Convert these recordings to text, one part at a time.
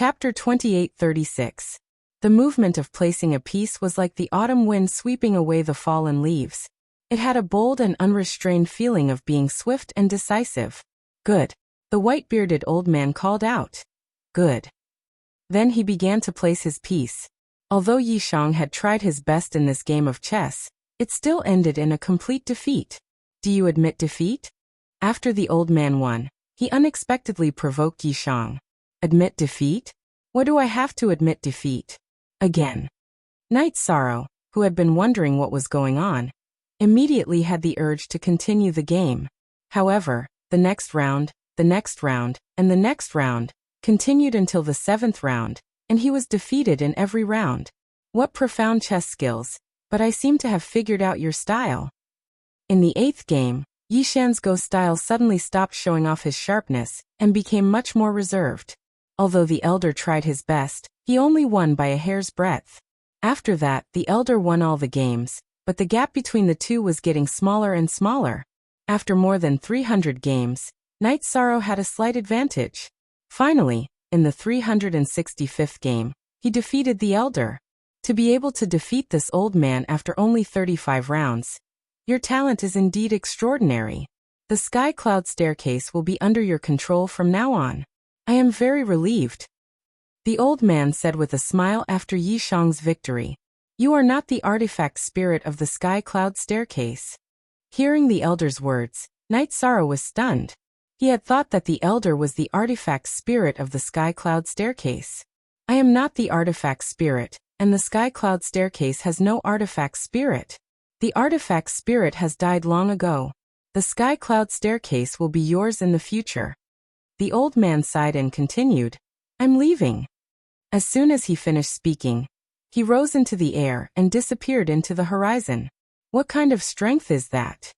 Chapter 28:36. The movement of placing a piece was like the autumn wind sweeping away the fallen leaves. It had a bold and unrestrained feeling of being swift and decisive. Good. The white-bearded old man called out. Good. Then he began to place his piece. Although Yi Shang had tried his best in this game of chess, it still ended in a complete defeat. Do you admit defeat? After the old man won, he unexpectedly provoked Yi Shang. Admit defeat? What do I have to admit defeat? Again. Knight Sorrow, who had been wondering what was going on, immediately had the urge to continue the game. However, the next round, and the next round, continued until the 7th round, and he was defeated in every round. What profound chess skills, but I seem to have figured out your style. In the 8th game, Yi Shan's Go style suddenly stopped showing off his sharpness, and became much more reserved. Although the elder tried his best, he only won by a hair's breadth. After that, the elder won all the games, but the gap between the two was getting smaller and smaller. After more than 300 games, Knight Sorrow had a slight advantage. Finally, in the 365th game, he defeated the elder. To be able to defeat this old man after only 35 rounds. Your talent is indeed extraordinary. The Sky Cloud Staircase will be under your control from now on. I am very relieved. The old man said with a smile after Yi Shang's victory. You are not the artifact spirit of the Sky Cloud Staircase. Hearing the elder's words, Knight Sorrow was stunned. He had thought that the elder was the artifact spirit of the Sky Cloud Staircase. I am not the artifact spirit, and the Sky Cloud Staircase has no artifact spirit. The artifact spirit has died long ago. The Sky Cloud Staircase will be yours in the future. The old man sighed and continued, I'm leaving. As soon as he finished speaking, he rose into the air and disappeared into the horizon. What kind of strength is that?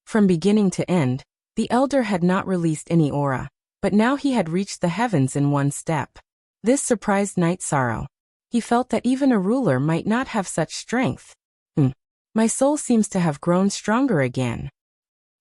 From beginning to end, the elder had not released any aura, but now he had reached the heavens in one step. This surprised Knight Sorrow. He felt that even a ruler might not have such strength. My soul seems to have grown stronger again.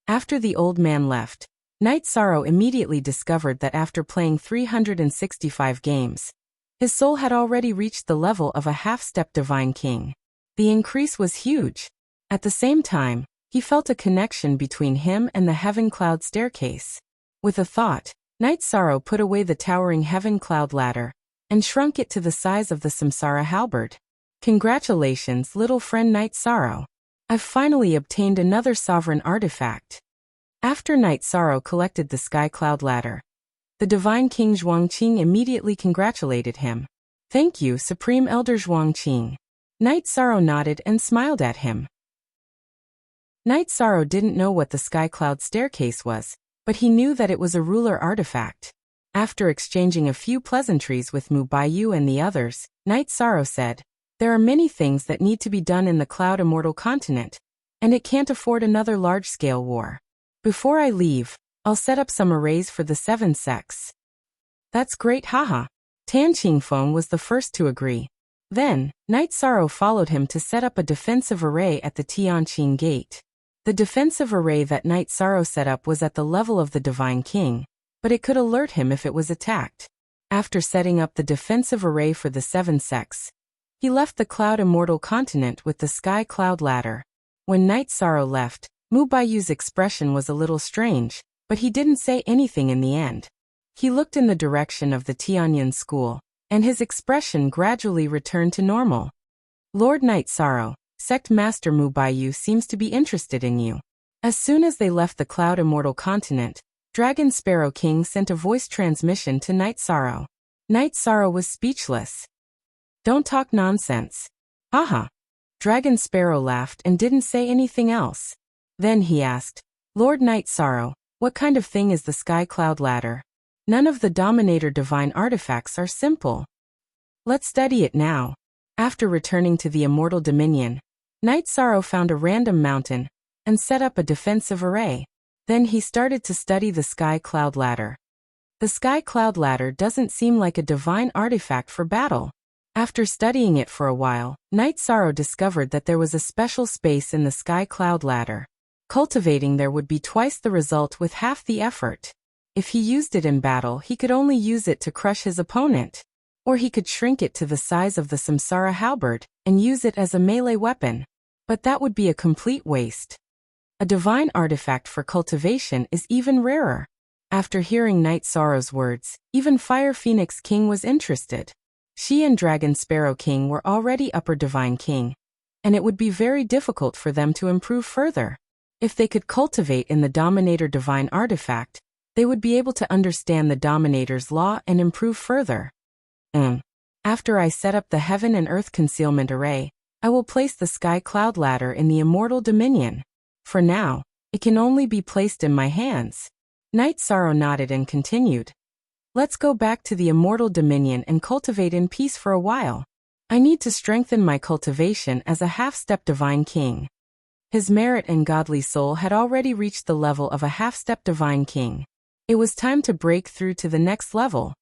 After the old man left, Knight Sorrow immediately discovered that after playing 365 games, his soul had already reached the level of a half-step divine king. The increase was huge. At the same time, he felt a connection between him and the Heaven Cloud Staircase. With a thought, Knight Sorrow put away the towering Heaven Cloud ladder and shrunk it to the size of the Samsara halberd. Congratulations, little friend Knight Sorrow. I've finally obtained another sovereign artifact. After Knight Sorrow collected the Sky Cloud ladder, the Divine King Zhuangqing immediately congratulated him. Thank you, Supreme Elder Zhuangqing. Knight Sorrow nodded and smiled at him. Knight Sorrow didn't know what the Sky Cloud Staircase was, but he knew that it was a ruler artifact. After exchanging a few pleasantries with Mu Baiyu and the others, Knight Sorrow said, There are many things that need to be done in the Cloud Immortal continent, and it can't afford another large-scale war. Before I leave, I'll set up some arrays for the 7 sects. That's great, haha. Tan Qingfeng was the first to agree. Then, Knight Sorrow followed him to set up a defensive array at the Tianqing Gate. The defensive array that Knight Sorrow set up was at the level of the Divine King, but it could alert him if it was attacked. After setting up the defensive array for the 7 sects, he left the Cloud Immortal continent with the Sky Cloud ladder. When Knight Sorrow left, Mu Baiyu's expression was a little strange, but he didn't say anything in the end. He looked in the direction of the Tianyan school, and his expression gradually returned to normal. Lord Knight Sorrow, Sect Master Mu Baiyu seems to be interested in you. As soon as they left the Cloud Immortal continent, Dragon Sparrow King sent a voice transmission to Knight Sorrow. Knight Sorrow was speechless. Don't talk nonsense. Haha. Dragon Sparrow laughed and didn't say anything else. Then he asked, Lord Knight Sorrow, what kind of thing is the Sky Cloud ladder? None of the Dominator divine artifacts are simple. Let's study it now. After returning to the Immortal Dominion, Knight Sorrow found a random mountain and set up a defensive array. Then he started to study the Sky Cloud ladder. The Sky Cloud ladder doesn't seem like a divine artifact for battle. After studying it for a while, Knight Sorrow discovered that there was a special space in the Sky Cloud ladder. Cultivating there would be twice the result with half the effort. If he used it in battle, he could only use it to crush his opponent. Or he could shrink it to the size of the Samsara halberd and use it as a melee weapon. But that would be a complete waste. A divine artifact for cultivation is even rarer. After hearing Night Sorrow's words, even Fire Phoenix King was interested. She and Dragon Sparrow King were already Upper Divine King, and it would be very difficult for them to improve further. If they could cultivate in the Dominator Divine Artifact, they would be able to understand the Dominator's law and improve further. After I set up the Heaven and Earth Concealment Array, I will place the Sky Cloud Ladder in the Immortal Dominion. For now, it can only be placed in my hands. Night Sorrow nodded and continued. Let's go back to the Immortal Dominion and cultivate in peace for a while. I need to strengthen my cultivation as a half-step Divine King. His merit and godly soul had already reached the level of a half-step Divine King. It was time to break through to the next level.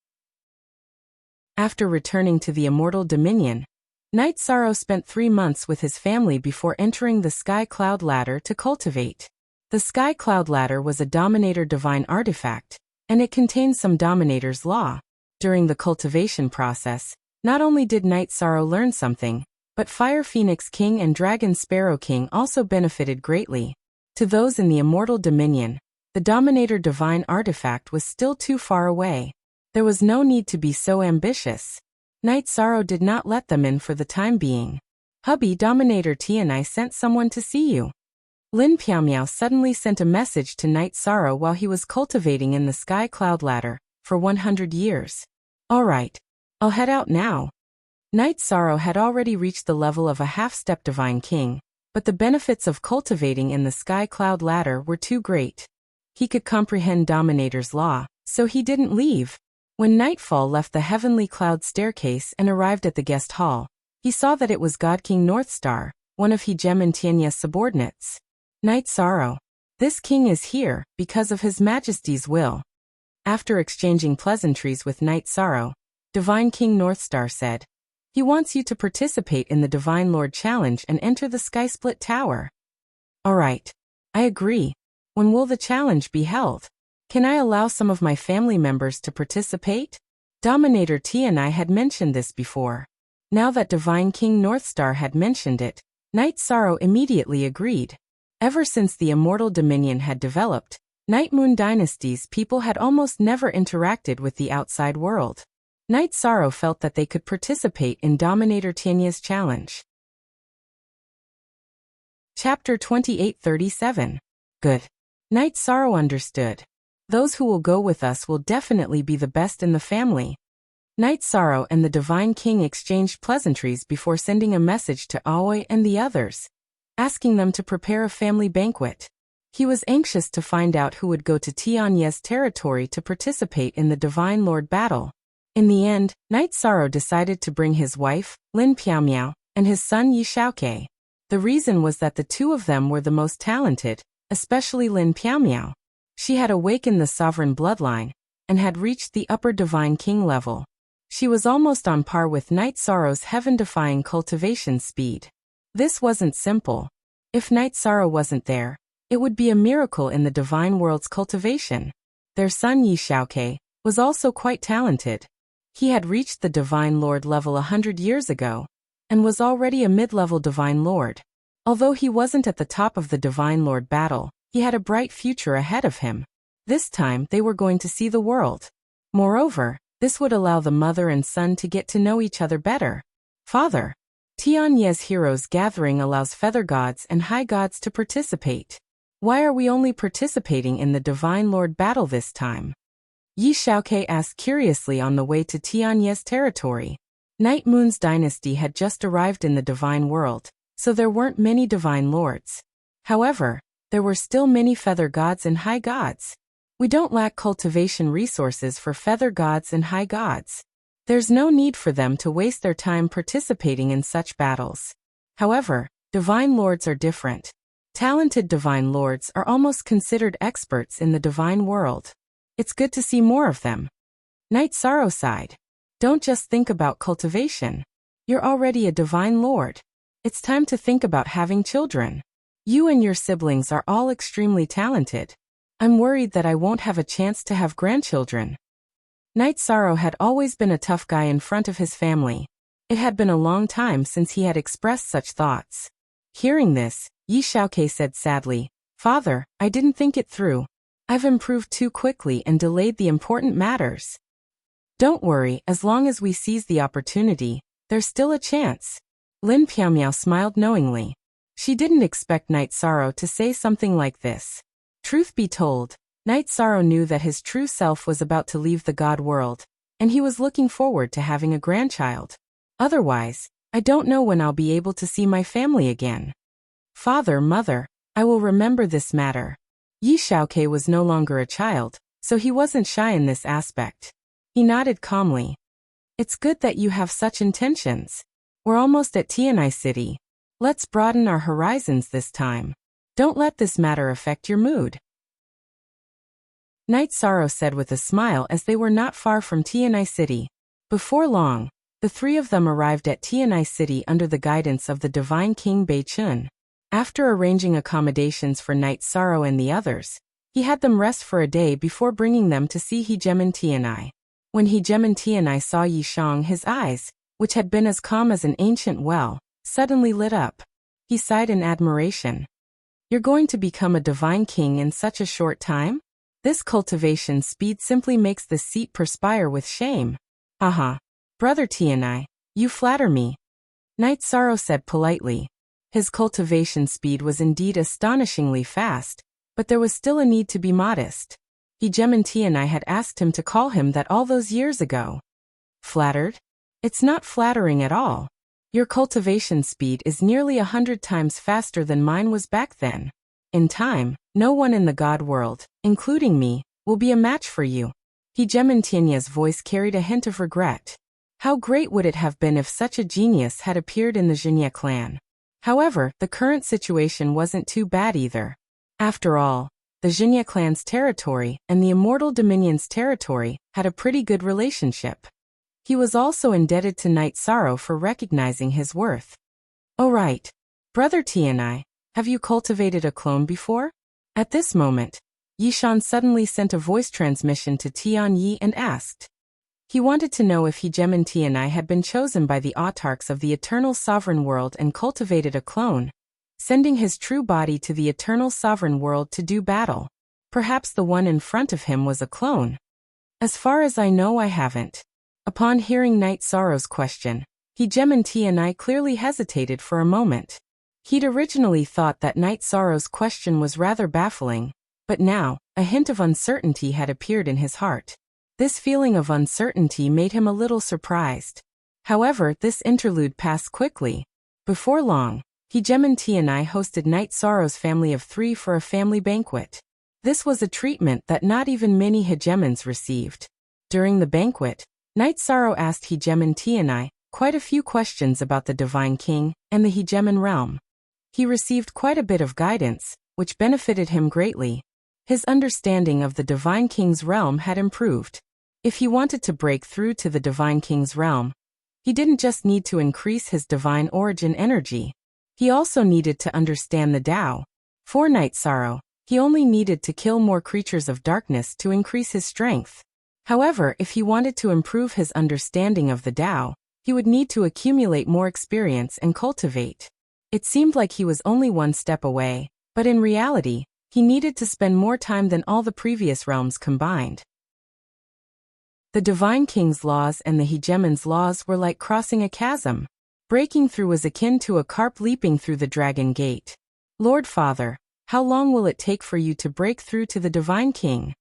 After returning to the Immortal Dominion, Night Sorrow spent 3 months with his family before entering the Sky Cloud Ladder to cultivate. The Sky Cloud Ladder was a Dominator Divine Artifact, and it contained some Dominator's law. During the cultivation process, not only did Night Sorrow learn something, but Fire Phoenix King and Dragon Sparrow King also benefited greatly. To those in the Immortal Dominion, the Dominator Divine Artifact was still too far away. There was no need to be so ambitious. Night Sorrow did not let them in for the time being. Hubby Dominator Tianai sent someone to see you. Lin Piaomiao suddenly sent a message to Night Sorrow while he was cultivating in the Sky Cloud Ladder for 100 years. Alright, I'll head out now. Night Sorrow had already reached the level of a half-step Divine King, but the benefits of cultivating in the Sky Cloud Ladder were too great. He could comprehend Dominator's law, so he didn't leave. When Nightfall left the Heavenly Cloud Staircase and arrived at the guest hall, he saw that it was God King Northstar, one of He Gem and Tianya's subordinates. Night Sorrow. This king is here because of His Majesty's will. After exchanging pleasantries with Night Sorrow, Divine King Northstar said, he wants you to participate in the Divine Lord Challenge and enter the Sky Split Tower. Alright. I agree. When will the challenge be held? Can I allow some of my family members to participate? Dominator Tianai had mentioned this before. Now that Divine King Northstar had mentioned it, Night Sorrow immediately agreed. Ever since the Immortal Dominion had developed, Night Moon Dynasty's people had almost never interacted with the outside world. Night Sorrow felt that they could participate in Dominator Tianya's challenge. Chapter 2837. Good. Night Sorrow understood. Those who will go with us will definitely be the best in the family. Night Sorrow and the Divine King exchanged pleasantries before sending a message to Aoi and the others, asking them to prepare a family banquet. He was anxious to find out who would go to Tianya's territory to participate in the Divine Lord battle. In the end, Night Sorrow decided to bring his wife, Lin Piaomiao, and his son Yi Xiaoke. The reason was that the two of them were the most talented, especially Lin Piaomiao. She had awakened the sovereign bloodline, and had reached the upper Divine King level. She was almost on par with Night Sorrow's heaven-defying cultivation speed. This wasn't simple. If Night Sorrow wasn't there, it would be a miracle in the Divine World's cultivation. Their son Yi Xiaoke was also quite talented. He had reached the Divine Lord level 100 years ago, and was already a mid-level Divine Lord. Although he wasn't at the top of the Divine Lord battle, he had a bright future ahead of him. This time they were going to see the world. Moreover, this would allow the mother and son to get to know each other better. Father. Tianya's Heroes Gathering allows feather gods and high gods to participate. Why are we only participating in the Divine Lord battle this time? Yi Xiaoke asked curiously on the way to Tianya's territory. Night Moon's dynasty had just arrived in the Divine World, so there weren't many Divine Lords. However, there were still many feather gods and high gods. We don't lack cultivation resources for feather gods and high gods. There's no need for them to waste their time participating in such battles. However, Divine Lords are different. Talented Divine Lords are almost considered experts in the Divine World. It's good to see more of them. Night Sorrow sighed. Don't just think about cultivation. You're already a Divine Lord. It's time to think about having children. You and your siblings are all extremely talented. I'm worried that I won't have a chance to have grandchildren. Night Sorrow had always been a tough guy in front of his family. It had been a long time since he had expressed such thoughts. Hearing this, Yi Xiaoke said sadly, "Father, I didn't think it through. I've improved too quickly and delayed the important matters." "Don't worry, as long as we seize the opportunity, there's still a chance." Lin Piaomiao smiled knowingly. She didn't expect Night Sorrow to say something like this. Truth be told, Night Sorrow knew that his true self was about to leave the god world, and he was looking forward to having a grandchild. "Otherwise, I don't know when I'll be able to see my family again. Father, mother, I will remember this matter." Yi Xiaoke was no longer a child, so he wasn't shy in this aspect. He nodded calmly. "It's good that you have such intentions. We're almost at Tianai City. Let's broaden our horizons this time. Don't let this matter affect your mood." Night Sorrow said with a smile as they were not far from Tianai City. Before long, the three of them arrived at Tianai City under the guidance of the divine King Bei Chun. After arranging accommodations for Night Sorrow and the others, he had them rest for a day before bringing them to see Hegemen Tianai. When Hegemen Tianai saw Yi Shang, his eyes, which had been as calm as an ancient well, suddenly lit up. He sighed in admiration. "You're going to become a divine king in such a short time? This cultivation speed simply makes the seat perspire with shame." "Haha. Brother Tianai, you flatter me," Night Sorrow said politely. His cultivation speed was indeed astonishingly fast, but there was still a need to be modest. Hegemen Tianai had asked him to call him that all those years ago. "Flattered? It's not flattering at all. Your cultivation speed is nearly 100 times faster than mine was back then. In time, no one in the god world, including me, will be a match for you." Hegemen Tianai's voice carried a hint of regret. How great would it have been if such a genius had appeared in the Jinya clan? However, the current situation wasn't too bad either. After all, the Jinya clan's territory and the Immortal Dominion's territory had a pretty good relationship. He was also indebted to Night Sorrow for recognizing his worth. "Oh right. Brother Tianai, have you cultivated a clone before?" At this moment, Yishan suddenly sent a voice transmission to Tian Yi and asked. He wanted to know if Hegemen Tianai had been chosen by the autarchs of the Eternal Sovereign World and cultivated a clone, sending his true body to the Eternal Sovereign World to do battle. Perhaps the one in front of him was a clone. "As far as I know, I haven't." Upon hearing Night Sorrow's question, Hegemen Tianai clearly hesitated for a moment. He'd originally thought that Night Sorrow's question was rather baffling, but now, a hint of uncertainty had appeared in his heart. This feeling of uncertainty made him a little surprised. However, this interlude passed quickly. Before long, Hegemen Tianai hosted Night Sorrow's family of 3 for a family banquet. This was a treatment that not even many hegemons received. During the banquet, Night Sorrow asked Hegemen Tianai quite a few questions about the Divine King and the Hegemon realm. He received quite a bit of guidance, which benefited him greatly. His understanding of the Divine King's realm had improved. If he wanted to break through to the Divine King's realm, he didn't just need to increase his divine origin energy. He also needed to understand the Tao. For Night Sorrow, he only needed to kill more creatures of darkness to increase his strength. However, if he wanted to improve his understanding of the Tao, he would need to accumulate more experience and cultivate. It seemed like he was only one step away, but in reality, he needed to spend more time than all the previous realms combined. The Divine King's laws and the Hegemon's laws were like crossing a chasm. Breaking through was akin to a carp leaping through the Dragon Gate. "Lord Father, how long will it take for you to break through to the Divine King?"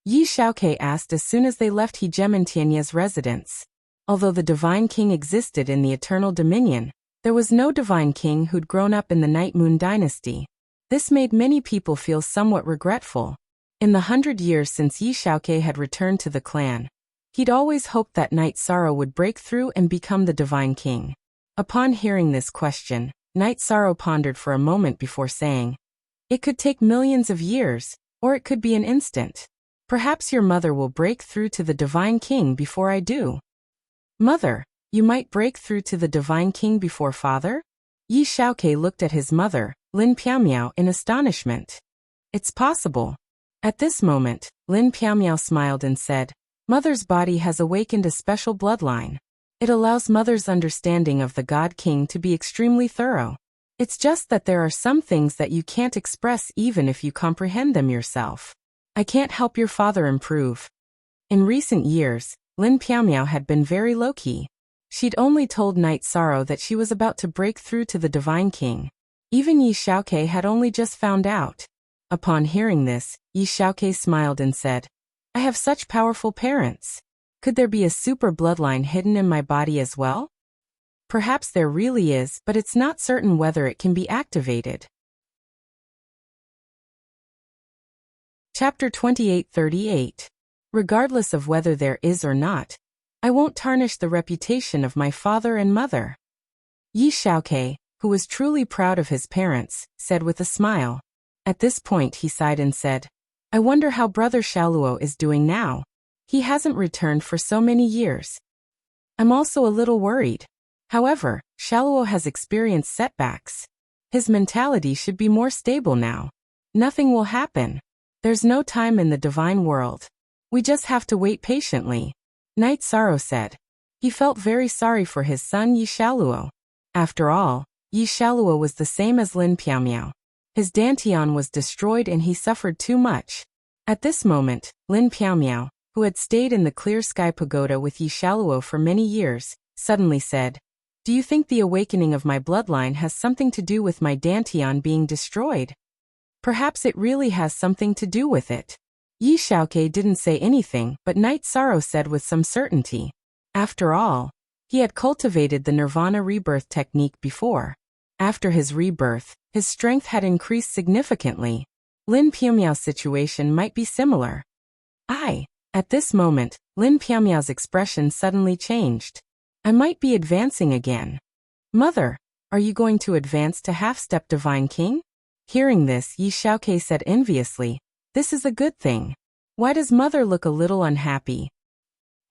Yi Xiaoke asked as soon as they left Hegemen Tianai's residence. Although the Divine King existed in the Eternal Dominion, there was no Divine King who'd grown up in the Night Moon Dynasty. This made many people feel somewhat regretful. In the 100 years since Yi Xiaoke had returned to the clan, he'd always hoped that Night Sorrow would break through and become the Divine King. Upon hearing this question, Night Sorrow pondered for a moment before saying, "It could take millions of years, or it could be an instant. Perhaps your mother will break through to the Divine King before I do." "Mother, you might break through to the Divine King before Father?" Yi Xiaoke looked at his mother, Lin Piaomiao, in astonishment. "It's possible." At this moment, Lin Piaomiao smiled and said, Mother's body has awakened a special bloodline. It allows Mother's understanding of the God King to be extremely thorough. It's just that there are some things that you can't express even if you comprehend them yourself. I can't help your father improve. In recent years, Lin Piaomiao had been very low-key. She'd only told Night Sorrow that she was about to break through to the Divine King. Even Yi Xiaoke had only just found out. Upon hearing this, Yi Xiaoke smiled and said, I have such powerful parents. Could there be a super bloodline hidden in my body as well? Perhaps there really is, but it's not certain whether it can be activated. Chapter 2838. Regardless of whether there is or not, I won't tarnish the reputation of my father and mother. Yi Xiaoke, who was truly proud of his parents, said with a smile. At this point he sighed and said, I wonder how Brother Xiaoluo is doing now. He hasn't returned for so many years. I'm also a little worried. However, Xiaoluo has experienced setbacks. His mentality should be more stable now. Nothing will happen. There's no time in the divine world. We just have to wait patiently. Night Sorrow said. He felt very sorry for his son Yi Xiaoluo. After all, Yi Xiaoluo was the same as Lin Piaomiao. His dantian was destroyed and he suffered too much. At this moment, Lin Piaomiao, who had stayed in the Clear Sky Pagoda with Yi Xiaoluo for many years, suddenly said, Do you think the awakening of my bloodline has something to do with my dantian being destroyed? Perhaps it really has something to do with it. Yi Xiaoke didn't say anything, but Night Sorrow said with some certainty. After all, he had cultivated the Nirvana rebirth technique before. After his rebirth, his strength had increased significantly. Lin Piaomiao's situation might be similar. At this moment, Lin Piaomiao's expression suddenly changed. I might be advancing again. Mother, are you going to advance to half-step Divine King? Hearing this, Yi Xiaoke said enviously, This is a good thing. Why does Mother look a little unhappy?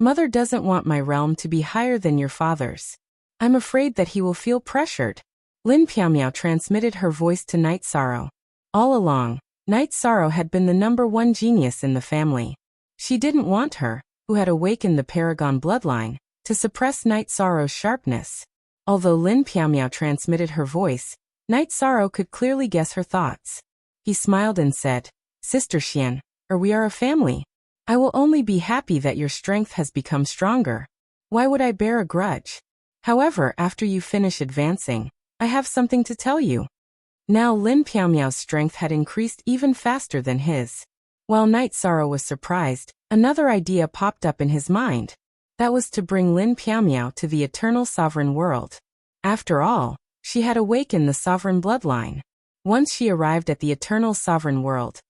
Mother doesn't want my realm to be higher than your father's. I'm afraid that he will feel pressured. Lin Piaomiao transmitted her voice to Night Sorrow. All along, Night Sorrow had been the #1 genius in the family. She didn't want her, who had awakened the Paragon bloodline, to suppress Night Sorrow's sharpness. Although Lin Piaomiao transmitted her voice, Night Sorrow could clearly guess her thoughts. He smiled and said, Sister Xian, we are a family. I will only be happy that your strength has become stronger. Why would I bear a grudge? However, after you finish advancing, I have something to tell you. Now Lin Piaomiao's strength had increased even faster than his. While Night Sorrow was surprised, another idea popped up in his mind. That was to bring Lin Piaomiao to the eternal sovereign world. After all, she had awakened the sovereign bloodline. Once she arrived at the eternal sovereign world,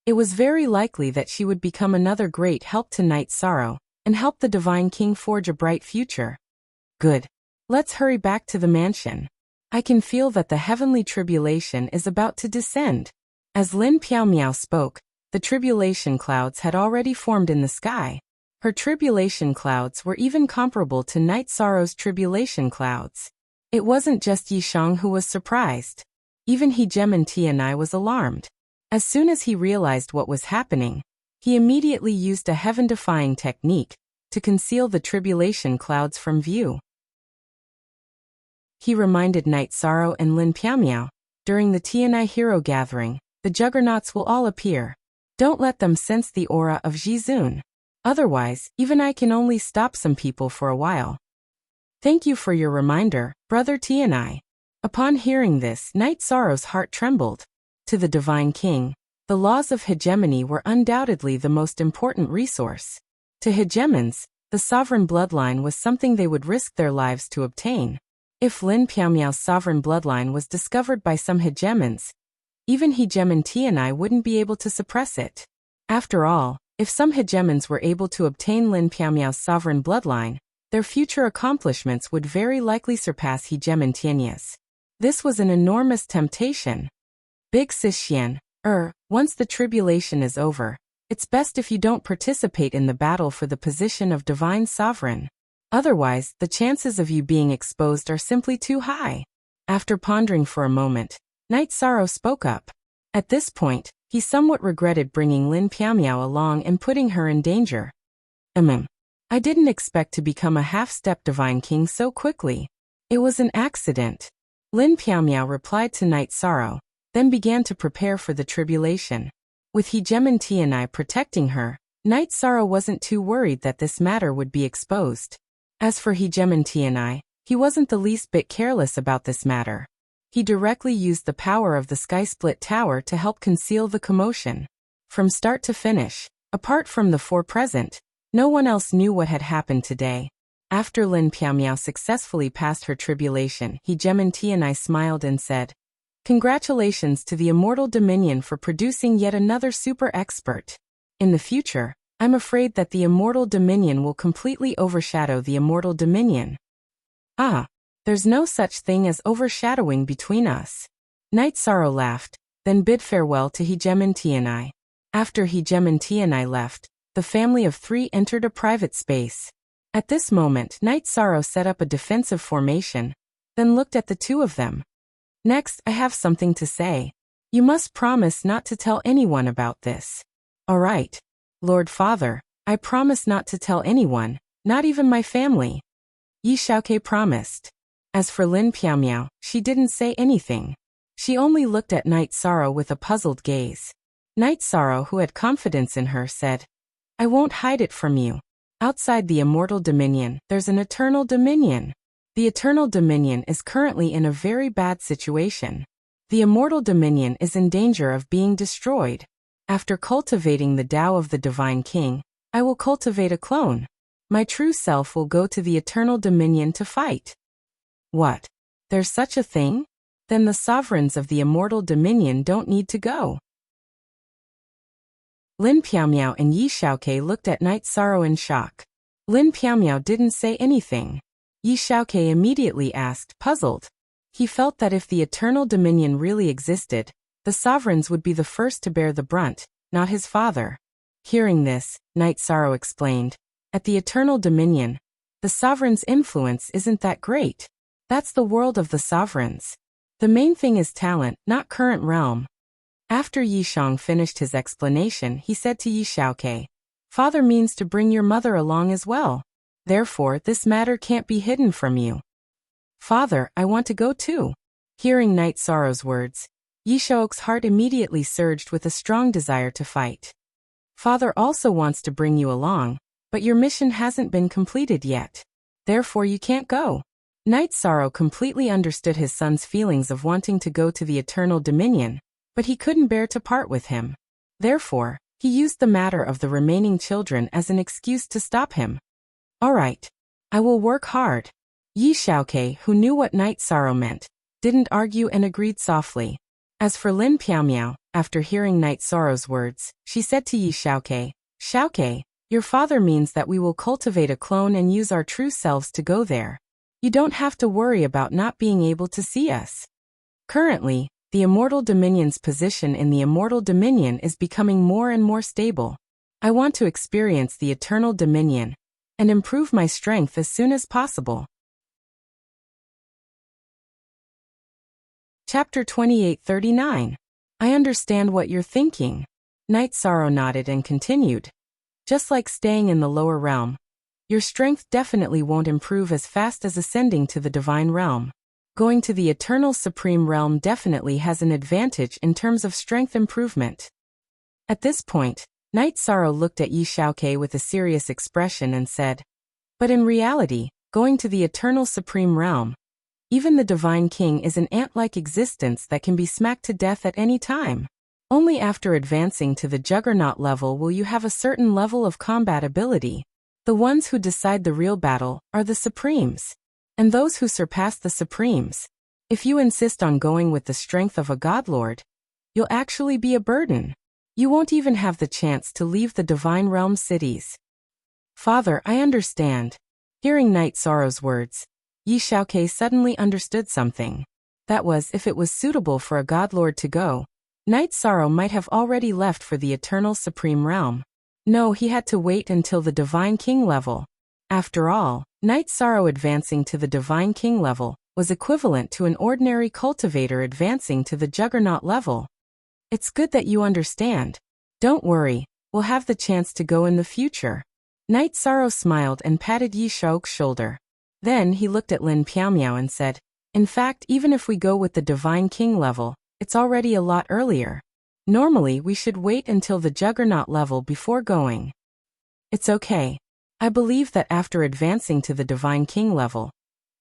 it was very likely that she would become another great help to Night Sorrow, and help the Divine King forge a bright future. Good. Let's hurry back to the mansion. I can feel that the heavenly tribulation is about to descend. As Lin Piaomiao spoke, the tribulation clouds had already formed in the sky. Her tribulation clouds were even comparable to Night Sorrow's tribulation clouds. It wasn't just Yi Shang who was surprised. Even Hegemen Tianai was alarmed. As soon as he realized what was happening, he immediately used a heaven-defying technique to conceal the tribulation clouds from view. He reminded Night Sorrow and Lin Piaomiao, during the Tianai hero gathering, the juggernauts will all appear. Don't let them sense the aura of Jizun. Otherwise, even I can only stop some people for a while. Thank you for your reminder, Brother Tianai. Upon hearing this, Night Sorrow's heart trembled. To the Divine King, the laws of hegemony were undoubtedly the most important resource. To hegemons, the sovereign bloodline was something they would risk their lives to obtain. If Lin Piaomiao's sovereign bloodline was discovered by some hegemons, even Hegemen Tianai wouldn't be able to suppress it. After all, if some hegemons were able to obtain Lin Piaomiao's sovereign bloodline, their future accomplishments would very likely surpass Hegemen Tianai's. This was an enormous temptation. Big Sis Xian, once the tribulation is over, it's best if you don't participate in the battle for the position of divine sovereign. Otherwise, the chances of you being exposed are simply too high. After pondering for a moment, Night Sorrow spoke up. At this point, he somewhat regretted bringing Lin Piaomiao along and putting her in danger. I didn't expect to become a half-step divine king so quickly. It was an accident. Lin Piaomiao replied to Night Sorrow, then began to prepare for the tribulation. With Hegemon Tianai protecting her, Night Sorrow wasn't too worried that this matter would be exposed. As for Hegemon Tianai, he wasn't the least bit careless about this matter. He directly used the power of the Sky Split Tower to help conceal the commotion. From start to finish, apart from the four present, no one else knew what had happened today. After Lin Piaomiao successfully passed her tribulation, Hegemon Tianai smiled and said, "Congratulations to the Immortal Dominion for producing yet another super expert. In the future, I'm afraid that the Immortal Dominion will completely overshadow the Immortal Dominion." There's no such thing as overshadowing between us. Night Sorrow laughed, then bid farewell to Hegemon Tianai. After Hegemon Tianai left, the family of three entered a private space. At this moment, Night Sorrow set up a defensive formation, then looked at the two of them. "Next, I have something to say. You must promise not to tell anyone about this." "All right, Lord Father, I promise not to tell anyone, not even my family." Yi Xiaoke promised. As for Lin Piaomiao, she didn't say anything. She only looked at Night Sorrow with a puzzled gaze. Night Sorrow, who had confidence in her, said, "I won't hide it from you. Outside the Immortal Dominion, there's an Eternal Dominion. The Eternal Dominion is currently in a very bad situation. The Immortal Dominion is in danger of being destroyed. After cultivating the Tao of the Divine King, I will cultivate a clone. My true self will go to the Eternal Dominion to fight." "What? There's such a thing? Then the sovereigns of the Immortal Dominion don't need to go." Lin Piaomiao and Yi Xiaoke looked at Night Sorrow in shock. Lin Piaomiao didn't say anything. Yi Xiaoke immediately asked, puzzled. He felt that if the Eternal Dominion really existed, the sovereigns would be the first to bear the brunt, not his father. Hearing this, Night Sorrow explained, "At the Eternal Dominion, the sovereign's influence isn't that great. That's the world of the sovereigns. The main thing is talent, not current realm." After Yi Shang finished his explanation, he said to Yi Xiaoke, "Father means to bring your mother along as well. Therefore, this matter can't be hidden from you." "Father, I want to go too." Hearing Night Sorrow's words, Yi Xiaoke's heart immediately surged with a strong desire to fight. "Father also wants to bring you along, but your mission hasn't been completed yet. Therefore you can't go." Night Sorrow completely understood his son's feelings of wanting to go to the Eternal Dominion, but he couldn't bear to part with him. Therefore, he used the matter of the remaining children as an excuse to stop him. "All right. I will work hard." Yi Xiaoke, who knew what Night Sorrow meant, didn't argue and agreed softly. As for Lin Piaomiao, after hearing Night Sorrow's words, she said to Yi Xiaoke, "Xiaoke, your father means that we will cultivate a clone and use our true selves to go there. You don't have to worry about not being able to see us." Currently, the Immortal Dominion's position in the Immortal Dominion is becoming more and more stable. I want to experience the Eternal Dominion and improve my strength as soon as possible. Chapter 2839. I understand what you're thinking. Night Sorrow nodded and continued. Just like staying in the lower realm, your strength definitely won't improve as fast as ascending to the divine realm. Going to the Eternal Supreme Realm definitely has an advantage in terms of strength improvement. At this point, Night Sorrow looked at Yi Xiaoke with a serious expression and said, "But in reality, going to the Eternal Supreme Realm, even the Divine King is an ant-like existence that can be smacked to death at any time. Only after advancing to the Juggernaut level will you have a certain level of combat ability. The ones who decide the real battle are the Supremes. And those who surpass the Supremes. If you insist on going with the strength of a Godlord, you'll actually be a burden. You won't even have the chance to leave the Divine Realm cities." "Father, I understand." Hearing Night Sorrow's words, Yi Xiaoke suddenly understood something. That was, if it was suitable for a Godlord to go, Night Sorrow might have already left for the Eternal Supreme Realm. No, he had to wait until the Divine King level. After all, Night Sorrow advancing to the Divine King level was equivalent to an ordinary cultivator advancing to the Juggernaut level. "It's good that you understand. Don't worry, we'll have the chance to go in the future." Night Sorrow smiled and patted Yi Shao's shoulder. Then he looked at Lin Piaomiao and said, "In fact, even if we go with the Divine King level, it's already a lot earlier. Normally we should wait until the Juggernaut level before going." "It's okay. I believe that after advancing to the Divine King level,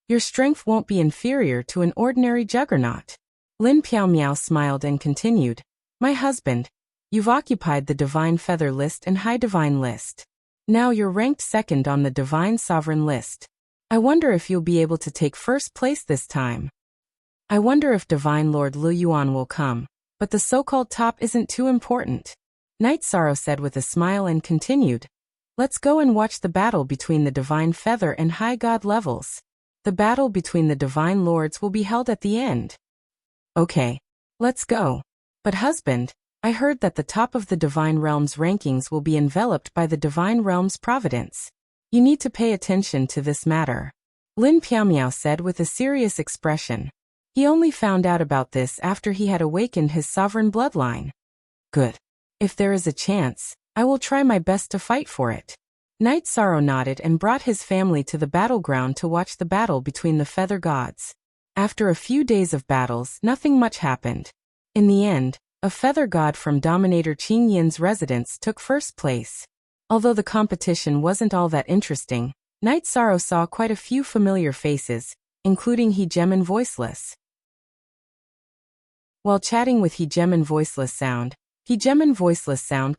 your strength won't be inferior to an ordinary Juggernaut." Lin Piaomiao smiled and continued, "My husband, you've occupied the Divine Feather list and High Divine list. Now you're ranked second on the Divine Sovereign list. I wonder if you'll be able to take first place this time. I wonder if Divine Lord Lu Yuan will come, but the so-called top isn't too important." Night Sorrow said with a smile and continued, "Let's go and watch the battle between the Divine Feather and High God levels. The battle between the Divine Lords will be held at the end." "Okay. Let's go. But husband, I heard that the top of the Divine Realms rankings will be enveloped by the Divine Realms Providence. You need to pay attention to this matter," Lin Piaomiao said with a serious expression. He only found out about this after he had awakened his sovereign bloodline. "Good. If there is a chance, I will try my best to fight for it." Night Sorrow nodded and brought his family to the battleground to watch the battle between the Feather Gods. After a few days of battles, nothing much happened. In the end, a Feather God from Dominator Qing Yin's residence took first place. Although the competition wasn't all that interesting, Night Sorrow saw quite a few familiar faces, including Hegemin Voiceless. While chatting with Hegemin Voiceless Sound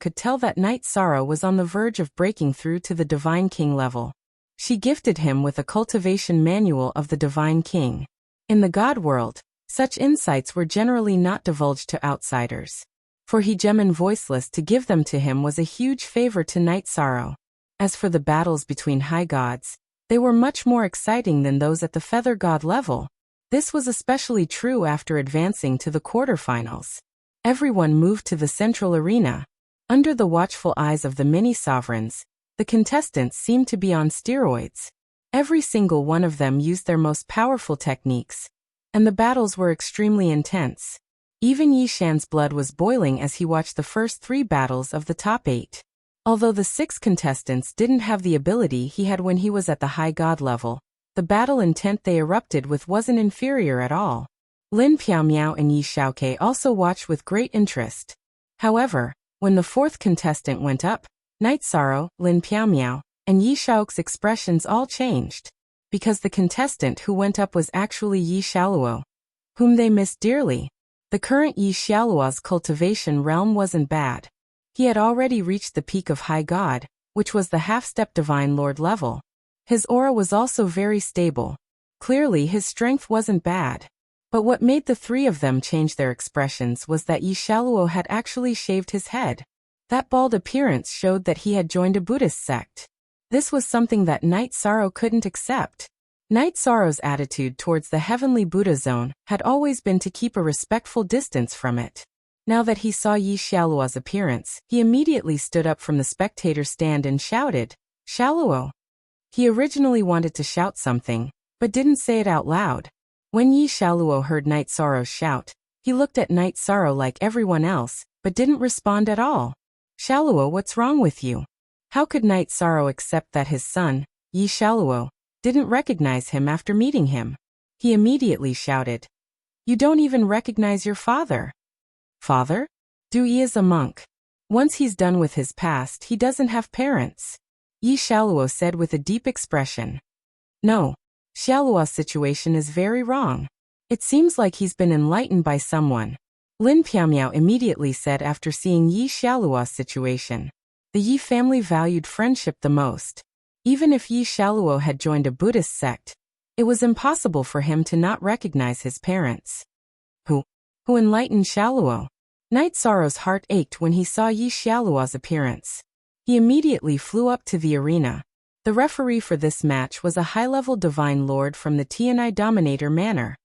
could tell that Night Sorrow was on the verge of breaking through to the Divine King level. She gifted him with a cultivation manual of the Divine King. In the God world, such insights were generally not divulged to outsiders. For Hegemin Voiceless to give them to him was a huge favor to Night Sorrow. As for the battles between high gods, they were much more exciting than those at the Feather God level. This was especially true after advancing to the quarterfinals. Everyone moved to the central arena. Under the watchful eyes of the mini-sovereigns, the contestants seemed to be on steroids. Every single one of them used their most powerful techniques, and the battles were extremely intense. Even Yi Shan's blood was boiling as he watched the first 3 battles of the top 8. Although the 6 contestants didn't have the ability he had when he was at the high god level, the battle intent they erupted with wasn't inferior at all. Lin Piaomiao and Yi Shaoke also watched with great interest. However, when the 4th contestant went up, Night Sorrow, Lin Piaomiao, and Yi Shao's expressions all changed. Because the contestant who went up was actually Yi Xiaoluo, whom they missed dearly. The current Yi Xiaoluo's cultivation realm wasn't bad. He had already reached the peak of High God, which was the half-step Divine Lord level. His aura was also very stable. Clearly his strength wasn't bad. But what made the 3 of them change their expressions was that Yi Xiaoluo had actually shaved his head. That bald appearance showed that he had joined a Buddhist sect. This was something that Night Sorrow couldn't accept. Night Sorrow's attitude towards the heavenly Buddha zone had always been to keep a respectful distance from it. Now that he saw Yi Xiaoluo's appearance, he immediately stood up from the spectator stand and shouted, "Xiaoluo!" He originally wanted to shout something, but didn't say it out loud. When Yi Xiaoluo heard Night Sorrow's shout, he looked at Night Sorrow like everyone else, but didn't respond at all. "Xiaoluo, what's wrong with you?" How could Night Sorrow accept that his son, Yi Xiaoluo, didn't recognize him after meeting him? He immediately shouted, "You don't even recognize your father." "Father? Du Yi is a monk. Once he's done with his past, he doesn't have parents," Yi Xiaoluo said with a deep expression. "No, Xiaoluo's situation is very wrong. It seems like he's been enlightened by someone," Lin Piaomiao immediately said after seeing Yi Xiaoluo's situation. The Yi family valued friendship the most. Even if Yi Xiaoluo had joined a Buddhist sect, it was impossible for him to not recognize his parents. Who enlightened Xiaoluo? Night Sorrow's heart ached when he saw Yi Xiaoluo's appearance. He immediately flew up to the arena. The referee for this match was a high-level Divine Lord from the Tianai Dominator Manor.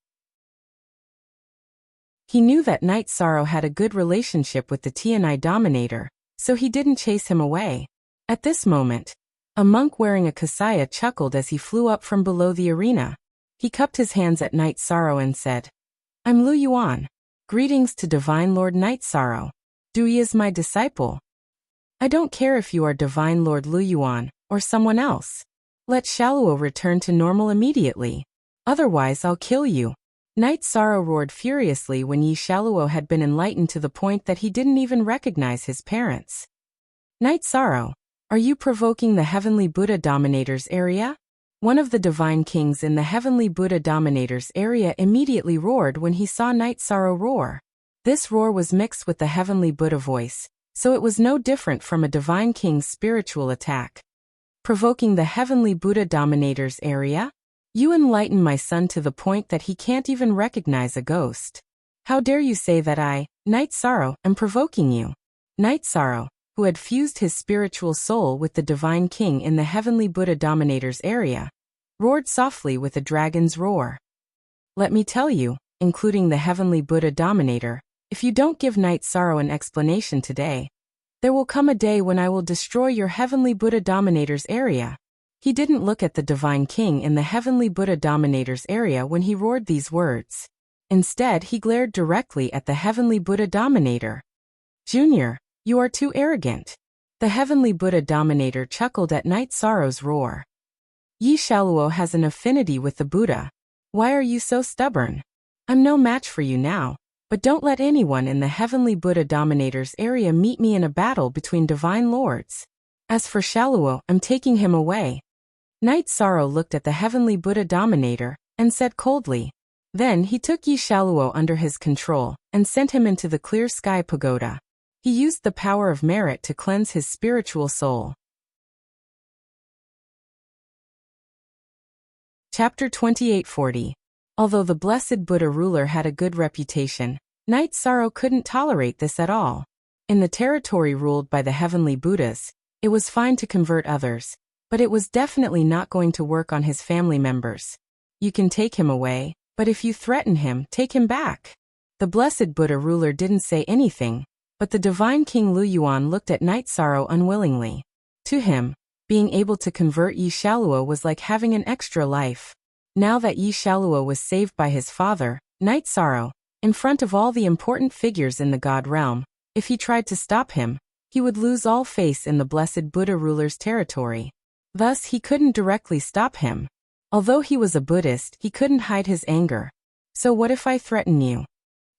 He knew that Night Sorrow had a good relationship with the Tianai Dominator, so he didn't chase him away. At this moment, a monk wearing a kasaya chuckled as he flew up from below the arena. He cupped his hands at Night Sorrow and said, "I'm Lu Yuan. Greetings to Divine Lord Night Sorrow. Du Yi is my disciple. I don't care if you are Divine Lord Lu Yuan or someone else. Let Shaluo return to normal immediately. Otherwise I'll kill you. Knight Sorrow roared furiously when Yi Shaluo had been enlightened to the point that he didn't even recognize his parents. Knight Sorrow, are you provoking the Heavenly Buddha Dominator's area? One of the divine kings in the Heavenly Buddha Dominator's area immediately roared when he saw Knight Sorrow roar. This roar was mixed with the Heavenly Buddha voice, so it was no different from a divine king's spiritual attack. Provoking the Heavenly Buddha Dominator's area? You enlighten my son to the point that he can't even recognize a ghost. How dare you say that I, Knight Sorrow, am provoking you? Knight Sorrow, who had fused his spiritual soul with the divine king in the Heavenly Buddha Dominator's area, roared softly with a dragon's roar. Let me tell you, including the Heavenly Buddha Dominator, if you don't give Knight Sorrow an explanation today, there will come a day when I will destroy your Heavenly Buddha Dominator's area. He didn't look at the divine king in the Heavenly Buddha Dominator's area when he roared these words. Instead, he glared directly at the Heavenly Buddha Dominator. Junior, you are too arrogant. The Heavenly Buddha Dominator chuckled at Knight Sorrow's roar. Yi Shaluo has an affinity with the Buddha. Why are you so stubborn? I'm no match for you now, but don't let anyone in the Heavenly Buddha Dominator's area meet me in a battle between divine lords. As for Shaluo, I'm taking him away. Knight Sorrow looked at the Heavenly Buddha Dominator and said coldly. Then he took Yi Shaluo under his control and sent him into the clear sky pagoda. He used the power of merit to cleanse his spiritual soul. Chapter 2840. Although the Blessed Buddha ruler had a good reputation, Knight Sorrow couldn't tolerate this at all. In the territory ruled by the Heavenly Buddhas, it was fine to convert others, but it was definitely not going to work on his family members. You can take him away, but if you threaten him, take him back. The Blessed Buddha ruler didn't say anything, but the divine King Lu Yuan looked at Knight Sorrow unwillingly. To him, being able to convert Yi Shaluo was like having an extra life. Now that Yi Shaluo was saved by his father, Knight Sorrow, in front of all the important figures in the God realm, if he tried to stop him, he would lose all face in the Blessed Buddha ruler's territory. Thus he couldn't directly stop him. Although he was a Buddhist, he couldn't hide his anger. So what if I threaten you?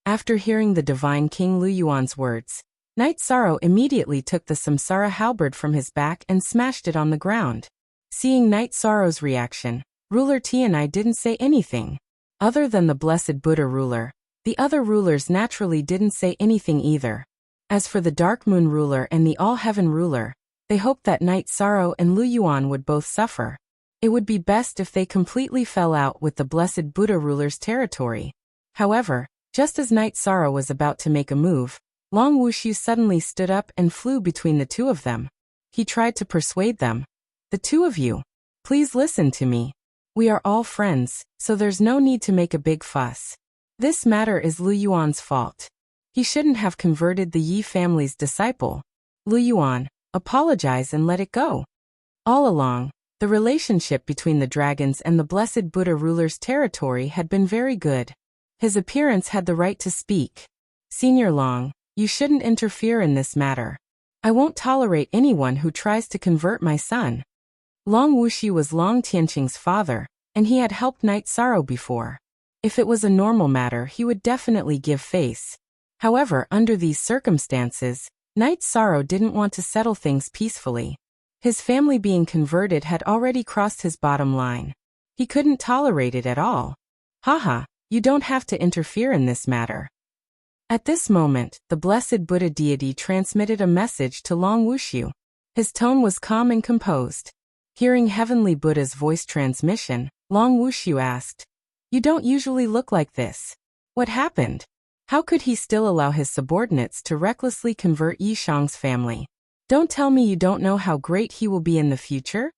After hearing the divine King Lu Yuan's words, Knight Sorrow immediately took the samsara halberd from his back and smashed it on the ground. Seeing Knight Sorrow's reaction, Ruler Tianai didn't say anything. Other than the Blessed Buddha ruler, the other rulers naturally didn't say anything either. As for the Dark Moon ruler and the All Heaven ruler, they hoped that Knight Sorrow and Lu Yuan would both suffer. It would be best if they completely fell out with the Blessed Buddha ruler's territory. However, just as Knight Sorrow was about to make a move, Long Wushu suddenly stood up and flew between the two of them. He tried to persuade them. The two of you, please listen to me. We are all friends, so there's no need to make a big fuss. This matter is Lu Yuan's fault. He shouldn't have converted the Yi family's disciple. Lu Yuan, apologize and let it go. All along, the relationship between the dragons and the Blessed Buddha ruler's territory had been very good. His appearance had the right to speak. Senior Long, you shouldn't interfere in this matter. I won't tolerate anyone who tries to convert my son. Long Wuxi was Long Tianqing's father, and he had helped Knight Sorrow before. If it was a normal matter, he would definitely give face. However, under these circumstances, Knight Sorrow didn't want to settle things peacefully. His family being converted had already crossed his bottom line. He couldn't tolerate it at all. Haha, you don't have to interfere in this matter. At this moment, the Blessed Buddha deity transmitted a message to Long Wushu. His tone was calm and composed. Hearing Heavenly Buddha's voice transmission, Long Wushu asked, "You don't usually look like this. What happened? How could he still allow his subordinates to recklessly convert Yi Shang's family? Don't tell me you don't know how great he will be in the future?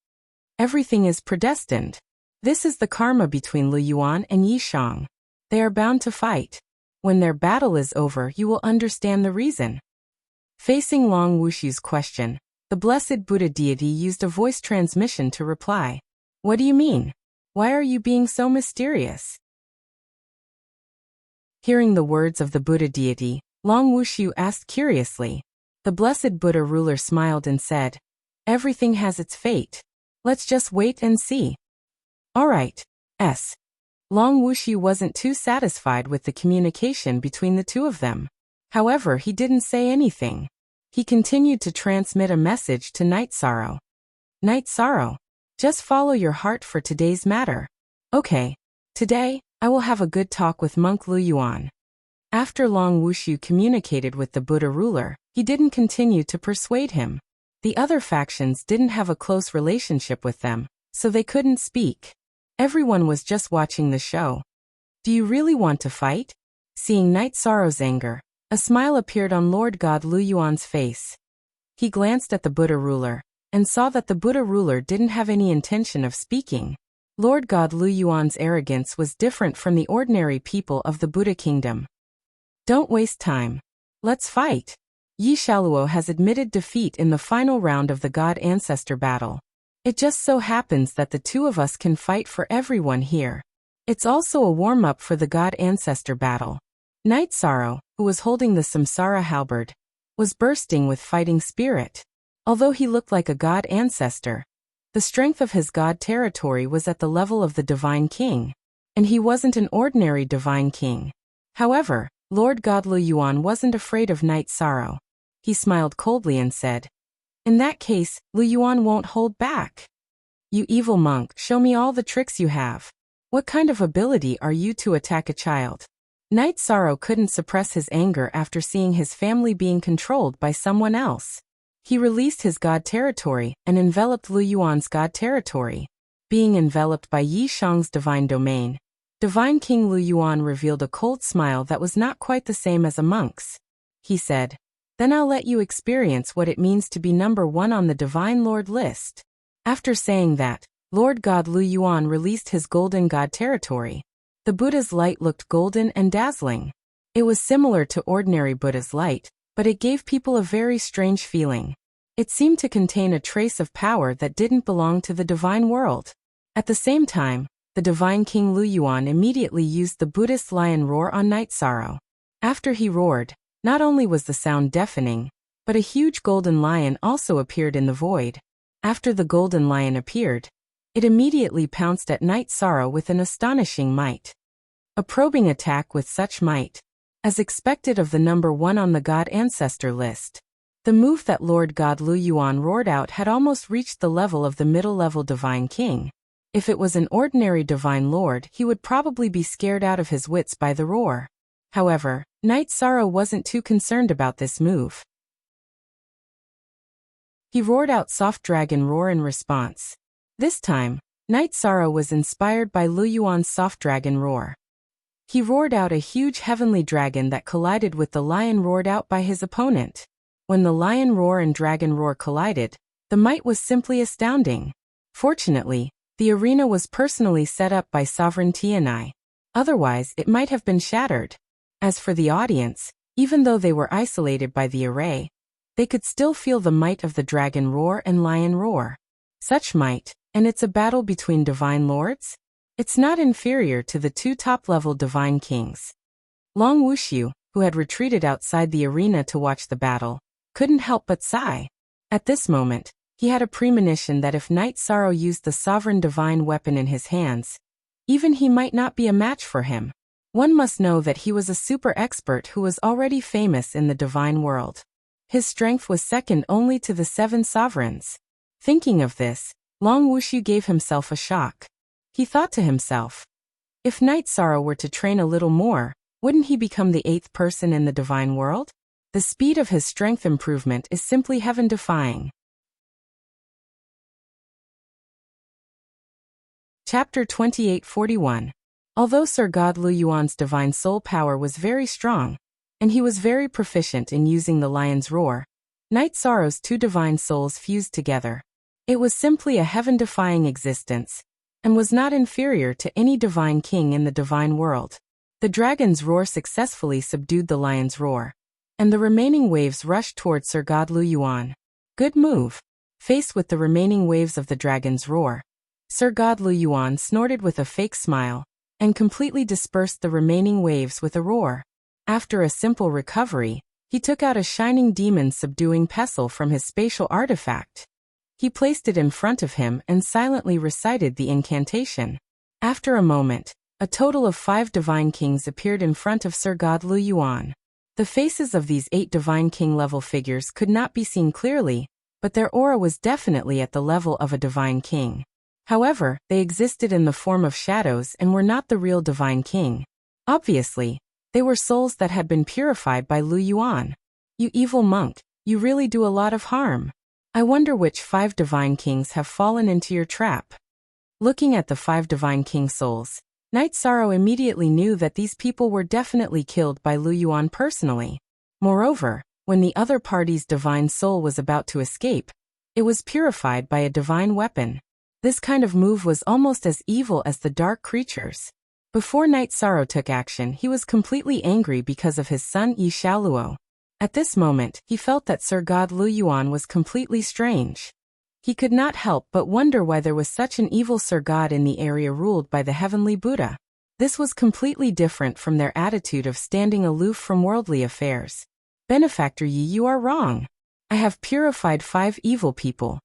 Everything is predestined. This is the karma between Lu Yuan and Yi Shang. They are bound to fight. When their battle is over, you will understand the reason." Facing Long Wushu's question, the Blessed Buddha deity used a voice transmission to reply. "What do you mean? Why are you being so mysterious?" Hearing the words of the Buddha deity, Long Wushu asked curiously. The Blessed Buddha ruler smiled and said, "Everything has its fate. Let's just wait and see. Alright. Long Wushu wasn't too satisfied with the communication between the two of them. However, he didn't say anything. He continued to transmit a message to Night Sorrow. Night Sorrow, just follow your heart for today's matter. Okay. Today, I will have a good talk with Monk Lu Yuan. After Long Wushu communicated with the Buddha ruler, he didn't continue to persuade him. The other factions didn't have a close relationship with them, so they couldn't speak. Everyone was just watching the show. Do you really want to fight? Seeing Night Sorrow's anger, a smile appeared on Lord God Lu Yuan's face. He glanced at the Buddha ruler, and saw that the Buddha ruler didn't have any intention of speaking. Lord God Lu Yuan's arrogance was different from the ordinary people of the Buddha kingdom. Don't waste time. Let's fight. Yi Shaluo has admitted defeat in the final round of the God Ancestor battle. It just so happens that the two of us can fight for everyone here. It's also a warm-up for the God Ancestor battle. Night Sorrow, who was holding the Samsara halberd, was bursting with fighting spirit. Although he looked like a God Ancestor, the strength of his God territory was at the level of the Divine King, and he wasn't an ordinary Divine King. However, Lord God Lu Yuan wasn't afraid of Night Sorrow. He smiled coldly and said, "In that case, Lu Yuan won't hold back. You evil monk, show me all the tricks you have. What kind of ability are you to attack a child?" Night Sorrow couldn't suppress his anger after seeing his family being controlled by someone else. He released his God territory and enveloped Lu Yuan's God territory. Being enveloped by Yi Shang's divine domain, Divine King Lu Yuan revealed a cold smile that was not quite the same as a monk's. He said, "Then I'll let you experience what it means to be number one on the Divine Lord list." After saying that, Lord God Lu Yuan released his golden God territory. The Buddha's light looked golden and dazzling. It was similar to ordinary Buddha's light, but it gave people a very strange feeling. It seemed to contain a trace of power that didn't belong to the divine world. At the same time, the Divine King Lu Yuan immediately used the Buddhist lion roar on Night Sorrow. After he roared, not only was the sound deafening, but a huge golden lion also appeared in the void. After the golden lion appeared, it immediately pounced at Night Sorrow with an astonishing might. A probing attack with such might, as expected of the number one on the God Ancestor list. The move that Lord God Lu Yuan roared out had almost reached the level of the middle-level Divine King. If it was an ordinary Divine Lord, he would probably be scared out of his wits by the roar. However, Night Sorrow wasn't too concerned about this move. He roared out Soft Dragon Roar in response. This time, Night Sorrow was inspired by Lu Yuan's Soft Dragon Roar. He roared out a huge heavenly dragon that collided with the lion roared out by his opponent. When the lion roar and dragon roar collided, the might was simply astounding. Fortunately, the arena was personally set up by Sovereign Tianai. Otherwise, it might have been shattered. As for the audience, even though they were isolated by the array, they could still feel the might of the dragon roar and lion roar. Such might, and it's a battle between divine lords? It's not inferior to the two top-level divine kings. Long Wushu, who had retreated outside the arena to watch the battle, couldn't help but sigh. At this moment, he had a premonition that if Night Sorrow used the sovereign divine weapon in his hands, even he might not be a match for him. One must know that he was a super expert who was already famous in the divine world. His strength was second only to the 7 sovereigns. Thinking of this, Long Wushu gave himself a shock. He thought to himself, if Night Sorrow were to train a little more, wouldn't he become the 8th person in the divine world? The speed of his strength improvement is simply heaven-defying. Chapter 2841. Although Sir God Lu Yuan's divine soul power was very strong, and he was very proficient in using the lion's roar, Night Sorrow's 2 divine souls fused together. It was simply a heaven-defying existence, and was not inferior to any divine king in the divine world. The dragon's roar successfully subdued the lion's roar, and the remaining waves rushed toward Sir God Lu Yuan. Good move. Faced with the remaining waves of the dragon's roar, Sir God Lu Yuan snorted with a fake smile, and completely dispersed the remaining waves with a roar. After a simple recovery, he took out a shining demon subduing pestle from his spatial artifact. He placed it in front of him and silently recited the incantation. After a moment, a total of 5 divine kings appeared in front of Sir God Lu Yuan. The faces of these 8 divine king-level figures could not be seen clearly, but their aura was definitely at the level of a divine king. However, they existed in the form of shadows and were not the real divine king. Obviously, they were souls that had been purified by Lu Yuan. You evil monk, you really do a lot of harm. I wonder which 5 divine kings have fallen into your trap. Looking at the 5 divine king souls, Night Sorrow immediately knew that these people were definitely killed by Lu Yuan personally. Moreover, when the other party's divine soul was about to escape, it was purified by a divine weapon. This kind of move was almost as evil as the dark creatures. Before Night Sorrow took action, he was completely angry because of his son Yi Xiaoluo. At this moment, he felt that Sir God Lu Yuan was completely strange. He could not help but wonder why there was such an evil Sir God in the area ruled by the heavenly Buddha. This was completely different from their attitude of standing aloof from worldly affairs. Benefactor Yi, you are wrong. I have purified 5 evil people.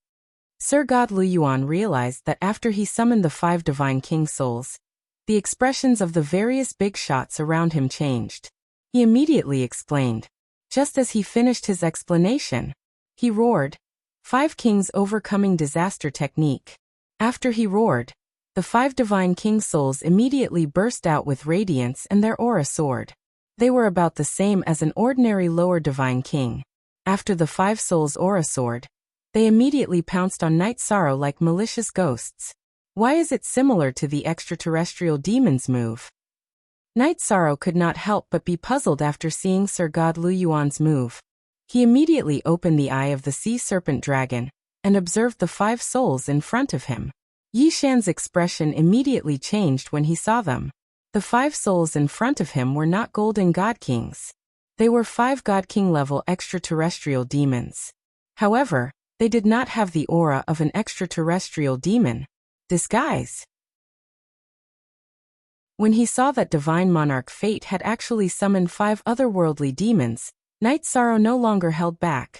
Sir God Lu Yuan realized that after he summoned the 5 divine king souls, the expressions of the various big shots around him changed. He immediately explained. Just as he finished his explanation, he roared, 5 kings overcoming disaster technique. After he roared, the 5 divine king souls immediately burst out with radiance and their aura soared. They were about the same as an ordinary lower divine king. After the 5 souls' aura soared, they immediately pounced on Night Sorrow like malicious ghosts. Why is it similar to the extraterrestrial demon's move? Night Sorrow could not help but be puzzled after seeing Sir God Lu Yuan's move. He immediately opened the eye of the sea serpent dragon and observed the 5 souls in front of him. Yi Shan's expression immediately changed when he saw them. The 5 souls in front of him were not golden god kings. They were 5 god king level extraterrestrial demons. However, they did not have the aura of an extraterrestrial demon. Disguise. When he saw that divine monarch Fate had actually summoned 5 otherworldly demons, Night Sorrow no longer held back.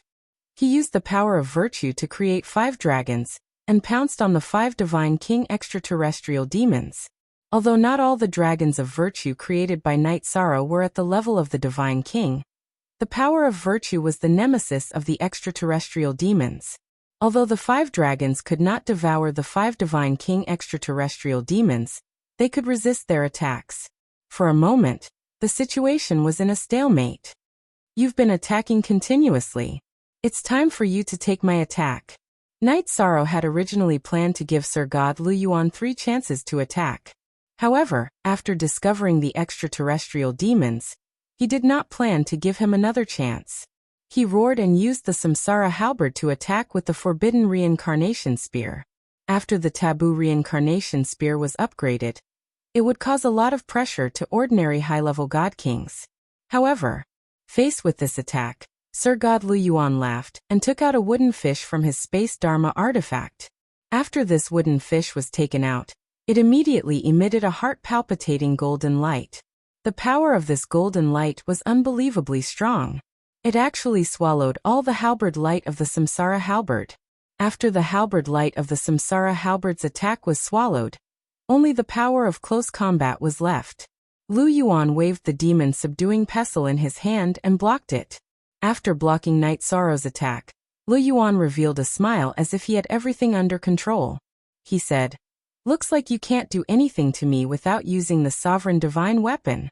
He used the power of virtue to create 5 dragons, and pounced on the 5 divine king extraterrestrial demons. Although not all the dragons of virtue created by Night Sorrow were at the level of the divine king, the power of virtue was the nemesis of the extraterrestrial demons. Although the 5 dragons could not devour the 5 divine king extraterrestrial demons, they could resist their attacks. For a moment, the situation was in a stalemate. You've been attacking continuously. It's time for you to take my attack. Night Sorrow had originally planned to give Sir God Lu Yuan 3 chances to attack. However, after discovering the extraterrestrial demons, he did not plan to give him another chance. He roared and used the Samsara halberd to attack with the forbidden reincarnation spear. After the taboo reincarnation spear was upgraded, it would cause a lot of pressure to ordinary high-level god kings. However, faced with this attack, Sir God Lu Yuan laughed and took out a wooden fish from his Space Dharma artifact. After this wooden fish was taken out, it immediately emitted a heart-palpitating golden light. The power of this golden light was unbelievably strong. It actually swallowed all the halberd light of the Samsara halberd. After the halberd light of the Samsara halberd's attack was swallowed, only the power of close combat was left. Lu Yuan waved the demon subduing pestle in his hand and blocked it. After blocking Night Sorrow's attack, Lu Yuan revealed a smile as if he had everything under control. He said, "Looks like you can't do anything to me without using the sovereign divine weapon.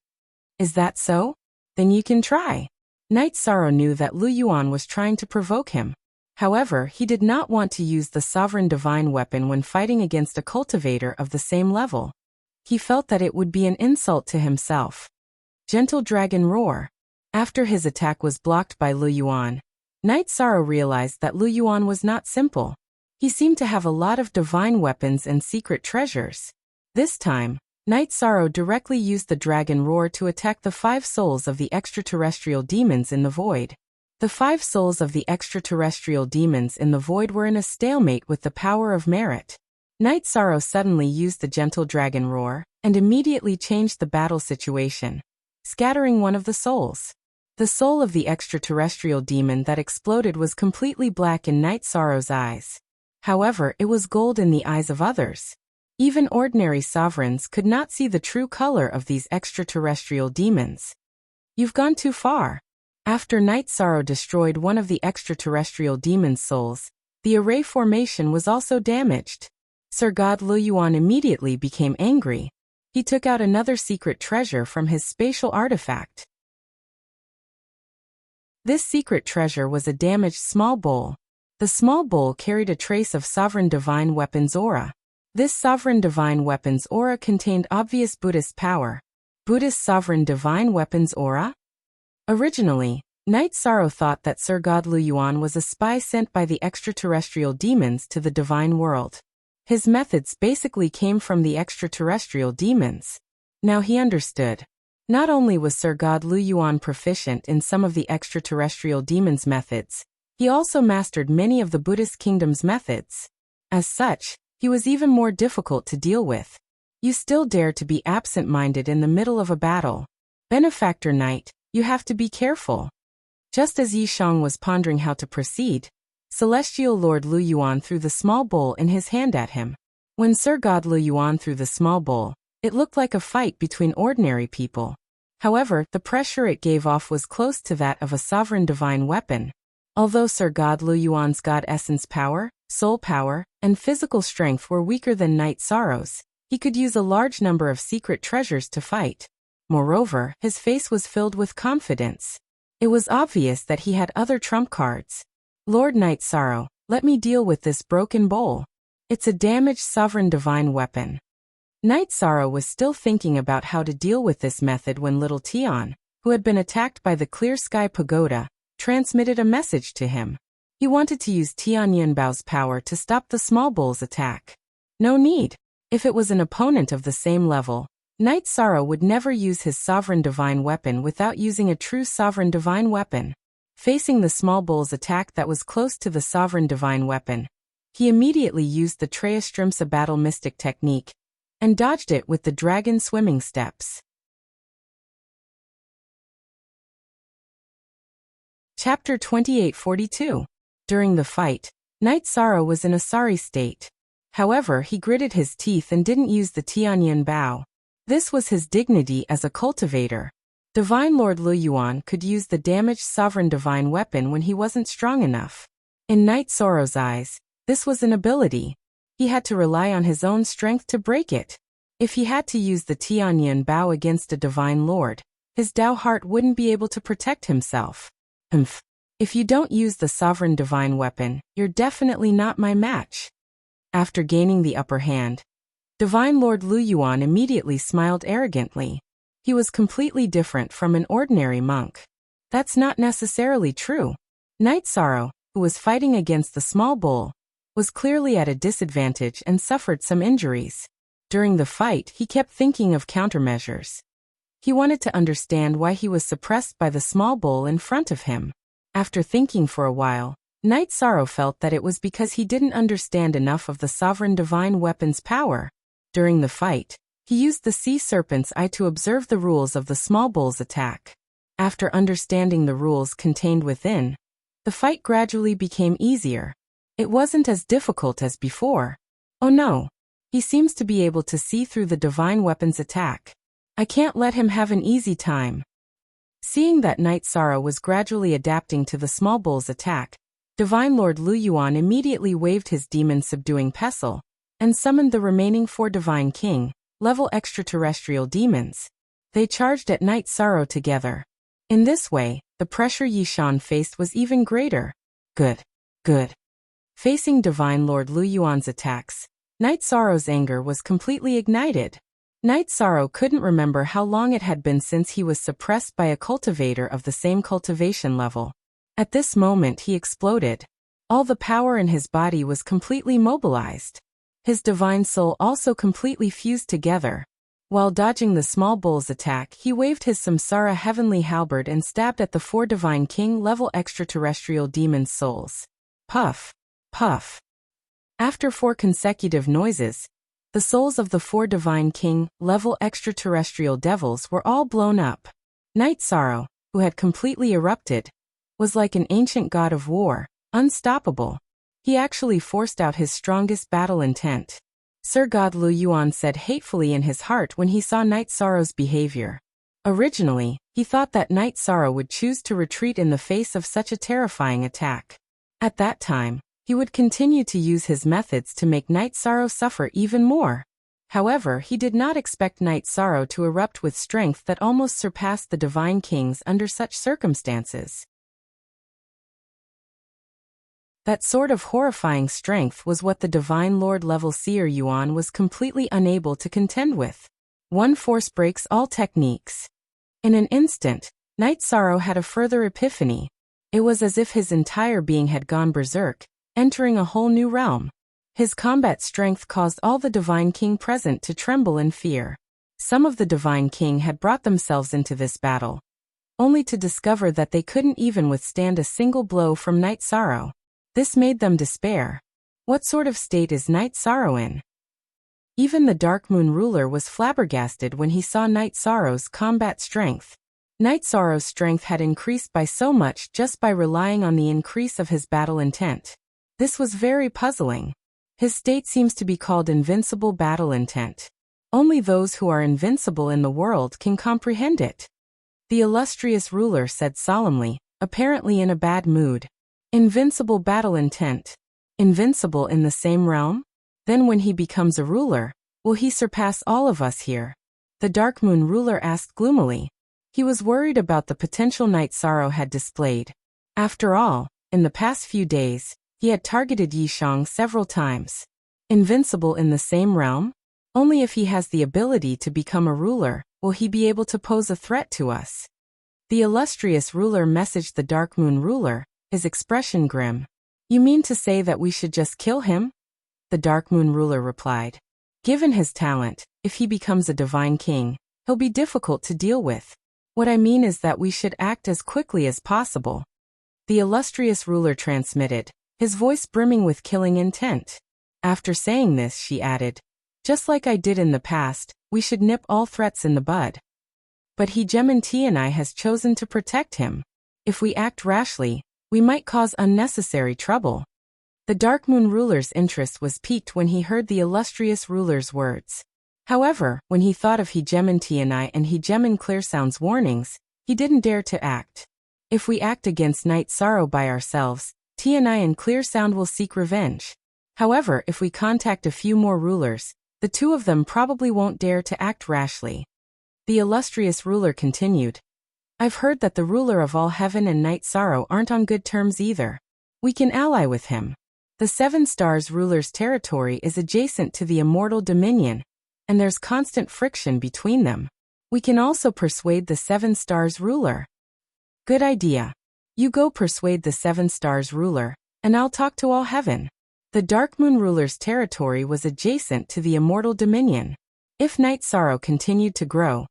Is that so? Then you can try." Night Sorrow knew that Lu Yuan was trying to provoke him. However, he did not want to use the sovereign divine weapon when fighting against a cultivator of the same level. He felt that it would be an insult to himself. Gentle Dragon Roar. After his attack was blocked by Lu Yuan, Night Sorrow realized that Lu Yuan was not simple. He seemed to have a lot of divine weapons and secret treasures. This time, Night Sorrow directly used the Dragon Roar to attack the 5 souls of the extraterrestrial demons in the void. The 5 souls of the extraterrestrial demons in the void were in a stalemate with the power of merit. Night Sorrow suddenly used the gentle Dragon Roar and immediately changed the battle situation, scattering one of the souls. The soul of the extraterrestrial demon that exploded was completely black in Night Sorrow's eyes. However, it was gold in the eyes of others. Even ordinary sovereigns could not see the true color of these extraterrestrial demons. You've gone too far. After Night Sorrow destroyed one of the extraterrestrial demon's souls, the array formation was also damaged. Sir God Luyuan immediately became angry. He took out another secret treasure from his spatial artifact. This secret treasure was a damaged small bowl. The small bowl carried a trace of Sovereign Divine Weapon's aura. This Sovereign Divine Weapon's aura contained obvious Buddhist power. Buddhist Sovereign Divine Weapon's aura? Originally, Night Sorrow thought that Sir God Luyuan was a spy sent by the extraterrestrial demons to the divine world. His methods basically came from the extraterrestrial demons. Now he understood. Not only was Sir God Luyuan proficient in some of the extraterrestrial demons' methods, he also mastered many of the Buddhist kingdom's methods. As such, he was even more difficult to deal with. You still dare to be absent-minded in the middle of a battle. Benefactor Knight, you have to be careful. Just as Yi Shang was pondering how to proceed, Celestial Lord Luyuan threw the small bowl in his hand at him. When Sir God Luyuan threw the small bowl, it looked like a fight between ordinary people. However, the pressure it gave off was close to that of a sovereign divine weapon. Although Sir God Luyuan's God Essence power, soul power, and physical strength were weaker than Night Sorrow's, he could use a large number of secret treasures to fight. Moreover, his face was filled with confidence. It was obvious that he had other trump cards. Lord Night Sorrow, let me deal with this broken bowl. It's a damaged sovereign divine weapon. Night Sorrow was still thinking about how to deal with this method when little Tian, who had been attacked by the Clear Sky Pagoda, transmitted a message to him. He wanted to use Tian Yunbao's power to stop the small bull's attack. No need. If it was an opponent of the same level, Night Sorrow would never use his sovereign divine weapon without using a true sovereign divine weapon. Facing the small bull's attack that was close to the sovereign divine weapon, he immediately used the Treastrimsa battle mystic technique and dodged it with the dragon swimming steps. Chapter 2842. During the fight, Night Sorrow was in a sorry state. However, he gritted his teeth and didn't use the Tianyan Bao. This was his dignity as a cultivator. Divine Lord Luyuan could use the damaged sovereign divine weapon when he wasn't strong enough. In Night Sorrow's eyes, this was an ability. He had to rely on his own strength to break it. If he had to use the Tianyan Bao against a divine lord, his Dao heart wouldn't be able to protect himself. If you don't use the sovereign divine weapon, you're definitely not my match. After gaining the upper hand, Divine Lord Luyuan immediately smiled arrogantly. He was completely different from an ordinary monk. That's not necessarily true. Night Sorrow, who was fighting against the small bull, was clearly at a disadvantage and suffered some injuries. During the fight, he kept thinking of countermeasures. He wanted to understand why he was suppressed by the small bull in front of him. After thinking for a while, Night Sorrow felt that it was because he didn't understand enough of the sovereign divine weapon's power. During the fight, he used the sea serpent's eye to observe the rules of the small bull's attack. After understanding the rules contained within, the fight gradually became easier. It wasn't as difficult as before. Oh no! He seems to be able to see through the divine weapon's attack. I can't let him have an easy time. Seeing that Night Sorrow was gradually adapting to the small bull's attack, Divine Lord Luyuan immediately waved his demon-subduing pestle and summoned the remaining 4 Divine King, level extraterrestrial demons. They charged at Night Sorrow together. In this way, the pressure Yishan faced was even greater. Good. Facing Divine Lord Luyuan's attacks, Night Sorrow's anger was completely ignited. Night Sorrow couldn't remember how long it had been since he was suppressed by a cultivator of the same cultivation level. At this moment he exploded. All the power in his body was completely mobilized. His divine soul also completely fused together. While dodging the small bull's attack, he waved his Samsara heavenly halberd and stabbed at the 4 Divine King level extraterrestrial demons' souls. Puff. Puff. After 4 consecutive noises, the souls of the 4 Divine King level extraterrestrial devils were all blown up. Night Sorrow, who had completely erupted, was like an ancient god of war, unstoppable. He actually forced out his strongest battle intent. Sir God Lu Yuan said hatefully in his heart when he saw Night Sorrow's behavior. Originally, he thought that Night Sorrow would choose to retreat in the face of such a terrifying attack. At that time, he would continue to use his methods to make Night Sorrow suffer even more. However, he did not expect Night Sorrow to erupt with strength that almost surpassed the Divine King's under such circumstances. That sort of horrifying strength was what the Divine Lord level Seer Yuan was completely unable to contend with. One force breaks all techniques. In an instant, Night Sorrow had a further epiphany. It was as if his entire being had gone berserk, entering a whole new realm. His combat strength caused all the Divine King present to tremble in fear. Some of the Divine King had brought themselves into this battle, only to discover that they couldn't even withstand a single blow from Night Sorrow. This made them despair. What sort of state is Night Sorrow in? Even the Dark Moon ruler was flabbergasted when he saw Night Sorrow's combat strength. Night Sorrow's strength had increased by so much just by relying on the increase of his battle intent. This was very puzzling. His state seems to be called invincible battle intent. Only those who are invincible in the world can comprehend it. The illustrious ruler said solemnly, apparently in a bad mood. Invincible battle intent. Invincible in the same realm? Then when he becomes a ruler, will he surpass all of us here? The Dark Moon ruler asked gloomily. He was worried about the potential Night Sorrow had displayed. After all, in the past few days, he had targeted Yishang several times. Invincible in the same realm? Only if he has the ability to become a ruler, will he be able to pose a threat to us. The illustrious ruler messaged the Dark Moon ruler, his expression grim. You mean to say that we should just kill him? The Dark Moon ruler replied. Given his talent, if he becomes a Divine King, he'll be difficult to deal with. What I mean is that we should act as quickly as possible. The illustrious ruler transmitted, his voice brimming with killing intent. After saying this, she added, just like I did in the past, we should nip all threats in the bud. But Hegemon Tianai has chosen to protect him. If we act rashly, we might cause unnecessary trouble. The Dark Moon ruler's interest was piqued when he heard the illustrious ruler's words. However, when he thought of Hegemon Tianai and Hegemon Clearsound's warnings, he didn't dare to act. If we act against Night Sorrow by ourselves, Tianai and Clearsound will seek revenge. However, if we contact a few more rulers, the two of them probably won't dare to act rashly. The illustrious ruler continued. I've heard that the ruler of all heaven and Night Sorrow aren't on good terms either. We can ally with him. The Seven Stars ruler's territory is adjacent to the Immortal Dominion, and there's constant friction between them. We can also persuade the Seven Stars ruler. Good idea. You go persuade the Seven Stars ruler, and I'll talk to all heaven. The Dark Moon ruler's territory was adjacent to the Immortal Dominion. If Night Sorrow continued to grow,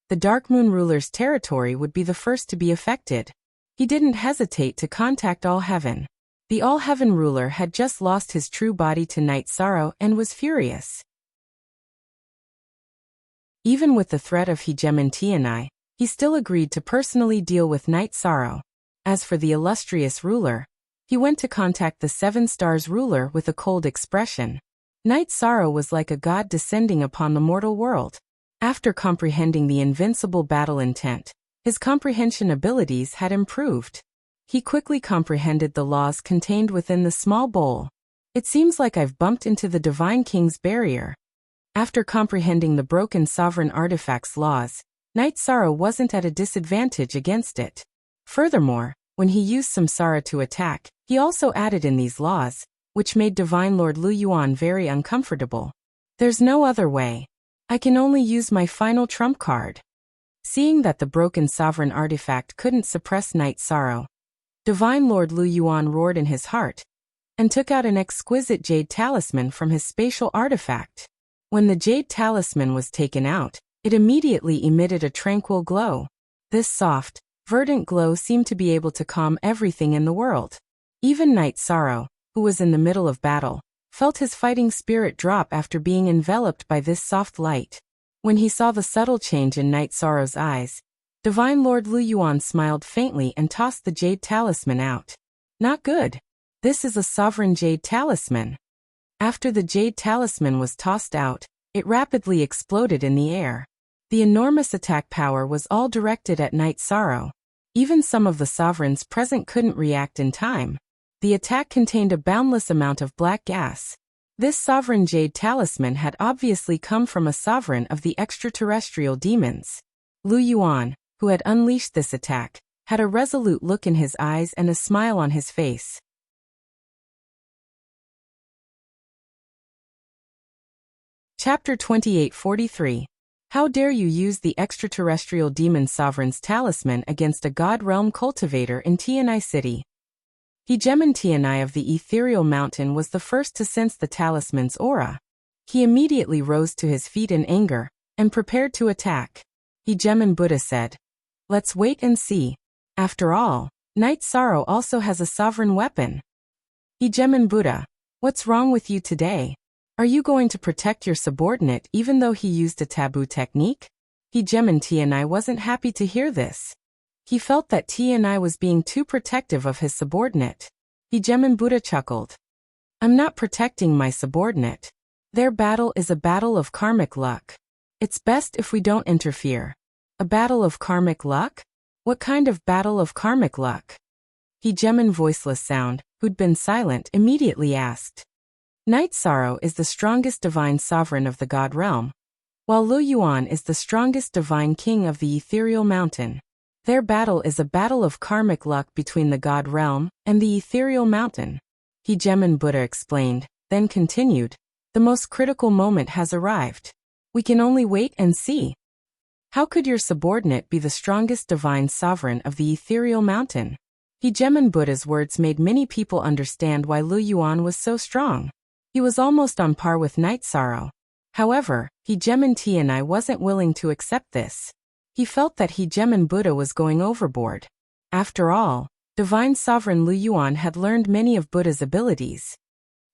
the Dark Moon ruler's territory would be the first to be affected. He didn't hesitate to contact All Heaven. The All Heaven ruler had just lost his true body to Night Sorrow and was furious. Even with the threat of Hegemon Tianai, he still agreed to personally deal with Night Sorrow. As for the illustrious ruler, he went to contact the Seven Stars ruler with a cold expression. Night Sorrow was like a god descending upon the mortal world. After comprehending the invincible battle intent, his comprehension abilities had improved. He quickly comprehended the laws contained within the small bowl. It seems like I've bumped into the Divine King's barrier. After comprehending the broken sovereign artifact's laws, Night Sorrow wasn't at a disadvantage against it. Furthermore, when he used Samsara to attack, he also added in these laws, which made Divine Lord Lu Yuan very uncomfortable. There's no other way. I can only use my final trump card. Seeing that the broken sovereign artifact couldn't suppress Night Sorrow, Divine Lord Lu Yuan roared in his heart, and took out an exquisite jade talisman from his spatial artifact. When the jade talisman was taken out, it immediately emitted a tranquil glow. This soft, verdant glow seemed to be able to calm everything in the world. Even Night Sorrow, who was in the middle of battle, felt his fighting spirit drop after being enveloped by this soft light. When he saw the subtle change in Night Sorrow's eyes, Divine Lord Lu Yuan smiled faintly and tossed the jade talisman out. Not good. This is a sovereign jade talisman. After the jade talisman was tossed out, it rapidly exploded in the air. The enormous attack power was all directed at Night Sorrow. Even some of the sovereigns present couldn't react in time. The attack contained a boundless amount of black gas. This sovereign jade talisman had obviously come from a sovereign of the extraterrestrial demons. Lu Yuan, who had unleashed this attack, had a resolute look in his eyes and a smile on his face. Chapter 2843. How dare you use the extraterrestrial demon sovereign's talisman against a god realm cultivator in Tianai City? Hegemon Tianai of the ethereal mountain was the first to sense the talisman's aura. He immediately rose to his feet in anger and prepared to attack. Hegemon Buddha said, "Let's wait and see. After all, Night Sorrow also has a sovereign weapon." Hegemon Buddha, what's wrong with you today? Are you going to protect your subordinate even though he used a taboo technique? Hegemon Tianai wasn't happy to hear this. He felt that Tianai was being too protective of his subordinate. Hegemon Buddha chuckled. "I'm not protecting my subordinate. Their battle is a battle of karmic luck. It's best if we don't interfere." A battle of karmic luck? What kind of battle of karmic luck? Hegemon Voiceless Sound, who'd been silent, immediately asked. Night Sorrow is the strongest divine sovereign of the god realm, while Lu Yuan is the strongest divine king of the ethereal mountain. Their battle is a battle of karmic luck between the god realm and the ethereal mountain. Hegemon Buddha explained, then continued, "The most critical moment has arrived. We can only wait and see." How could your subordinate be the strongest divine sovereign of the ethereal mountain? Hegemon Buddha's words made many people understand why Lu Yuan was so strong. He was almost on par with Night Sorrow. However, Hegemon Tianai wasn't willing to accept this. He felt that Hegemon Buddha was going overboard. After all, Divine Sovereign Lu Yuan had learned many of Buddha's abilities.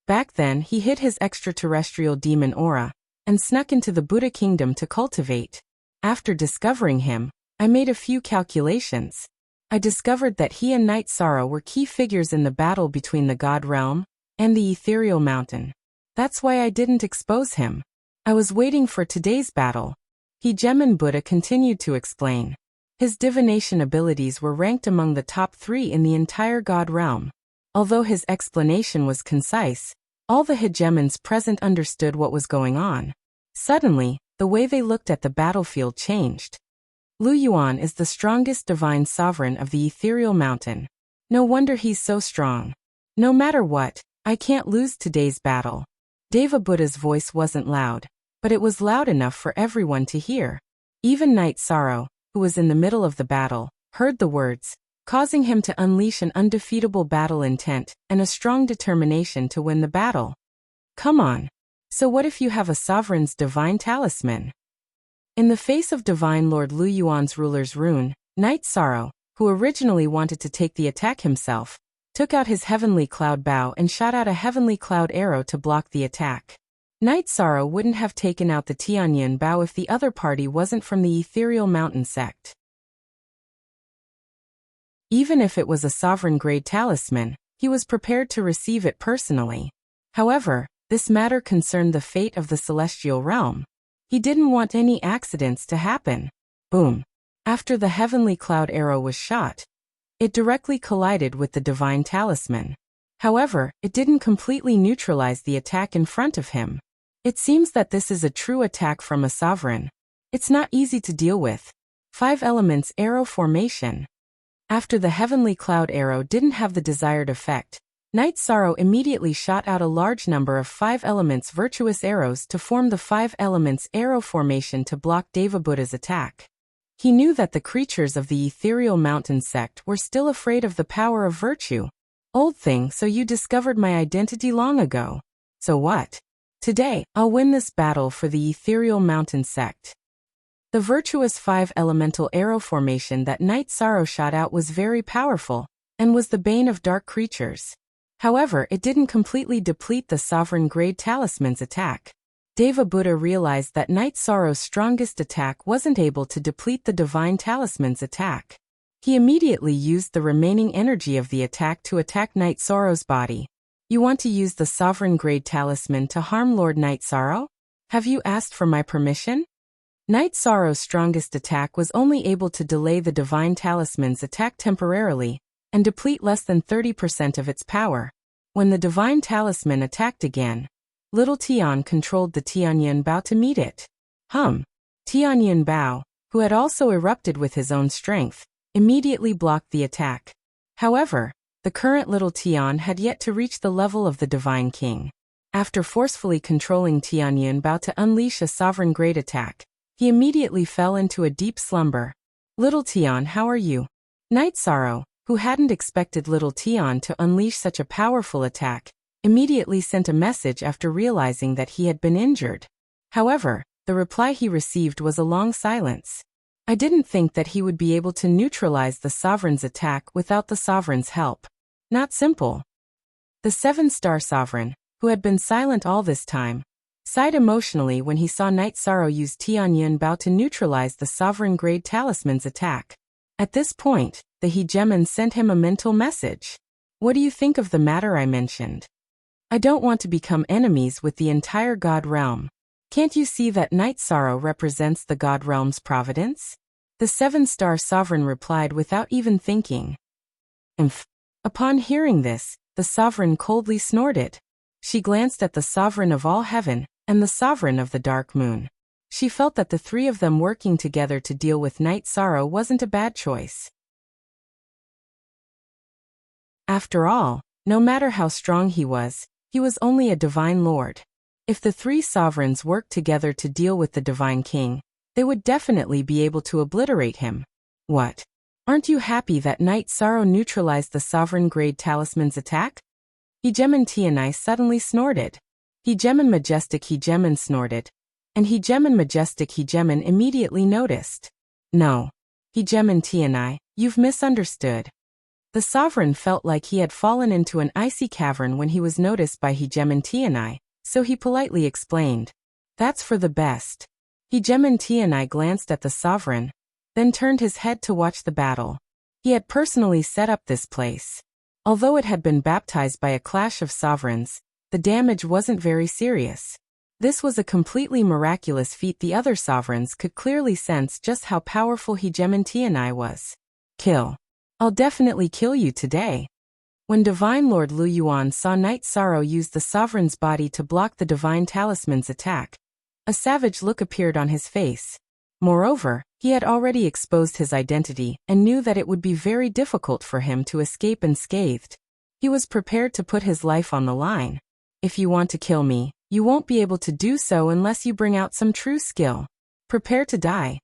Back then he hid his extraterrestrial demon aura and snuck into the Buddha kingdom to cultivate. After discovering him, I made a few calculations. I discovered that he and Night Sorrow were key figures in the battle between the god realm and the ethereal mountain. That's why I didn't expose him. I was waiting for today's battle. Hegemon Buddha continued to explain. His divination abilities were ranked among the top 3 in the entire god realm. Although his explanation was concise, all the hegemons present understood what was going on. Suddenly, the way they looked at the battlefield changed. Lu Yuan is the strongest divine sovereign of the ethereal mountain. No wonder he's so strong. No matter what, I can't lose today's battle. Deva Buddha's voice wasn't loud, but it was loud enough for everyone to hear. Even Night Sorrow, who was in the middle of the battle, heard the words, causing him to unleash an undefeatable battle intent and a strong determination to win the battle. Come on. So what if you have a sovereign's divine talisman? In the face of Divine Lord Lu Yuan's ruler's rune, Night Sorrow, who originally wanted to take the attack himself, took out his heavenly cloud bow and shot out a heavenly cloud arrow to block the attack. Night Sorrow wouldn't have taken out the Tianyin bow if the other party wasn't from the ethereal mountain sect. Even if it was a sovereign-grade talisman, he was prepared to receive it personally. However, this matter concerned the fate of the celestial realm. He didn't want any accidents to happen. Boom. After the heavenly cloud arrow was shot, it directly collided with the divine talisman. However, it didn't completely neutralize the attack in front of him. It seems that this is a true attack from a sovereign. It's not easy to deal with. 5 elements arrow formation. After the heavenly cloud arrow didn't have the desired effect, Night Sorrow immediately shot out a large number of 5 elements virtuous arrows to form the 5 elements arrow formation to block Deva Buddha's attack. He knew that the creatures of the ethereal mountain sect were still afraid of the power of virtue. Old thing, so you discovered my identity long ago. So what? Today, I'll win this battle for the ethereal mountain sect. The virtuous 5 elemental arrow formation that Night Sorrow shot out was very powerful, and was the bane of dark creatures. However, it didn't completely deplete the sovereign grade talisman's attack. Deva Buddha realized that Night Sorrow's strongest attack wasn't able to deplete the divine talisman's attack. He immediately used the remaining energy of the attack to attack Night Sorrow's body. You want to use the Sovereign Grade Talisman to harm Lord Night Sorrow? Have you asked for my permission? Night Sorrow's strongest attack was only able to delay the Divine Talisman's attack temporarily, and deplete less than 30% of its power. When the Divine Talisman attacked again, Little Tian controlled the Tianyun Bao to meet it. Tianyun Bao, who had also erupted with his own strength, immediately blocked the attack. However, the current Little Tian had yet to reach the level of the Divine King. After forcefully controlling Tianyun Bao to unleash a sovereign grade attack, he immediately fell into a deep slumber. Little Tian, how are you? Night Sorrow, who hadn't expected Little Tian to unleash such a powerful attack, immediately sent a message after realizing that he had been injured. However, the reply he received was a long silence. I didn't think that he would be able to neutralize the Sovereign's attack without the Sovereign's help. Not simple. The 7-star Sovereign, who had been silent all this time, sighed emotionally when he saw Night Sorrow use Tianyun Bao to neutralize the Sovereign Grade Talisman's attack. At this point, the Hegemon sent him a mental message. What do you think of the matter I mentioned? I don't want to become enemies with the entire God Realm. Can't you see that Night Sorrow represents the God Realm's providence? The 7-star Sovereign replied without even thinking. Umph. Upon hearing this, the Sovereign coldly snorted. She glanced at the Sovereign of all heaven and the Sovereign of the Dark Moon. She felt that the three of them working together to deal with Night Sorrow wasn't a bad choice. After all, no matter how strong he was only a Divine Lord. If the three sovereigns worked together to deal with the Divine King, they would definitely be able to obliterate him. What? Aren't you happy that Night Sorrow neutralized the Sovereign Grade Talisman's attack? Hegemon Tianai suddenly snorted. Hegemon Majestic Hegemon snorted, and Hegemon Majestic Hegemon immediately noticed. No. Hegemon Tianai, you've misunderstood. The Sovereign felt like he had fallen into an icy cavern when he was noticed by Hegemon Tianai, so he politely explained. That's for the best. Hegemon Tianai glanced at the Sovereign, then turned his head to watch the battle. He had personally set up this place. Although it had been baptized by a clash of sovereigns, the damage wasn't very serious. This was a completely miraculous feat. The other sovereigns could clearly sense just how powerful Hegemon Tianai was. Kill. I'll definitely kill you today. When Divine Lord Lu Yuan saw Night Sorrow use the Sovereign's body to block the Divine Talisman's attack, a savage look appeared on his face. Moreover, he had already exposed his identity and knew that it would be very difficult for him to escape unscathed. He was prepared to put his life on the line. If you want to kill me, you won't be able to do so unless you bring out some true skill. Prepare to die.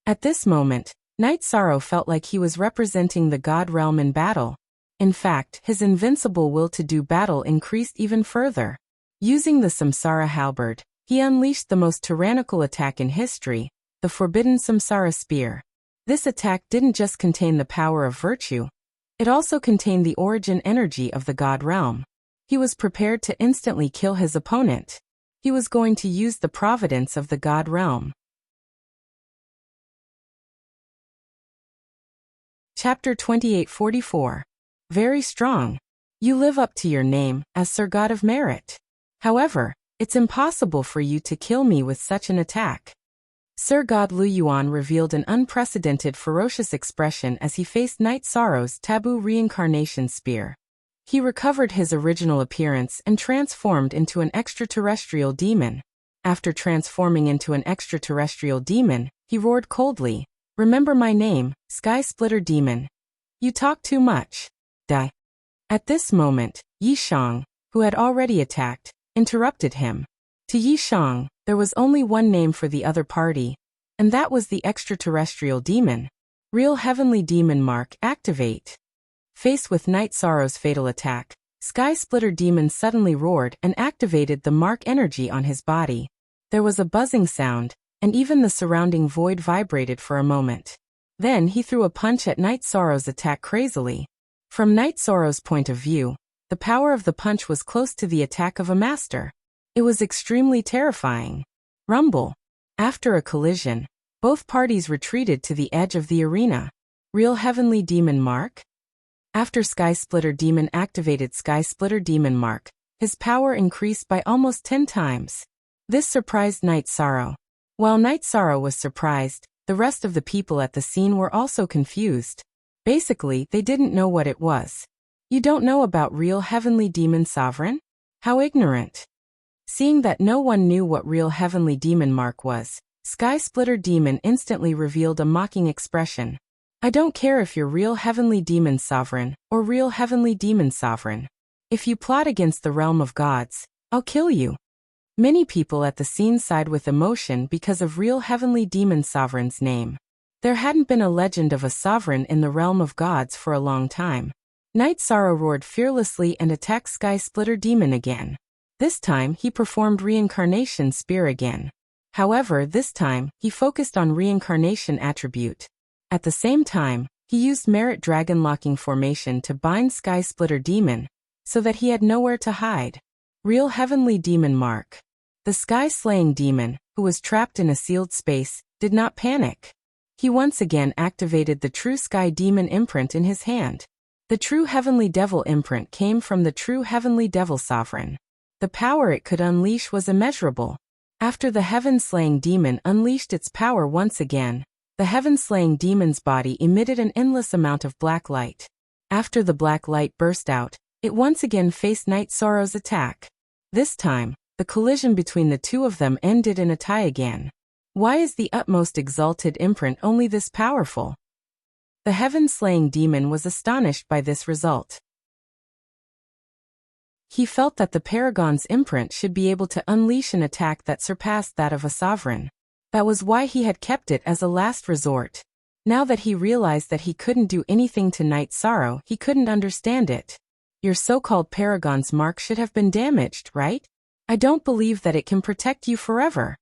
At this moment, Night Sorrow felt like he was representing the God Realm in battle. In fact, his invincible will to do battle increased even further. Using the Samsara halberd, he unleashed the most tyrannical attack in history, the Forbidden Samsara Spear. This attack didn't just contain the power of virtue, it also contained the origin energy of the God Realm. He was prepared to instantly kill his opponent. He was going to use the providence of the God Realm. Chapter 2844. Very strong. You live up to your name as Sir God of Merit. However, it's impossible for you to kill me with such an attack. Sir God Lu Yuan revealed an unprecedented ferocious expression as he faced Night Sorrow's taboo reincarnation spear. He recovered his original appearance and transformed into an extraterrestrial demon. After transforming into an extraterrestrial demon, he roared coldly, "Remember my name, Sky Splitter Demon. You talk too much. Die." At this moment, Yi Shang, who had already attacked, interrupted him. To Yi Shang, there was only one name for the other party, and that was the extraterrestrial demon. Real heavenly demon mark activate. Faced with Night Sorrow's fatal attack, Sky Splitter Demon suddenly roared and activated the mark energy on his body. There was a buzzing sound, and even the surrounding void vibrated for a moment. Then he threw a punch at Night Sorrow's attack crazily. From Night Sorrow's point of view, the power of the punch was close to the attack of a master. It was extremely terrifying. Rumble. After a collision, both parties retreated to the edge of the arena. Real Heavenly Demon Mark? After Sky Splitter Demon activated Sky Splitter Demon Mark, his power increased by almost 10 times. This surprised Night Sorrow. While Night Sorrow was surprised, the rest of the people at the scene were also confused. Basically, they didn't know what it was. You don't know about Real Heavenly Demon Sovereign? How ignorant. Seeing that no one knew what Real Heavenly Demon Mark was, Sky Splitter Demon instantly revealed a mocking expression. I don't care if you're Real Heavenly Demon Sovereign or Real Heavenly Demon Sovereign. If you plot against the realm of gods, I'll kill you. Many people at the scene sighed with emotion because of Real Heavenly Demon Sovereign's name. There hadn't been a legend of a sovereign in the realm of gods for a long time. Night Sorrow roared fearlessly and attacked Sky Splitter Demon again. This time he performed Reincarnation Spear again. However, this time he focused on Reincarnation attribute. At the same time, he used Merit Dragon Locking Formation to bind Sky Splitter Demon, so that he had nowhere to hide. Real Heavenly Demon Mark. The Sky-slaying demon, who was trapped in a sealed space, did not panic. He once again activated the True Sky Demon imprint in his hand. The True Heavenly Devil imprint came from the True Heavenly Devil Sovereign. The power it could unleash was immeasurable. After the Heaven-slaying demon unleashed its power once again, the Heaven-slaying demon's body emitted an endless amount of black light. After the black light burst out, it once again faced Night Sorrow's attack. This time, the collision between the two of them ended in a tie again. Why is the utmost exalted imprint only this powerful? The Heaven-slaying demon was astonished by this result. He felt that the Paragon's imprint should be able to unleash an attack that surpassed that of a sovereign. That was why he had kept it as a last resort. Now that he realized that he couldn't do anything to Night Sorrow, he couldn't understand it. Your so-called Paragon's mark should have been damaged, right? I don't believe that it can protect you forever.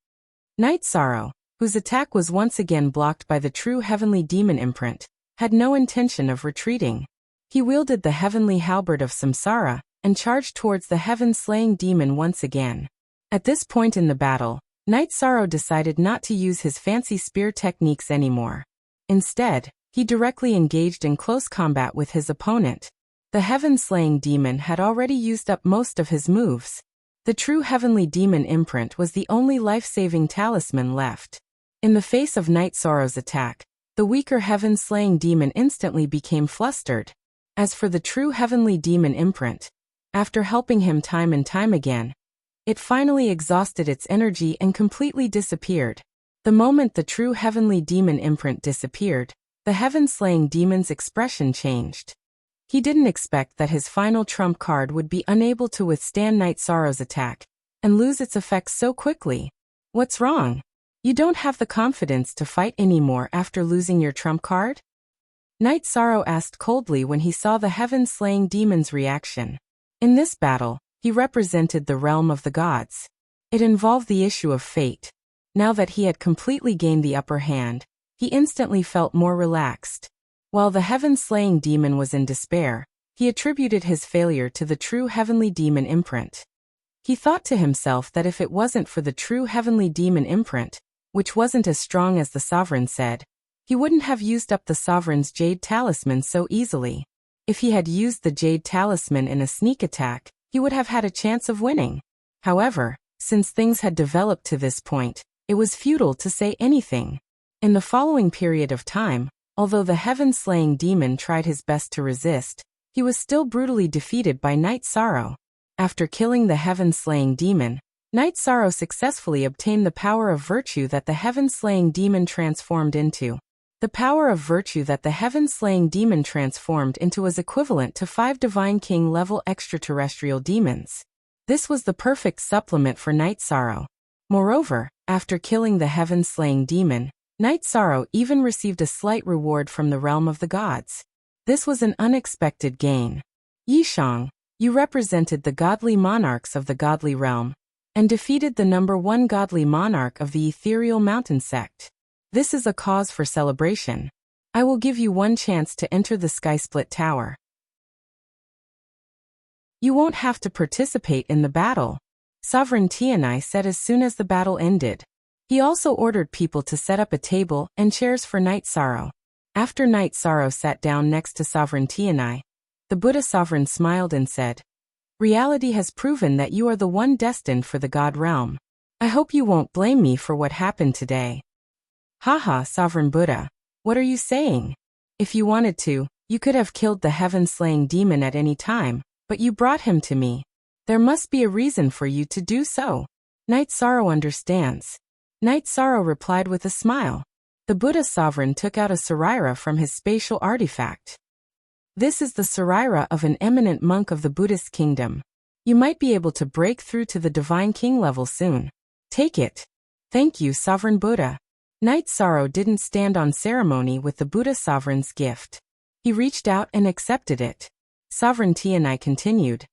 Night Sorrow, whose attack was once again blocked by the True Heavenly Demon imprint, had no intention of retreating. He wielded the Heavenly Halberd of Samsara and charged towards the Heaven-slaying demon once again. At this point in the battle, Night Sorrow decided not to use his fancy spear techniques anymore. Instead, he directly engaged in close combat with his opponent. The Heaven-slaying demon had already used up most of his moves. The True Heavenly Demon imprint was the only life-saving talisman left. In the face of Night Sorrow's attack, the weaker Heaven-slaying demon instantly became flustered. As for the True Heavenly Demon imprint, after helping him time and time again, it finally exhausted its energy and completely disappeared. The moment the True Heavenly Demon imprint disappeared, the Heaven-slaying demon's expression changed. He didn't expect that his final trump card would be unable to withstand Night Sorrow's attack and lose its effects so quickly. What's wrong? You don't have the confidence to fight anymore after losing your trump card? Night Sorrow asked coldly when he saw the Heaven-slaying demon's reaction. In this battle, he represented the realm of the gods. It involved the issue of fate. Now that he had completely gained the upper hand, he instantly felt more relaxed. While the Heaven-slaying demon was in despair, he attributed his failure to the True Heavenly Demon imprint. He thought to himself that if it wasn't for the True Heavenly Demon imprint, which wasn't as strong as the Sovereign said, he wouldn't have used up the Sovereign's Jade Talisman so easily. If he had used the Jade Talisman in a sneak attack, he would have had a chance of winning. However, since things had developed to this point, it was futile to say anything. In the following period of time, although the Heaven-slaying demon tried his best to resist, he was still brutally defeated by Night Sorrow. After killing the Heaven-slaying demon, Night Sorrow successfully obtained the power of virtue that the Heaven-slaying demon transformed into. The power of virtue that the Heaven-slaying demon transformed into was equivalent to 5 Divine King-level extraterrestrial demons. This was the perfect supplement for Night Sorrow. Moreover, after killing the Heaven-slaying demon, Night Sorrow even received a slight reward from the realm of the gods. This was an unexpected gain. Yishang, you represented the godly monarchs of the godly realm, and defeated the #1 godly monarch of the ethereal mountain sect. This is a cause for celebration. I will give you one chance to enter the Sky Split Tower. You won't have to participate in the battle, Sovereign Tianai said as soon as the battle ended. He also ordered people to set up a table and chairs for Night Sorrow. After Night Sorrow sat down next to Sovereign Tianai, the Buddha Sovereign smiled and said, "Reality has proven that you are the one destined for the God realm. I hope you won't blame me for what happened today." Haha, Sovereign Buddha. What are you saying? If you wanted to, you could have killed the heaven-slaying demon at any time, but you brought him to me. There must be a reason for you to do so. Night Sorrow understands. Night Sorrow replied with a smile. The Buddha Sovereign took out a sarira from his spatial artifact. This is the sarira of an eminent monk of the Buddhist kingdom. You might be able to break through to the Divine King level soon. Take it. Thank you, Sovereign Buddha. Night Sorrow didn't stand on ceremony with the Buddha Sovereign's gift. He reached out and accepted it. Sovereign Tianai continued.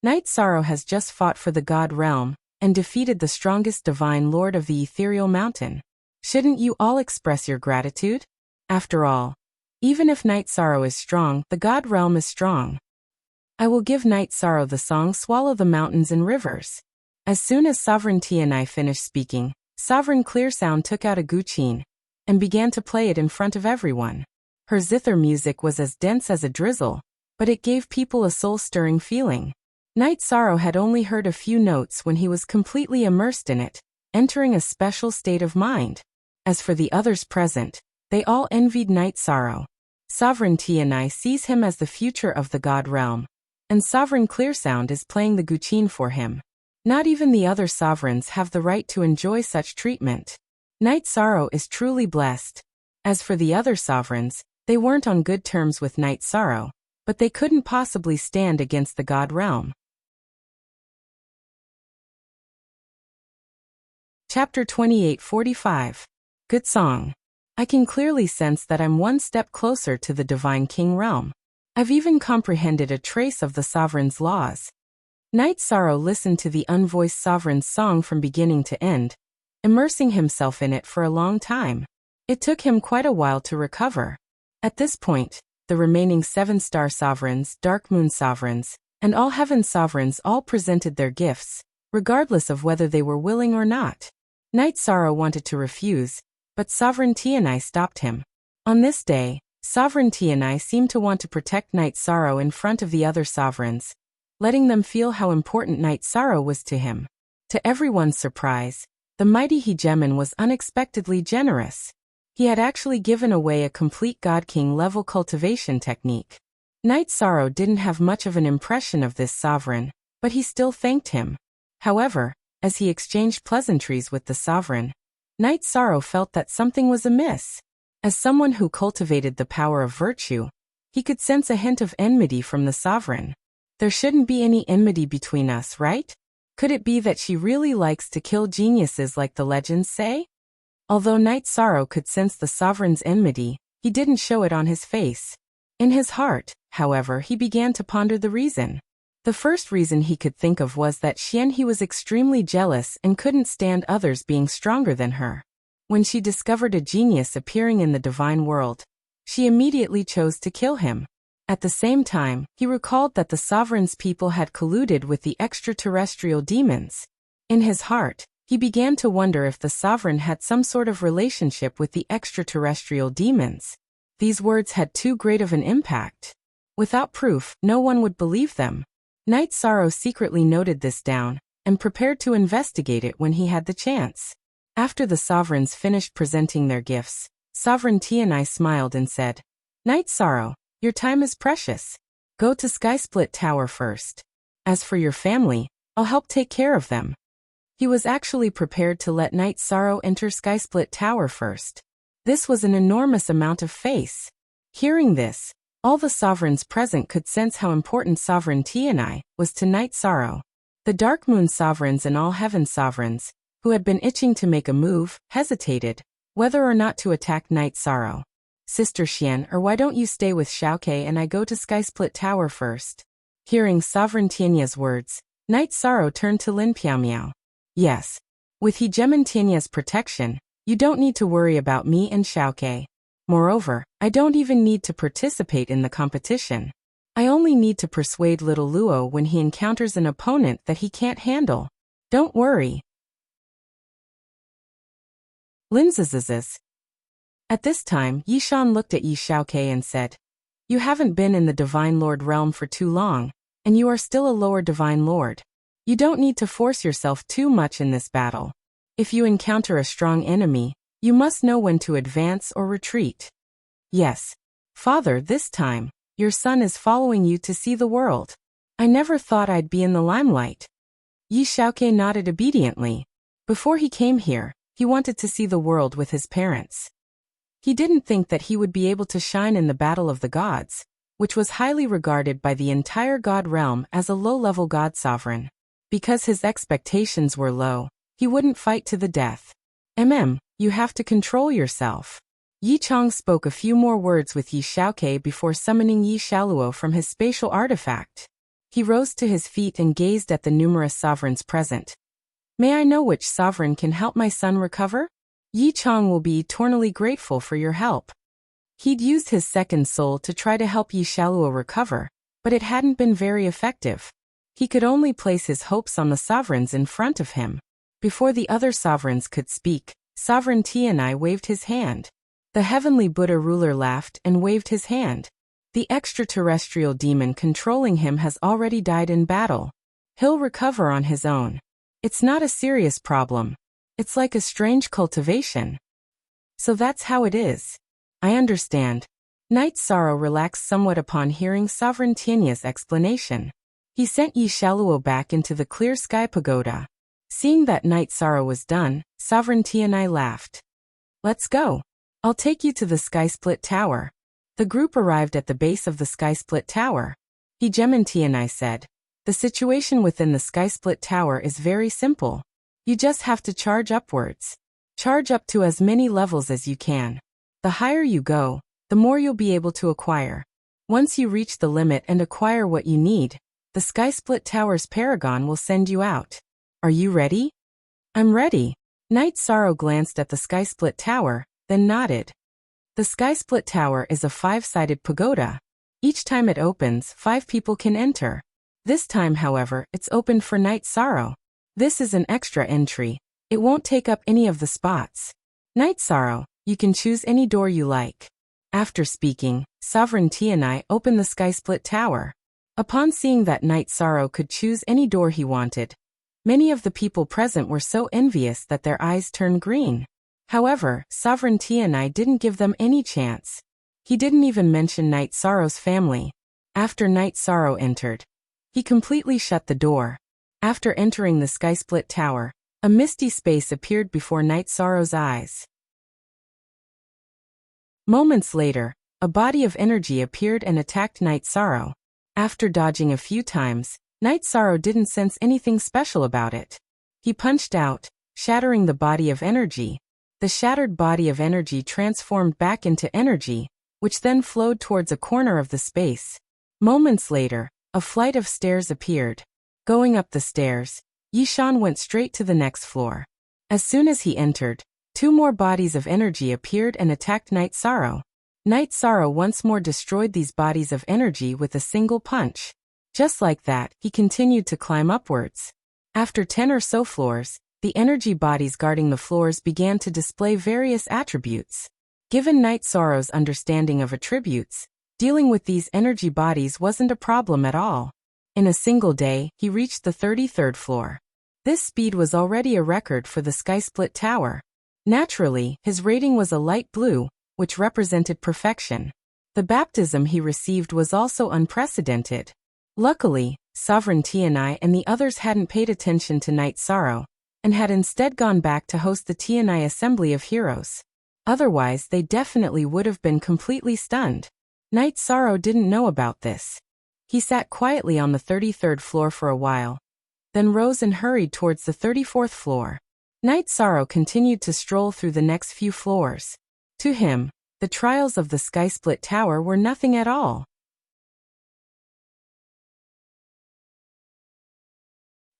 Night Sorrow has just fought for the God realm and defeated the strongest divine lord of the ethereal mountain. Shouldn't you all express your gratitude? After all, even if Night Sorrow is strong, the God realm is strong. I will give Night Sorrow the song Swallow the Mountains and Rivers. As soon as Sovereign Tianai finished speaking, Sovereign Clearsound took out a guqin and began to play it in front of everyone. Her zither music was as dense as a drizzle, but it gave people a soul-stirring feeling. Night Sorrow had only heard a few notes when he was completely immersed in it, entering a special state of mind. As for the others present, they all envied Night Sorrow. Sovereign Tianai sees him as the future of the God realm, and Sovereign Clearsound is playing the guqin for him. Not even the other sovereigns have the right to enjoy such treatment. Night Sorrow is truly blessed. As for the other sovereigns, they weren't on good terms with Night Sorrow, but they couldn't possibly stand against the God realm. Chapter 28:45. Good song. I can clearly sense that I'm one step closer to the Divine King realm. I've even comprehended a trace of the sovereign's laws. Night Sorrow listened to the unvoiced sovereign's song from beginning to end, immersing himself in it for a long time. It took him quite a while to recover. At this point, the remaining 7-star sovereigns, Dark Moon sovereigns, and all heaven sovereigns all presented their gifts, regardless of whether they were willing or not. Night Sorrow wanted to refuse, but Sovereign Tianai stopped him. On this day, Sovereign Tianai seemed to want to protect Night Sorrow in front of the other sovereigns, letting them feel how important Night Sorrow was to him. To everyone's surprise, the mighty hegemon was unexpectedly generous. He had actually given away a complete God King level cultivation technique. Night Sorrow didn't have much of an impression of this sovereign, but he still thanked him. However, as he exchanged pleasantries with the sovereign, Night Sorrow felt that something was amiss. As someone who cultivated the power of virtue, he could sense a hint of enmity from the sovereign. There shouldn't be any enmity between us, right? Could it be that she really likes to kill geniuses like the legends say? Although Night Sorrow could sense the sovereign's enmity, he didn't show it on his face. In his heart, however, he began to ponder the reason. The first reason he could think of was that he was extremely jealous and couldn't stand others being stronger than her. When she discovered a genius appearing in the divine world, she immediately chose to kill him. At the same time, he recalled that the sovereign's people had colluded with the extraterrestrial demons. In his heart, he began to wonder if the sovereign had some sort of relationship with the extraterrestrial demons. These words had too great of an impact. Without proof, no one would believe them. Night Sorrow secretly noted this down and prepared to investigate it when he had the chance. After the sovereigns finished presenting their gifts, Sovereign Tianai smiled and said, "Night Sorrow, your time is precious. Go to Skysplit Tower first. As for your family, I'll help take care of them." He was actually prepared to let Night Sorrow enter Skysplit Tower first. This was an enormous amount of faith. Hearing this, all the sovereigns present could sense how important Sovereign Tianai was to Night Sorrow. The Dark Moon sovereigns and all heaven sovereigns, who had been itching to make a move, hesitated whether or not to attack Night Sorrow. "Sister Xian, or why don't you stay with Xiaoke and I go to Skysplit Tower first?" Hearing Sovereign Tianya's words, Night Sorrow turned to Lin Piaomiao. "Yes. With Hegemon Tianya's protection, you don't need to worry about me and Xiaoke. Moreover, I don't even need to participate in the competition. I only need to persuade little Luo when he encounters an opponent that he can't handle. Don't worry." Linzazazaz. At this time, Yishan looked at Yi Xiaoke and said, "You haven't been in the Divine Lord realm for too long, and you are still a lower Divine Lord. You don't need to force yourself too much in this battle. If you encounter a strong enemy, you must know when to advance or retreat." "Yes, Father, this time, your son is following you to see the world. I never thought I'd be in the limelight." Yi Xiaoke nodded obediently. Before he came here, he wanted to see the world with his parents. He didn't think that he would be able to shine in the battle of the gods, which was highly regarded by the entire god realm as a low-level god sovereign. Because his expectations were low, he wouldn't fight to the death. You have to control yourself." Yi Chong spoke a few more words with Yi Xiaoke before summoning Yi Xiaoluo from his spatial artifact. He rose to his feet and gazed at the numerous sovereigns present. "May I know which sovereign can help my son recover? Yi Chong will be eternally grateful for your help." He'd used his second soul to try to help Yi Xiaoluo recover, but it hadn't been very effective. He could only place his hopes on the sovereigns in front of him. Before the other sovereigns could speak, Sovereign Tianai waved his hand. The heavenly Buddha ruler laughed and waved his hand. "The extraterrestrial demon controlling him has already died in battle. He'll recover on his own. It's not a serious problem. It's like a strange cultivation." "So that's how it is. I understand." Knight Sorrow relaxed somewhat upon hearing Sovereign Tianya's explanation. He sent Yi Xiaoluo back into the clear sky pagoda. Seeing that Knight Sorrow was done, Sovereign Tianai laughed. "Let's go. I'll take you to the Sky Split Tower." The group arrived at the base of the Sky Split Tower. Hegeman Tianai said, "The situation within the Sky Split Tower is very simple. You just have to charge upwards. Charge up to as many levels as you can. The higher you go, the more you'll be able to acquire. Once you reach the limit and acquire what you need, the Sky Split Tower's Paragon will send you out. Are you ready?" "I'm ready." Knight Sorrow glanced at the Sky Split Tower, then nodded. The Sky Split Tower is a 5-sided pagoda. Each time it opens, 5 people can enter. This time, however, it's opened for Knight Sorrow. This is an extra entry. It won't take up any of the spots. Knight Sorrow, you can choose any door you like." After speaking, Sovereign Tianai opened the Sky Split Tower. Upon seeing that Knight Sorrow could choose any door he wanted, many of the people present were so envious that their eyes turned green. However, Sovereign Tianai didn't give them any chance. He didn't even mention Knight Sorrow's family. After Knight Sorrow entered, he completely shut the door. After entering the Sky Split Tower, a misty space appeared before Knight Sorrow's eyes. Moments later, a body of energy appeared and attacked Knight Sorrow. After dodging a few times, Knight Sorrow didn't sense anything special about it. He punched out, shattering the body of energy. The shattered body of energy transformed back into energy, which then flowed towards a corner of the space. Moments later, a flight of stairs appeared. Going up the stairs, Yishan went straight to the next floor. As soon as he entered, 2 more bodies of energy appeared and attacked Knight Sorrow. Knight Sorrow once more destroyed these bodies of energy with a single punch. Just like that, he continued to climb upwards. After 10 or so floors, the energy bodies guarding the floors began to display various attributes. Given Knight Sorrow's understanding of attributes, dealing with these energy bodies wasn't a problem at all. In a single day, he reached the 33rd floor. This speed was already a record for the Sky Split Tower. Naturally, his rating was a light blue, which represented perfection. The baptism he received was also unprecedented. Luckily, Sovereign Tianai and the others hadn't paid attention to Knight Sorrow, and had instead gone back to host the Tianai Assembly of Heroes. Otherwise, they definitely would have been completely stunned. Knight Sorrow didn't know about this. He sat quietly on the 33rd floor for a while, then rose and hurried towards the 34th floor. Knight Sorrow continued to stroll through the next few floors. To him, the trials of the Sky Split Tower were nothing at all.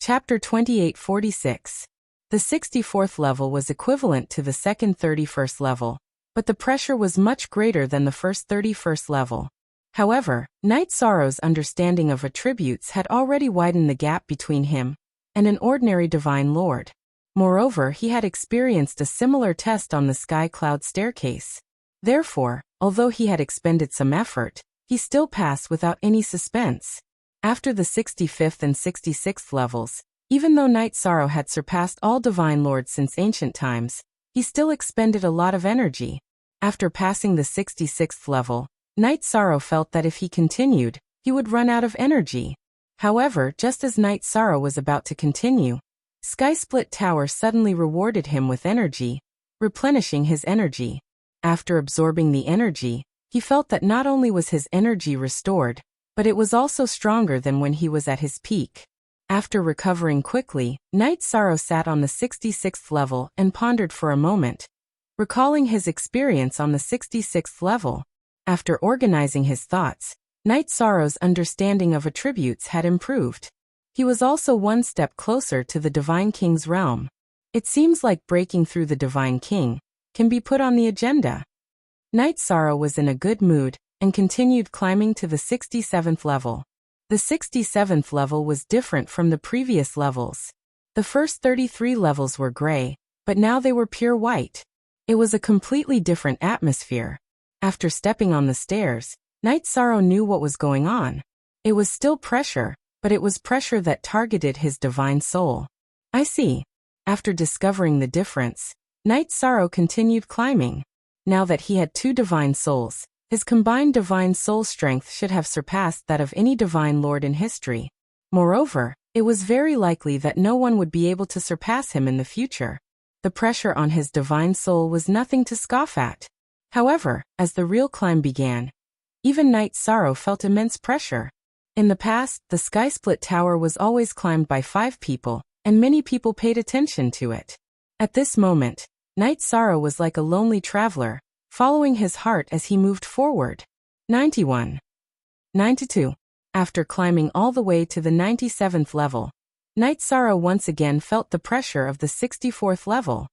Chapter 2846. The 64th level was equivalent to the second 31st level, but the pressure was much greater than the first 31st level. However, Knight Sorrow's understanding of attributes had already widened the gap between him and an ordinary Divine Lord. Moreover, he had experienced a similar test on the Sky Cloud Staircase. Therefore, although he had expended some effort, he still passed without any suspense. After the 65th and 66th levels, even though Night Sorrow had surpassed all Divine Lords since ancient times, he still expended a lot of energy. After passing the 66th level, Night Sorrow felt that if he continued, he would run out of energy. However, just as Night Sorrow was about to continue, Sky Split Tower suddenly rewarded him with energy, replenishing his energy. After absorbing the energy, he felt that not only was his energy restored, but it was also stronger than when he was at his peak. After recovering quickly, Night Sorrow sat on the 66th level and pondered for a moment, recalling his experience on the 66th level. After organizing his thoughts, Night Sorrow's understanding of attributes had improved. He was also one step closer to the Divine King's realm. It seems like breaking through the Divine King can be put on the agenda. Night Sorrow was in a good mood and continued climbing to the 67th level. The 67th level was different from the previous levels. The first 33 levels were gray, but now they were pure white. It was a completely different atmosphere. After stepping on the stairs, Night Sorrow knew what was going on. It was still pressure, but it was pressure that targeted his divine soul. I see. After discovering the difference, Night Sorrow continued climbing. Now that he had two divine souls, his combined divine soul strength should have surpassed that of any divine lord in history. Moreover, it was very likely that no one would be able to surpass him in the future. The pressure on his divine soul was nothing to scoff at. However, as the real climb began, even Night Sorrow felt immense pressure. In the past, the Sky Split Tower was always climbed by 5 people, and many people paid attention to it. At this moment, Night Sorrow was like a lonely traveler, following his heart as he moved forward. 91. 92. After climbing all the way to the 97th level, Night Sorrow once again felt the pressure of the 64th level.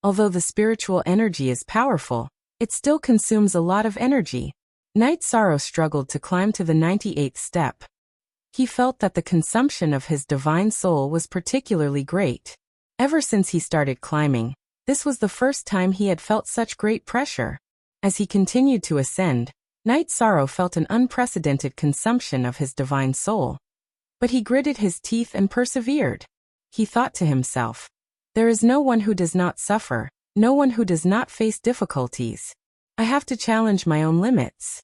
Although the spiritual energy is powerful, it still consumes a lot of energy. Night Sorrow struggled to climb to the 98th step. He felt that the consumption of his divine soul was particularly great. Ever since he started climbing, this was the first time he had felt such great pressure. As he continued to ascend, Night Sorrow felt an unprecedented consumption of his divine soul. But he gritted his teeth and persevered. He thought to himself, "There is no one who does not suffer, no one who does not face difficulties. I have to challenge my own limits."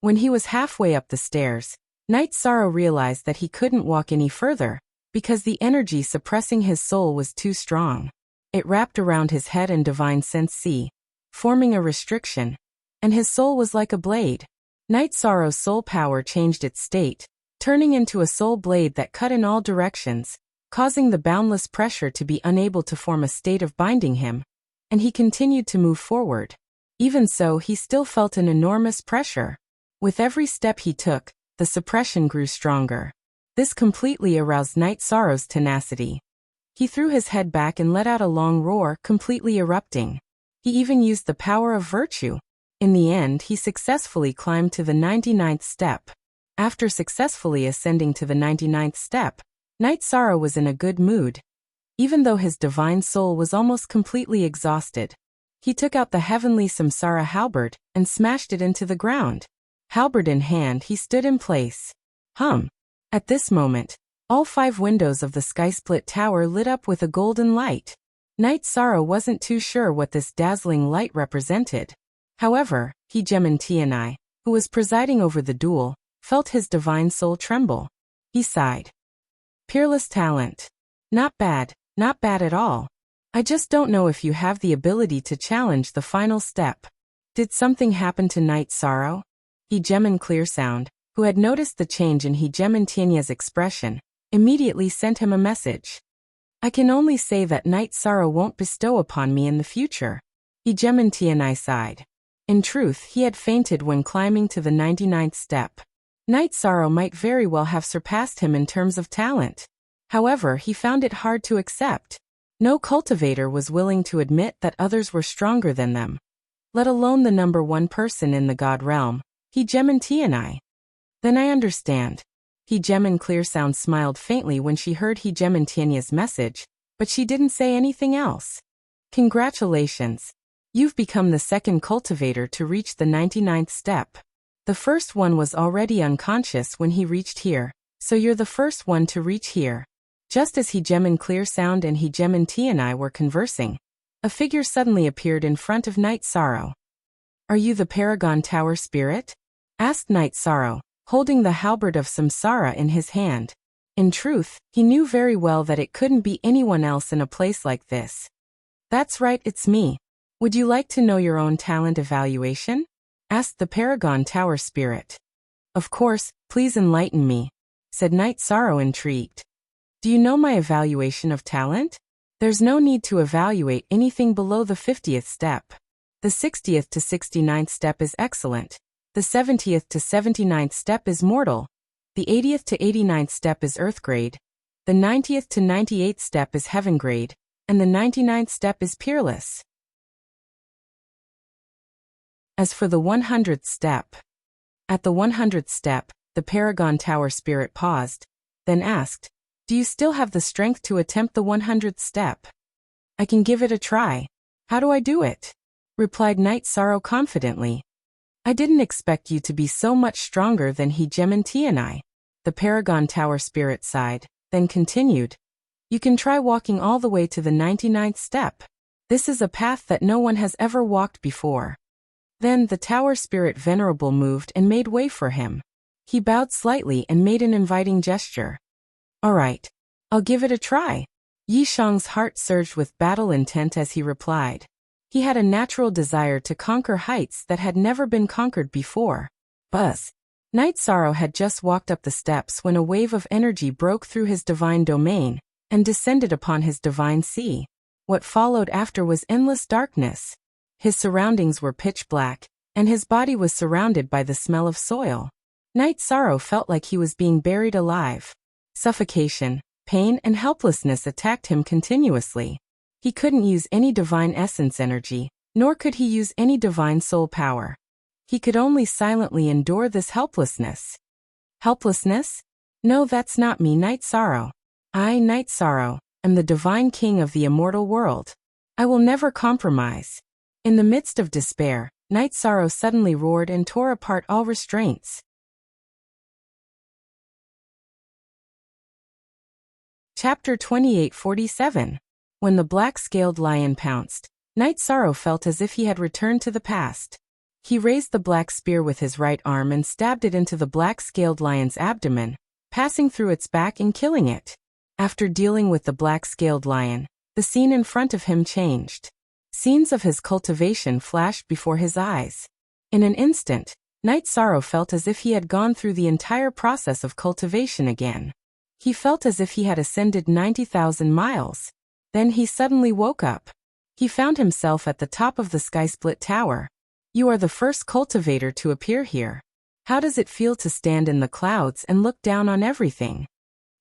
When he was halfway up the stairs, Night Sorrow realized that he couldn't walk any further, because the energy suppressing his soul was too strong. It wrapped around his head and divine sense C, forming a restriction, and his soul was like a blade. Night Sorrow's soul power changed its state, turning into a soul blade that cut in all directions, causing the boundless pressure to be unable to form a state of binding him, and he continued to move forward. Even so, he still felt an enormous pressure. With every step he took, the suppression grew stronger. This completely aroused Night Sorrow's tenacity. He threw his head back and let out a long roar, completely erupting. He even used the power of virtue. In the end, he successfully climbed to the 99th step. After successfully ascending to the 99th step, Night Sorrow was in a good mood. Even though his divine soul was almost completely exhausted, he took out the heavenly Samsara halberd and smashed it into the ground. Halberd in hand, he stood in place. At this moment, all 5 windows of the Sky Split Tower lit up with a golden light. Night Sorrow wasn't too sure what this dazzling light represented. However, Tianai, who was presiding over the duel, felt his divine soul tremble. He sighed. "Peerless talent. Not bad at all. I just don't know if you have the ability to challenge the final step." Did something happen to Night Sorrow? Hegemin Clearsound, who had noticed the change in Hegemin Tianya's expression, immediately sent him a message. "I can only say that Night Sorrow won't bestow upon me in the future." Hegemin Tianai sighed. In truth, he had fainted when climbing to the 99th step. Night Sorrow might very well have surpassed him in terms of talent. However, he found it hard to accept. No cultivator was willing to admit that others were stronger than them, let alone the number 1 person in the God realm, Hegemin Tianai. "Then I understand." Hegemin Clearsound smiled faintly when she heard Hegemin Tianya's message, but she didn't say anything else. "Congratulations. You've become the second cultivator to reach the 99th step. The first one was already unconscious when he reached here, so you're the first one to reach here. Just as Hegemin Clear Sound and Hegemin Tianai were conversing, a figure suddenly appeared in front of Night Sorrow. Are you the Paragon Tower Spirit? Asked Night Sorrow, holding the halberd of Samsara in his hand. In truth, he knew very well that it couldn't be anyone else in a place like this. That's right, it's me. Would you like to know your own talent evaluation? Asked the Paragon Tower Spirit. Of course, please enlighten me, said Night Sorrow, intrigued. Do you know my evaluation of talent? There's no need to evaluate anything below the 50th step. The 60th to 69th step is excellent. The 70th to 79th step is mortal. The 80th to 89th step is earth grade. The 90th to 98th step is heaven grade. And the 99th step is peerless. As for the 100th step. At the 100th step, the Paragon Tower Spirit paused, then asked, do you still have the strength to attempt the 100th step? I can give it a try. How do I do it? Replied Night Sorrow confidently. I didn't expect you to be so much stronger than Hegemin Tianai. The Paragon Tower Spirit sighed, then continued. You can try walking all the way to the 99th step. This is a path that no one has ever walked before. Then the Tower Spirit Venerable moved and made way for him. He bowed slightly and made an inviting gesture. All right, I'll give it a try. Yi Shang's heart surged with battle intent as he replied. He had a natural desire to conquer heights that had never been conquered before. Buzz. Night Sorrow had just walked up the steps when a wave of energy broke through his divine domain and descended upon his divine sea. What followed after was endless darkness. His surroundings were pitch black, and his body was surrounded by the smell of soil. Night Sorrow felt like he was being buried alive. Suffocation, pain, and helplessness attacked him continuously. He couldn't use any divine essence energy, nor could he use any divine soul power. He could only silently endure this helplessness. Helplessness? No, that's not me, Night Sorrow. I, Night Sorrow, am the divine king of the immortal world. I will never compromise. In the midst of despair, Night Sorrow suddenly roared and tore apart all restraints. Chapter 2847. When the black-scaled lion pounced, Night Sorrow felt as if he had returned to the past. He raised the black spear with his right arm and stabbed it into the black-scaled lion's abdomen, passing through its back and killing it. After dealing with the black-scaled lion, the scene in front of him changed. Scenes of his cultivation flashed before his eyes. In an instant, Night Sorrow felt as if he had gone through the entire process of cultivation again. He felt as if he had ascended 90,000 miles. Then he suddenly woke up. He found himself at the top of the sky-split tower. You are the first cultivator to appear here. How does it feel to stand in the clouds and look down on everything?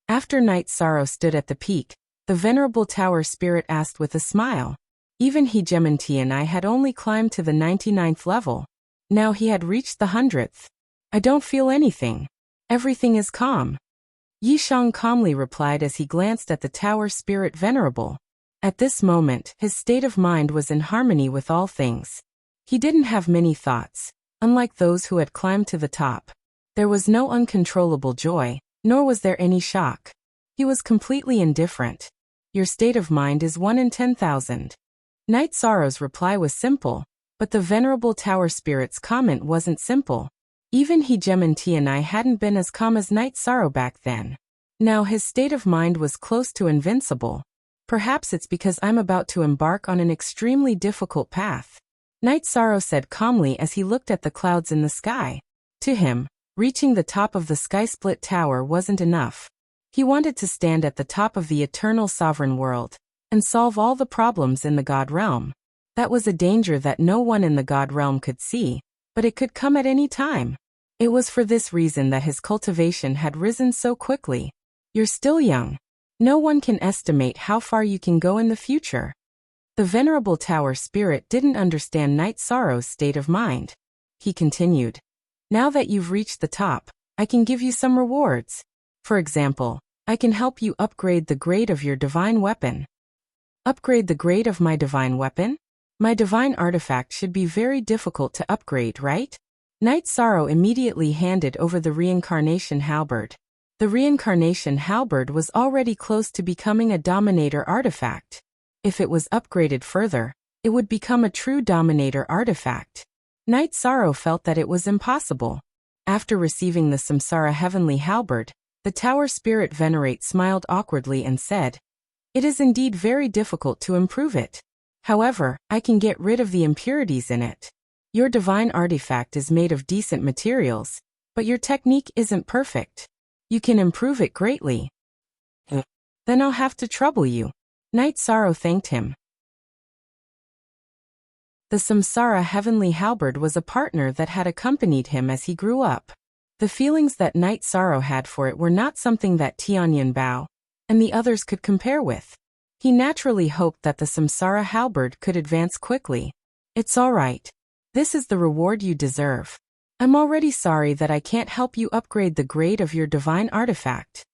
After Night Sorrow stood at the peak, the Venerable Tower Spirit asked with a smile. Even Hegemin Tianai had only climbed to the 99th level. Now he had reached the 100th. I don't feel anything. Everything is calm. Yi Shang calmly replied as he glanced at the Tower Spirit Venerable. At this moment, his state of mind was in harmony with all things. He didn't have many thoughts, unlike those who had climbed to the top. There was no uncontrollable joy, nor was there any shock. He was completely indifferent. Your state of mind is 1 in 10,000. Night Sorrow's reply was simple, but the Venerable Tower Spirit's comment wasn't simple. Even Hegemin Tianai hadn't been as calm as Night Sorrow back then. Now his state of mind was close to invincible. Perhaps it's because I'm about to embark on an extremely difficult path. Night Sorrow said calmly as he looked at the clouds in the sky. To him, reaching the top of the sky-split tower wasn't enough. He wanted to stand at the top of the eternal sovereign world and solve all the problems in the God realm. That was a danger that no one in the God realm could see, but it could come at any time. It was for this reason that his cultivation had risen so quickly. You're still young. No one can estimate how far you can go in the future. The Venerable Tower Spirit didn't understand Night Sorrow's state of mind. He continued. Now that you've reached the top, I can give you some rewards. For example, I can help you upgrade the grade of your divine weapon. Upgrade the grade of my divine weapon? My divine artifact should be very difficult to upgrade, right? Knight Sorrow immediately handed over the reincarnation halberd. The reincarnation halberd was already close to becoming a dominator artifact. If it was upgraded further, it would become a true dominator artifact. Knight Sorrow felt that it was impossible. After receiving the Samsara heavenly halberd, the tower spirit Venerate smiled awkwardly and said, "It is indeed very difficult to improve it. However, I can get rid of the impurities in it. Your divine artifact is made of decent materials, but your technique isn't perfect. You can improve it greatly." "Then I'll have to trouble you." Knight Sorrow thanked him. The Samsara heavenly halberd was a partner that had accompanied him as he grew up. The feelings that Knight Sorrow had for it were not something that Tianyan Bao and the others could compare with. He naturally hoped that the Samsara halberd could advance quickly. "It's all right. This is the reward you deserve. I'm already sorry that I can't help you upgrade the grade of your divine artifact."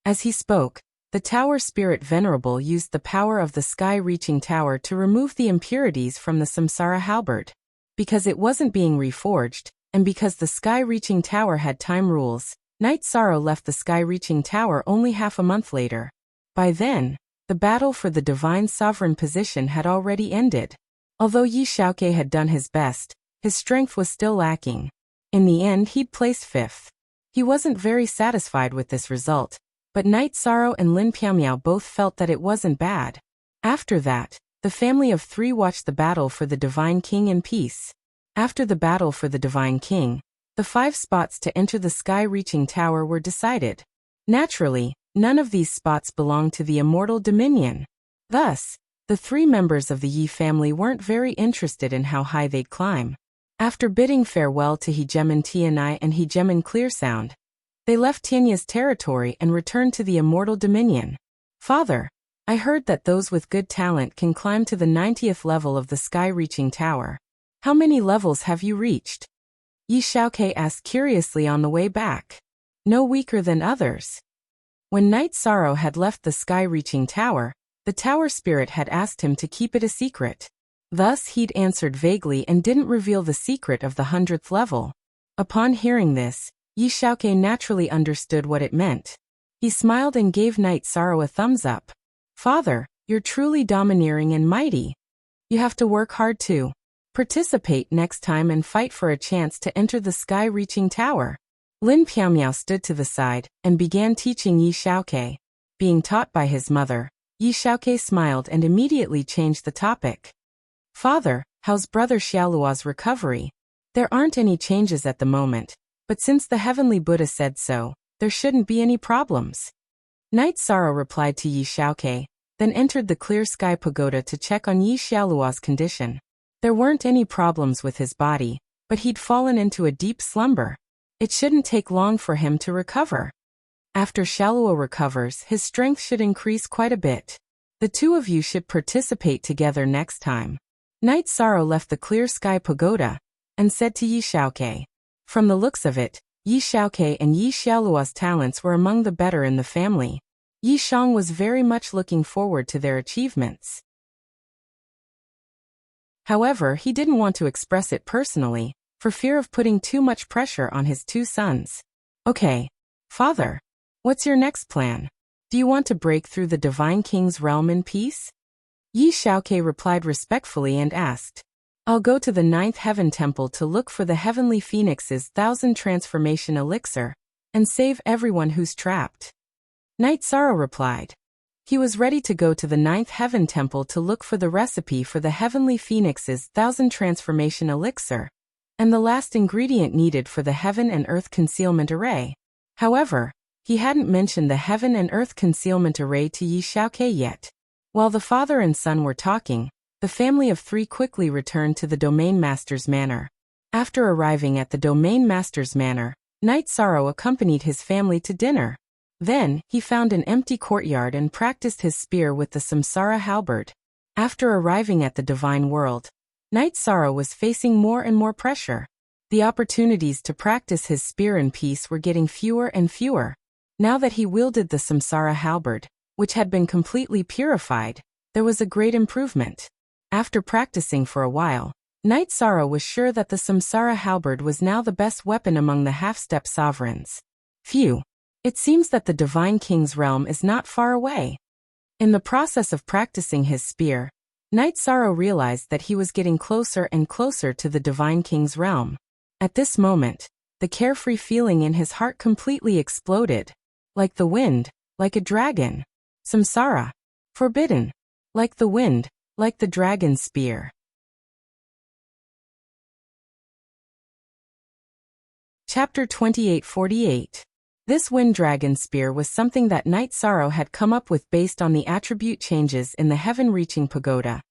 As he spoke, the tower spirit Venerable used the power of the sky-reaching tower to remove the impurities from the Samsara halberd. Because it wasn't being reforged, and because the sky-reaching tower had time rules, Knight Sorrow left the sky-reaching tower only half a month later. By then, the battle for the divine sovereign position had already ended. Although Yi Xiaoke had done his best, his strength was still lacking. In the end, he'd placed 5th. He wasn't very satisfied with this result, but Knight Sorrow and Lin Piaomiao both felt that it wasn't bad. After that, the family of 3 watched the battle for the Divine King in peace. After the battle for the Divine King, the 5 spots to enter the sky-reaching tower were decided. Naturally, none of these spots belonged to the Immortal Dominion. Thus, the 3 members of the Yi family weren't very interested in how high they'd climb. After bidding farewell to Hegemon Tianai and Hegemon Clearsound, they left Tianya's territory and returned to the Immortal Dominion. "Father, I heard that those with good talent can climb to the 90th level of the sky-reaching tower. How many levels have you reached?" Yi Xiaoke asked curiously on the way back. "No weaker than others." When Knight Sorrow had left the sky-reaching tower, the tower spirit had asked him to keep it a secret. Thus he'd answered vaguely and didn't reveal the secret of the 100th level. Upon hearing this, Yi Xiaoke naturally understood what it meant. He smiled and gave Knight Sorrow a thumbs up. "Father, you're truly domineering and mighty. You have to work hard too. Participate next time and fight for a chance to enter the sky-reaching tower." Lin Piaomiao stood to the side and began teaching Yi Xiaoke. Being taught by his mother, Yi Xiaoke smiled and immediately changed the topic. "Father, how's Brother Xiaoluo's recovery?" "There aren't any changes at the moment, but since the Heavenly Buddha said so, there shouldn't be any problems." Knight Sorrow replied to Yi Xiaoke, then entered the Clear Sky Pagoda to check on Yi Xiaoluo's condition. There weren't any problems with his body, but he'd fallen into a deep slumber. It shouldn't take long for him to recover. After Xiaoluo recovers, his strength should increase quite a bit. The 2 of you should participate together next time. Knight Sorrow left the Clear Sky Pagoda and said to Yi Xiaoke. From the looks of it, Yi Xiaoke and Yi Xiaoluo's talents were among the better in the family. Yi Shang was very much looking forward to their achievements. However, he didn't want to express it personally, for fear of putting too much pressure on his 2 sons. "Okay, Father, what's your next plan? Do you want to break through the Divine King's realm in peace?" Yi Xiaoke replied respectfully and asked, "I'll go to the 9th Heaven Temple to look for the Heavenly Phoenix's 1000 transformation elixir, and save everyone who's trapped." Knight Sorrow replied. He was ready to go to the 9th Heaven Temple to look for the recipe for the Heavenly Phoenix's 1000 transformation elixir, and the last ingredient needed for the Heaven and Earth Concealment Array. However, he hadn't mentioned the Heaven and Earth Concealment Array to Yi Xiaoke yet. While the father and son were talking, the family of 3 quickly returned to the Domain Master's Manor. After arriving at the Domain Master's Manor, Knight Sorrow accompanied his family to dinner. Then, he found an empty courtyard and practiced his spear with the Samsara halberd. After arriving at the Divine World, Knight Sorrow was facing more and more pressure. The opportunities to practice his spear in peace were getting fewer and fewer. Now that he wielded the Samsara halberd, which had been completely purified, there was a great improvement. After practicing for a while, Night Sorrow was sure that the Samsara halberd was now the best weapon among the half-step sovereigns. Phew! It seems that the Divine King's realm is not far away. In the process of practicing his spear, Night Sorrow realized that he was getting closer and closer to the Divine King's realm. At this moment, the carefree feeling in his heart completely exploded. Like the wind, like a dragon. Samsara. Forbidden. Like the wind, like the dragon's spear. Chapter 2848. This wind dragon spear was something that Night Sorrow had come up with based on the attribute changes in the heaven-reaching pagoda,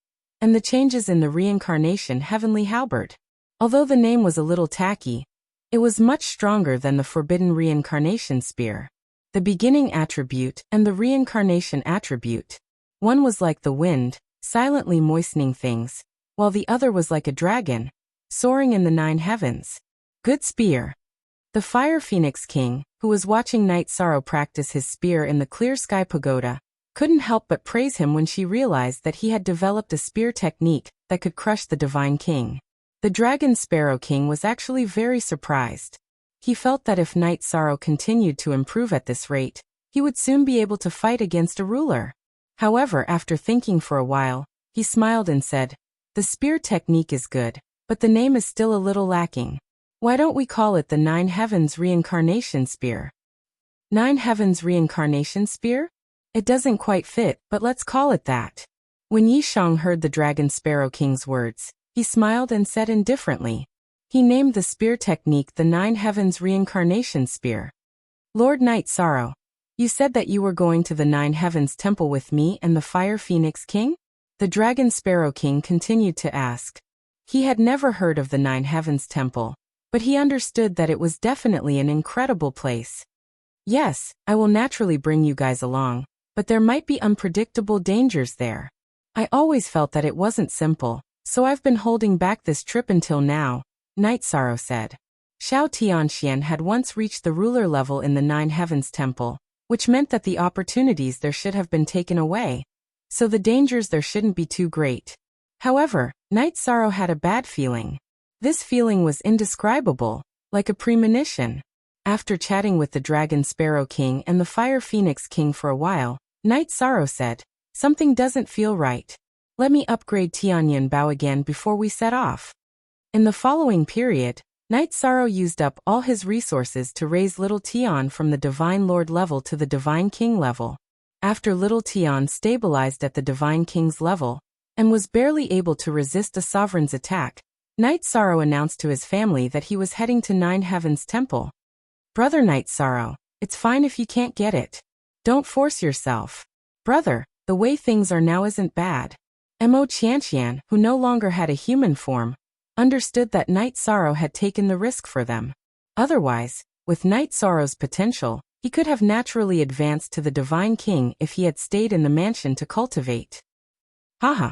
and the changes in the reincarnation heavenly halberd. Although the name was a little tacky, it was much stronger than the forbidden reincarnation spear. The beginning attribute and the reincarnation attribute. One was like the wind, silently moistening things, while the other was like a dragon, soaring in the 9 heavens. Good spear. The Fire Phoenix King, who was watching Night Sorrow practice his spear in the clear sky pagoda, couldn't help but praise him when she realized that he had developed a spear technique that could crush the Divine King. The Dragon Sparrow King was actually very surprised. He felt that if Night Sorrow continued to improve at this rate, he would soon be able to fight against a ruler. However, after thinking for a while, he smiled and said, "The spear technique is good, but the name is still a little lacking. Why don't we call it the 9 Heavens Reincarnation Spear?" 9 Heavens Reincarnation Spear? It doesn't quite fit, but let's call it that. When Yi Shang heard the Dragon Sparrow King's words, he smiled and said indifferently. He named the spear technique the 9 Heavens Reincarnation Spear. Lord Night Sorrow, you said that you were going to the 9 Heavens Temple with me and the Fire Phoenix King? The Dragon Sparrow King continued to ask. He had never heard of the 9 Heavens Temple, but he understood that it was definitely an incredible place. Yes, I will naturally bring you guys along, but there might be unpredictable dangers there. I always felt that it wasn't simple, so I've been holding back this trip until now, Night Sorrow said. Xiao Tianxian had once reached the ruler level in the 9 Heavens Temple, which meant that the opportunities there should have been taken away, so the dangers there shouldn't be too great. However, Night Sorrow had a bad feeling. This feeling was indescribable, like a premonition. After chatting with the Dragon Sparrow King and the Fire Phoenix King for a while, Night Sorrow said, "Something doesn't feel right. Let me upgrade Tianyan Bao again before we set off." In the following period, Night Sorrow used up all his resources to raise Little Tian from the Divine Lord level to the Divine King level. After Little Tian stabilized at the Divine King's level, and was barely able to resist a sovereign's attack, Night Sorrow announced to his family that he was heading to 9 Heavens Temple. Brother Night Sorrow, it's fine if you can't get it. Don't force yourself. Brother, the way things are now isn't bad. Mo Qianqian, who no longer had a human form, understood that Night Sorrow had taken the risk for them. Otherwise, with Night Sorrow's potential, he could have naturally advanced to the Divine King if he had stayed in the mansion to cultivate. Haha.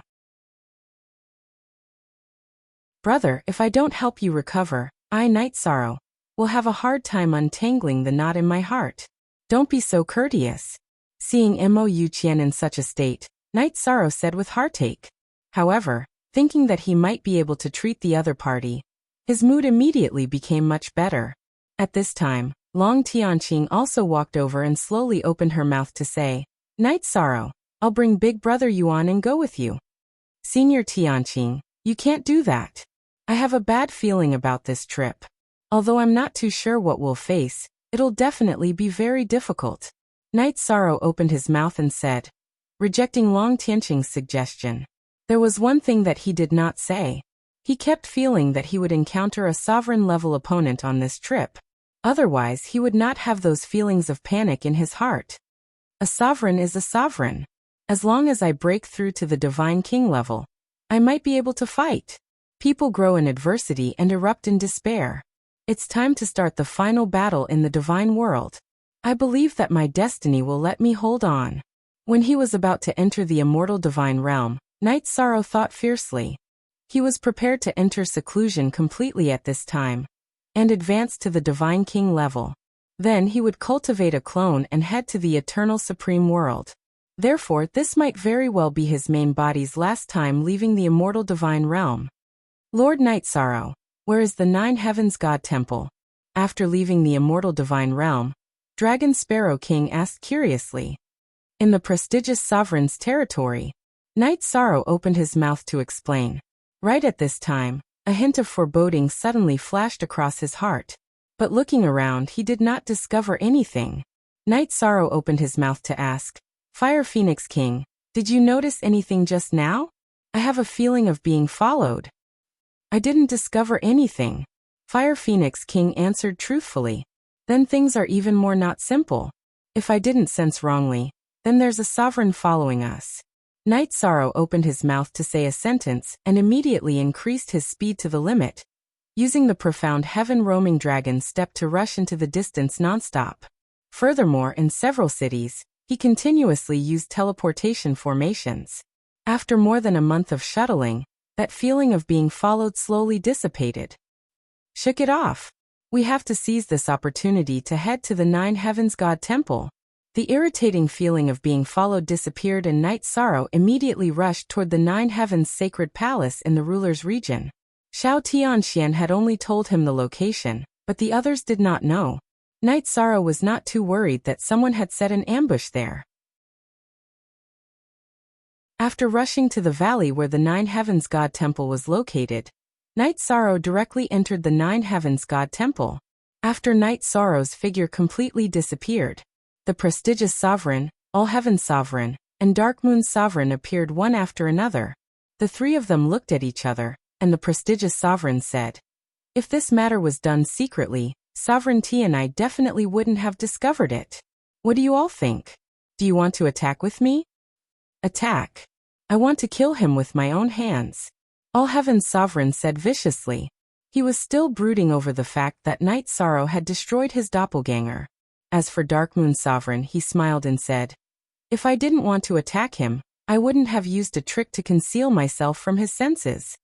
Brother, if I don't help you recover, I, Night Sorrow, will have a hard time untangling the knot in my heart. Don't be so courteous. Seeing Mo Yuqian in such a state, Night Sorrow said with heartache. However, thinking that he might be able to treat the other party, his mood immediately became much better. At this time, Long Tianqing also walked over and slowly opened her mouth to say, Night Sorrow, I'll bring Big Brother Yuan and go with you. Senior Tianqing, you can't do that. I have a bad feeling about this trip. Although I'm not too sure what we'll face, it'll definitely be very difficult. Night Sorrow opened his mouth and said, rejecting Long Tianqing's suggestion. There was one thing that he did not say. He kept feeling that he would encounter a sovereign-level opponent on this trip. Otherwise, he would not have those feelings of panic in his heart. A sovereign is a sovereign. As long as I break through to the Divine King level, I might be able to fight. People grow in adversity and erupt in despair. It's time to start the final battle in the divine world. I believe that my destiny will let me hold on. When he was about to enter the immortal divine realm, Night Sorrow thought fiercely. He was prepared to enter seclusion completely at this time, and advance to the Divine King level. Then he would cultivate a clone and head to the eternal supreme world. Therefore, this might very well be his main body's last time leaving the immortal divine realm. Lord Night Sorrow, where is the Nine Heavens God Temple? After leaving the immortal divine realm, Dragon Sparrow King asked curiously. In the prestigious sovereign's territory. Night Sorrow opened his mouth to explain. Right at this time, a hint of foreboding suddenly flashed across his heart. But looking around, he did not discover anything. Night Sorrow opened his mouth to ask, Fire Phoenix King, did you notice anything just now? I have a feeling of being followed. I didn't discover anything. Fire Phoenix King answered truthfully. Then things are even more not simple. If I didn't sense wrongly, then there's a sovereign following us. Night Sorrow opened his mouth to say a sentence and immediately increased his speed to the limit. Using the profound heaven-roaming dragon step to rush into the distance nonstop. Furthermore, in several cities, he continuously used teleportation formations. After more than a month of shuttling, that feeling of being followed slowly dissipated. Shook it off. We have to seize this opportunity to head to the Nine Heavens God Temple. The irritating feeling of being followed disappeared and Night Sorrow immediately rushed toward the Nine Heavens sacred palace in the ruler's region. Xiao Tianxian had only told him the location, but the others did not know. Night Sorrow was not too worried that someone had set an ambush there. After rushing to the valley where the Nine Heavens God Temple was located, Night Sorrow directly entered the Nine Heavens God Temple. After Night Sorrow's figure completely disappeared, the prestigious Sovereign, All Heaven Sovereign, and Dark Moon Sovereign appeared one after another. The three of them looked at each other, and the prestigious Sovereign said, If this matter was done secretly, Sovereignty and I definitely wouldn't have discovered it. What do you all think? Do you want to attack with me? Attack. I want to kill him with my own hands. All Heaven's Sovereign said viciously. He was still brooding over the fact that Night Sorrow had destroyed his doppelganger. As for Dark Moon Sovereign, he smiled and said, If I didn't want to attack him, I wouldn't have used a trick to conceal myself from his senses.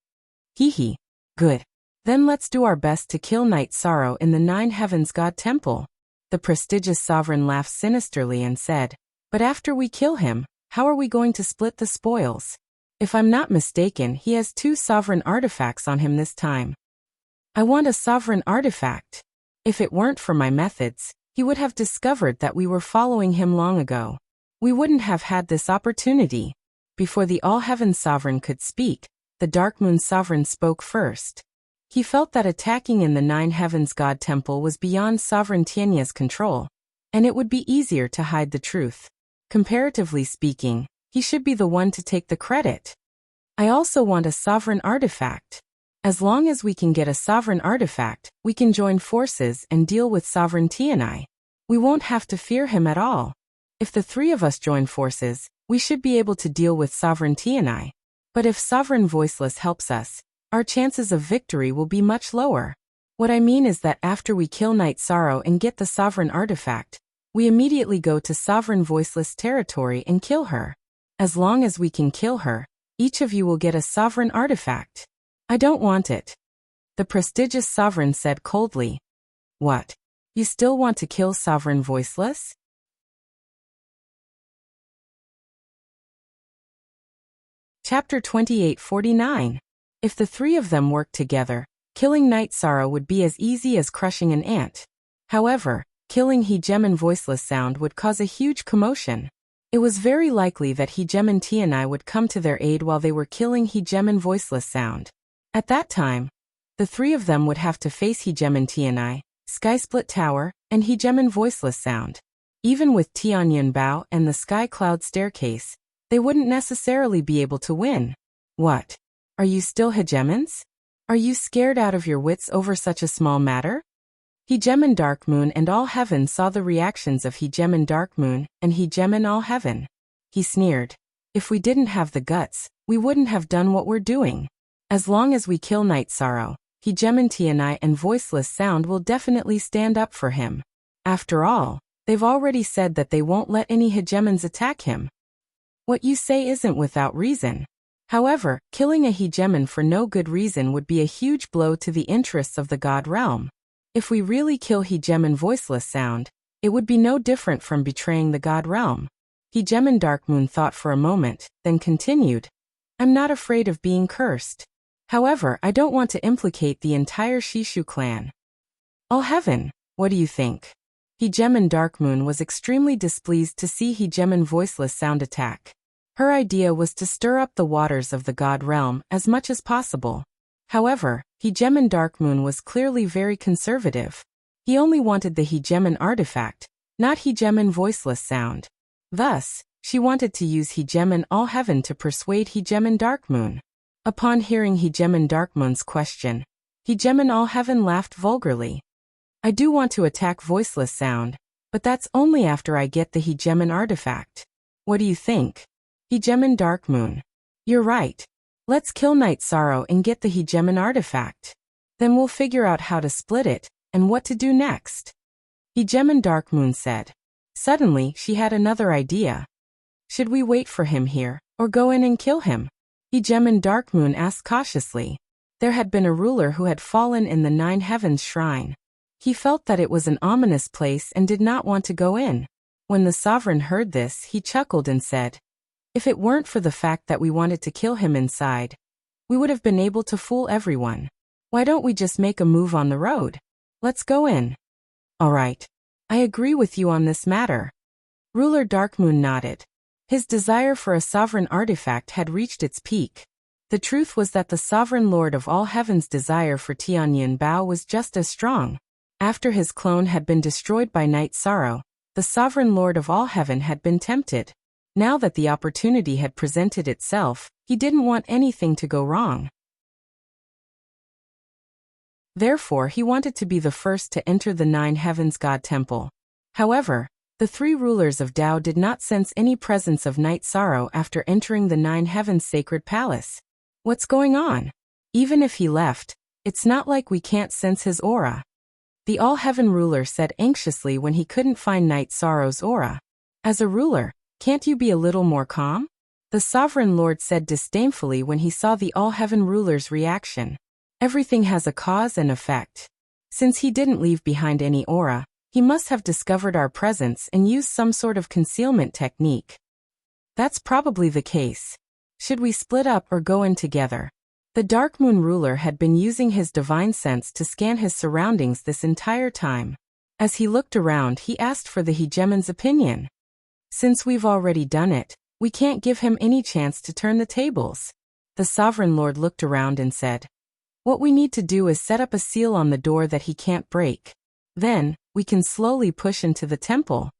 Hee. Good. Then let's do our best to kill Night Sorrow in the Nine Heavens God Temple. The prestigious Sovereign laughed sinisterly and said, But after we kill him, how are we going to split the spoils? If I'm not mistaken, he has 2 sovereign artifacts on him this time. I want a sovereign artifact. If it weren't for my methods, he would have discovered that we were following him long ago. We wouldn't have had this opportunity. Before the All Heaven Sovereign could speak, the Dark Moon Sovereign spoke first. He felt that attacking in the Nine Heavens God Temple was beyond Sovereign Tianya's control, and it would be easier to hide the truth. Comparatively speaking, he should be the one to take the credit. I also want a sovereign artifact. As long as we can get a sovereign artifact, we can join forces and deal with Sovereign Tianai. We won't have to fear him at all. If the 3 of us join forces, we should be able to deal with Sovereign Tianai. But if Sovereign Voiceless helps us, our chances of victory will be much lower. What I mean is that after we kill Night Sorrow and get the sovereign artifact, we immediately go to Sovereign Voiceless territory and kill her. As long as we can kill her, each of you will get a sovereign artifact. I don't want it. The prestigious Sovereign said coldly. What? You still want to kill Sovereign Voiceless? Chapter 2849. If the 3 of them worked together, killing Night Sorrow would be as easy as crushing an ant. However, killing Hegemon Voiceless Sound would cause a huge commotion. It was very likely that Hegemon Tianai would come to their aid while they were killing Hegemon Voiceless Sound. At that time, the 3 of them would have to face Hegemon Tianai, Skysplit Tower, and Hegemon Voiceless Sound. Even with Tianyun Bao and the Sky Cloud Staircase, they wouldn't necessarily be able to win. What? Are you still Hegemons? Are you scared out of your wits over such a small matter? Hegemon Dark Moon and All Heaven saw the reactions of Hegemon Dark Moon and Hegemon All Heaven. He sneered. If we didn't have the guts, we wouldn't have done what we're doing. As long as we kill Night Sorrow, Hegemon Tianai and Voiceless Sound will definitely stand up for him. After all, they've already said that they won't let any Hegemons attack him. What you say isn't without reason. However, killing a Hegemon for no good reason would be a huge blow to the interests of the God Realm. If we really kill Hegemon Voiceless Sound, it would be no different from betraying the God Realm. Hegemon Darkmoon thought for a moment, then continued. I'm not afraid of being cursed. However, I don't want to implicate the entire Shishu clan. All heaven, what do you think? Hegemon Darkmoon was extremely displeased to see Hegemon Voiceless Sound attack. Her idea was to stir up the waters of the god realm as much as possible. However, Hegemon Darkmoon was clearly very conservative. He only wanted the Hegemon artifact, not Hegemon Voiceless Sound. Thus, she wanted to use Hegemon All Heaven to persuade Hegemon Darkmoon. Upon hearing Hegemon Darkmoon's question, Hegemon All Heaven laughed vulgarly. I do want to attack Voiceless Sound, but that's only after I get the Hegemon artifact. What do you think? Hegemon Darkmoon. You're right. Let's kill Night Sorrow and get the Hegemon artifact. Then we'll figure out how to split it, and what to do next. Hegemon Darkmoon said. Suddenly, she had another idea. Should we wait for him here, or go in and kill him? Hegemon Darkmoon asked cautiously. There had been a ruler who had fallen in the Nine Heavens shrine. He felt that it was an ominous place and did not want to go in. When the sovereign heard this, he chuckled and said, if it weren't for the fact that we wanted to kill him inside, we would have been able to fool everyone. Why don't we just make a move on the road? Let's go in. All right. I agree with you on this matter. Ruler Darkmoon nodded. His desire for a sovereign artifact had reached its peak. The truth was that the sovereign lord of all heaven's desire for Tianyun Bao was just as strong. After his clone had been destroyed by Night Sorrow, the sovereign lord of all heaven had been tempted. Now that the opportunity had presented itself, he didn't want anything to go wrong. Therefore, he wanted to be the first to enter the Nine Heavens God Temple. However, the three rulers of Tao did not sense any presence of Night Sorrow after entering the Nine Heavens Sacred Palace. What's going on? Even if he left, it's not like we can't sense his aura. The All-Heaven ruler said anxiously when he couldn't find Night Sorrow's aura. As a ruler, can't you be a little more calm? The Sovereign Lord said disdainfully when he saw the All-Heaven ruler's reaction. Everything has a cause and effect. Since he didn't leave behind any aura, he must have discovered our presence and used some sort of concealment technique. That's probably the case. Should we split up or go in together? The Dark Moon ruler had been using his divine sense to scan his surroundings this entire time. As he looked around, he asked for the Hegemon's opinion. Since we've already done it, we can't give him any chance to turn the tables. The Sovereign Lord looked around and said, what we need to do is set up a seal on the door that he can't break. Then, we can slowly push into the temple.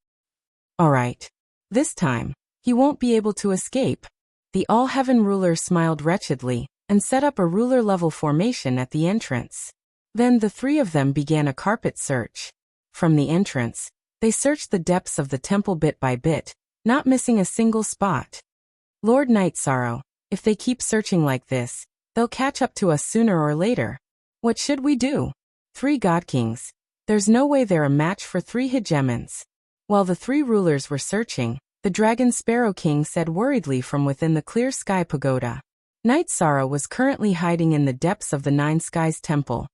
Alright. This time, he won't be able to escape. The All-Heaven ruler smiled wretchedly and set up a ruler-level formation at the entrance. Then the three of them began a carpet search. From the entrance, they searched the depths of the temple bit by bit, not missing a single spot. Lord Night Sorrow, if they keep searching like this, they'll catch up to us sooner or later. What should we do? 3 God Kings. There's no way they're a match for 3 Hegemons. While the 3 rulers were searching, the Dragon Sparrow King said worriedly from within the clear sky pagoda. Night Sorrow was currently hiding in the depths of the Nine Skies Temple,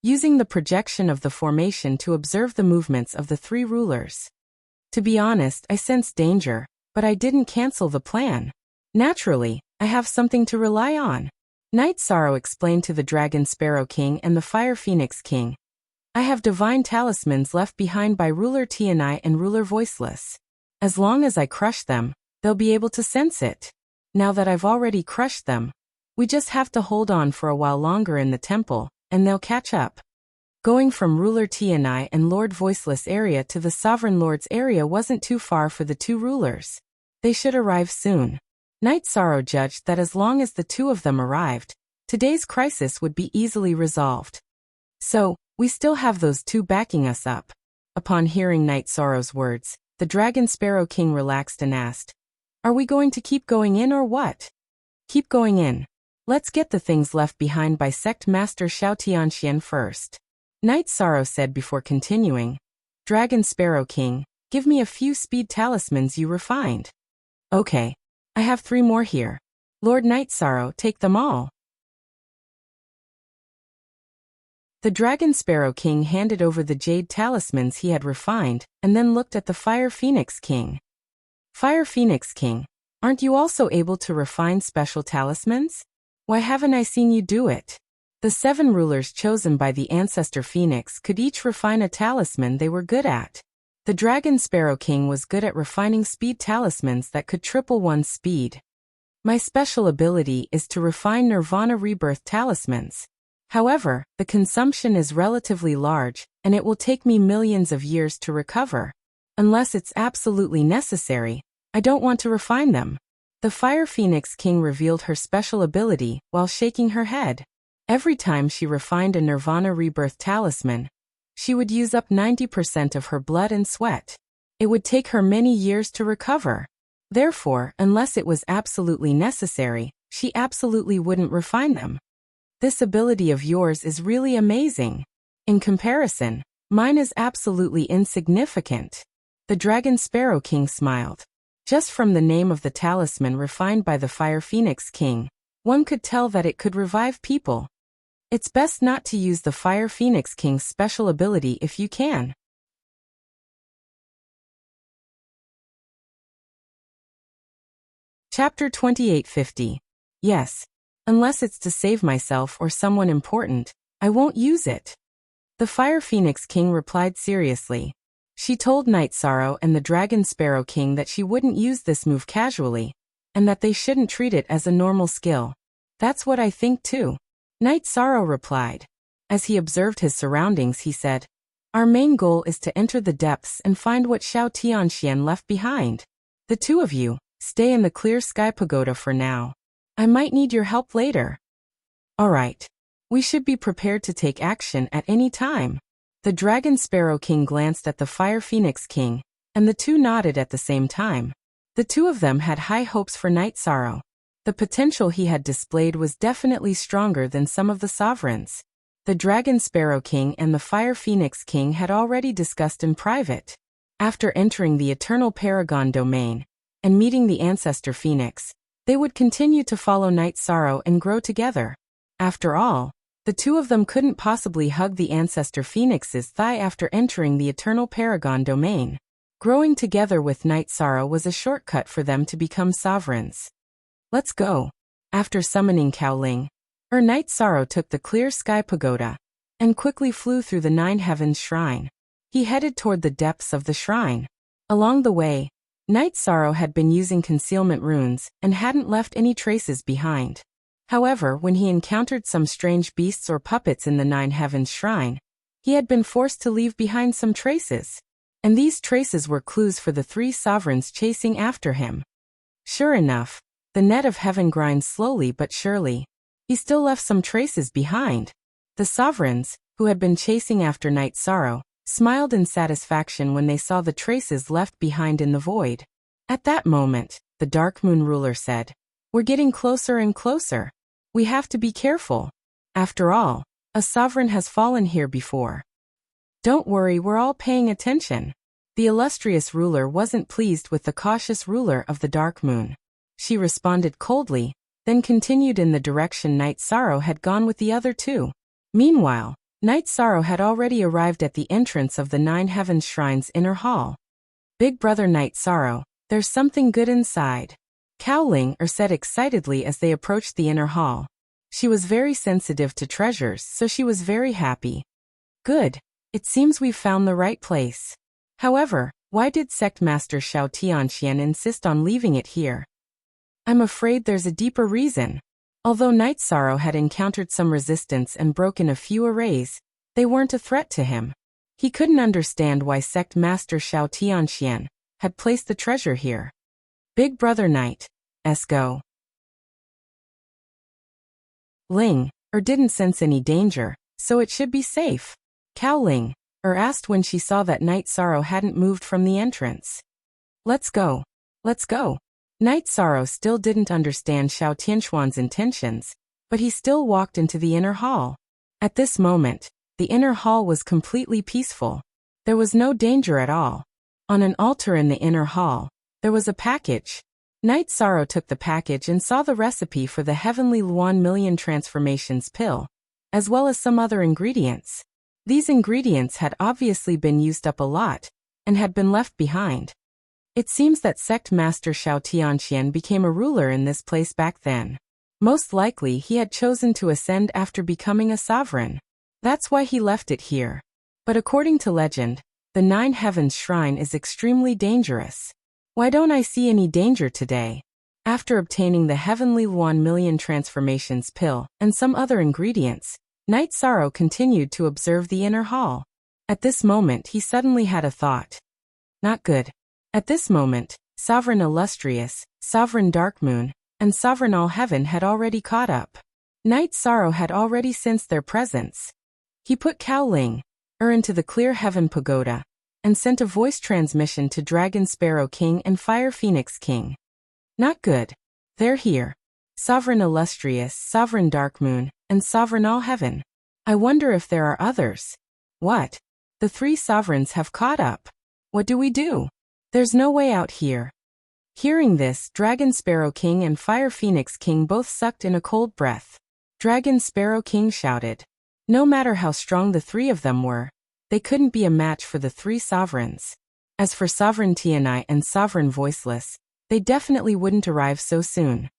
using the projection of the formation to observe the movements of the 3 rulers. To be honest, I sensed danger, but I didn't cancel the plan. Naturally, I have something to rely on. Night Sorrow explained to the Dragon Sparrow King and the Fire Phoenix King. I have divine talismans left behind by Ruler Tianai and Ruler Voiceless. As long as I crush them, they'll be able to sense it. Now that I've already crushed them, we just have to hold on for a while longer in the temple, and they'll catch up. Going from Ruler Tianai and Lord Voiceless area to the Sovereign Lord's area wasn't too far for the 2 rulers. They should arrive soon. Night Sorrow judged that as long as the 2 of them arrived, today's crisis would be easily resolved. So, we still have those 2 backing us up. Upon hearing Night Sorrow's words, the Dragon Sparrow King relaxed and asked, are we going to keep going in or what? Keep going in. Let's get the things left behind by Sect Master Xiao Tianxian first. Night Sorrow said before continuing, Dragon Sparrow King, give me a few speed talismans you refined. Okay. I have 3 more here. Lord Night Sorrow, take them all. The Dragon Sparrow King handed over the jade talismans he had refined, and then looked at the Fire Phoenix King. Fire Phoenix King, aren't you also able to refine special talismans? Why haven't I seen you do it? The 7 rulers chosen by the Ancestor Phoenix could each refine a talisman they were good at. The Dragon Sparrow King was good at refining speed talismans that could triple one's speed. My special ability is to refine Nirvana Rebirth talismans. However, the consumption is relatively large, and it will take me millions of years to recover. Unless it's absolutely necessary, I don't want to refine them. The Fire Phoenix King revealed her special ability while shaking her head. Every time she refined a Nirvana Rebirth talisman, she would use up 90% of her blood and sweat. It would take her many years to recover. Therefore, unless it was absolutely necessary, she absolutely wouldn't refine them. This ability of yours is really amazing. In comparison, mine is absolutely insignificant. The Dragon Sparrow King smiled. Just from the name of the talisman refined by the Fire Phoenix King, one could tell that it could revive people. It's best not to use the Fire Phoenix King's special ability if you can. Chapter 2850. Yes. Unless it's to save myself or someone important, I won't use it. The Fire Phoenix King replied seriously. She told Night Sorrow and the Dragon Sparrow King that she wouldn't use this move casually, and that they shouldn't treat it as a normal skill. That's what I think too. Night Sorrow replied. As he observed his surroundings, he said, Our main goal is to enter the depths and find what Xiao Tianxian left behind. The 2 of you, stay in the Clear Sky Pagoda for now. I might need your help later. Alright. We should be prepared to take action at any time. The Dragon Sparrow King glanced at the Fire Phoenix King, and the 2 nodded at the same time. The 2 of them had high hopes for Night Sorrow. The potential he had displayed was definitely stronger than some of the sovereigns. The Dragon Sparrow King and the Fire Phoenix King had already discussed in private. After entering the Eternal Paragon domain and meeting the Ancestor Phoenix, they would continue to follow Night Sorrow and grow together. After all, the 2 of them couldn't possibly hug the Ancestor Phoenix's thigh after entering the Eternal Paragon domain. Growing together with Night Sorrow was a shortcut for them to become sovereigns. Let's go. After summoning Cowling, Night Sorrow took the Clear Sky Pagoda and quickly flew through the 9 Heavens Shrine. He headed toward the depths of the shrine. Along the way, Night Sorrow had been using concealment runes and hadn't left any traces behind. However, when he encountered some strange beasts or puppets in the 9 Heavens Shrine, he had been forced to leave behind some traces. And these traces were clues for the 3 sovereigns chasing after him. Sure enough, the net of heaven grinds slowly but surely. He still left some traces behind. The sovereigns, who had been chasing after Night Sorrow, smiled in satisfaction when they saw the traces left behind in the void. At that moment, the Dark Moon ruler said, We're getting closer and closer. We have to be careful. After all, a sovereign has fallen here before. Don't worry, we're all paying attention. The illustrious ruler wasn't pleased with the cautious ruler of the Dark Moon. She responded coldly, then continued in the direction Night Sorrow had gone with the other 2. Meanwhile, Night Sorrow had already arrived at the entrance of the 9 Heavens Shrine's inner hall. Big brother Night Sorrow, there's something good inside. Cowling said excitedly as they approached the inner hall. She was very sensitive to treasures, so she was very happy. Good. It seems we've found the right place. However, why did Sect Master Xiao Tianxian insist on leaving it here? I'm afraid there's a deeper reason. Although Night Sorrow had encountered some resistance and broken a few arrays, they weren't a threat to him. He couldn't understand why Sect Master Xiao Tianxian had placed the treasure here. Big brother Night, go. Ling, didn't sense any danger, so it should be safe. Cowling, asked when she saw that Night Sorrow hadn't moved from the entrance. Let's go. Let's go. Night Sorrow still didn't understand Xiao Tianxuan's intentions, but he still walked into the inner hall. At this moment, the inner hall was completely peaceful. There was no danger at all. On an altar in the inner hall, there was a package. Night Sorrow took the package and saw the recipe for the Heavenly Luan Million Transformations pill, as well as some other ingredients. These ingredients had obviously been used up a lot, and had been left behind. It seems that sect master Xiao Tianqian became a ruler in this place back then. Most likely he had chosen to ascend after becoming a sovereign. That's why he left it here. But according to legend, the Nine Heavens Shrine is extremely dangerous. Why don't I see any danger today? After obtaining the Heavenly Luan Million Transformations pill and some other ingredients, Knight Sorrow continued to observe the inner hall. At this moment he suddenly had a thought. Not good. At this moment, Sovereign Illustrious, Sovereign Darkmoon, and Sovereign All Heaven had already caught up. Knight Sorrow had already sensed their presence. He put Cao Ling into the Clear Heaven Pagoda and sent a voice transmission to Dragon Sparrow King and Fire Phoenix King. Not good. They're here. Sovereign Illustrious, Sovereign Darkmoon, and Sovereign All Heaven. I wonder if there are others. What? The three sovereigns have caught up. What do we do? There's no way out here. Hearing this, Dragon Sparrow King and Fire Phoenix King both sucked in a cold breath. Dragon Sparrow King shouted. No matter how strong the three of them were, they couldn't be a match for the three sovereigns. As for Sovereign Tianai and Sovereign Voiceless, they definitely wouldn't arrive so soon.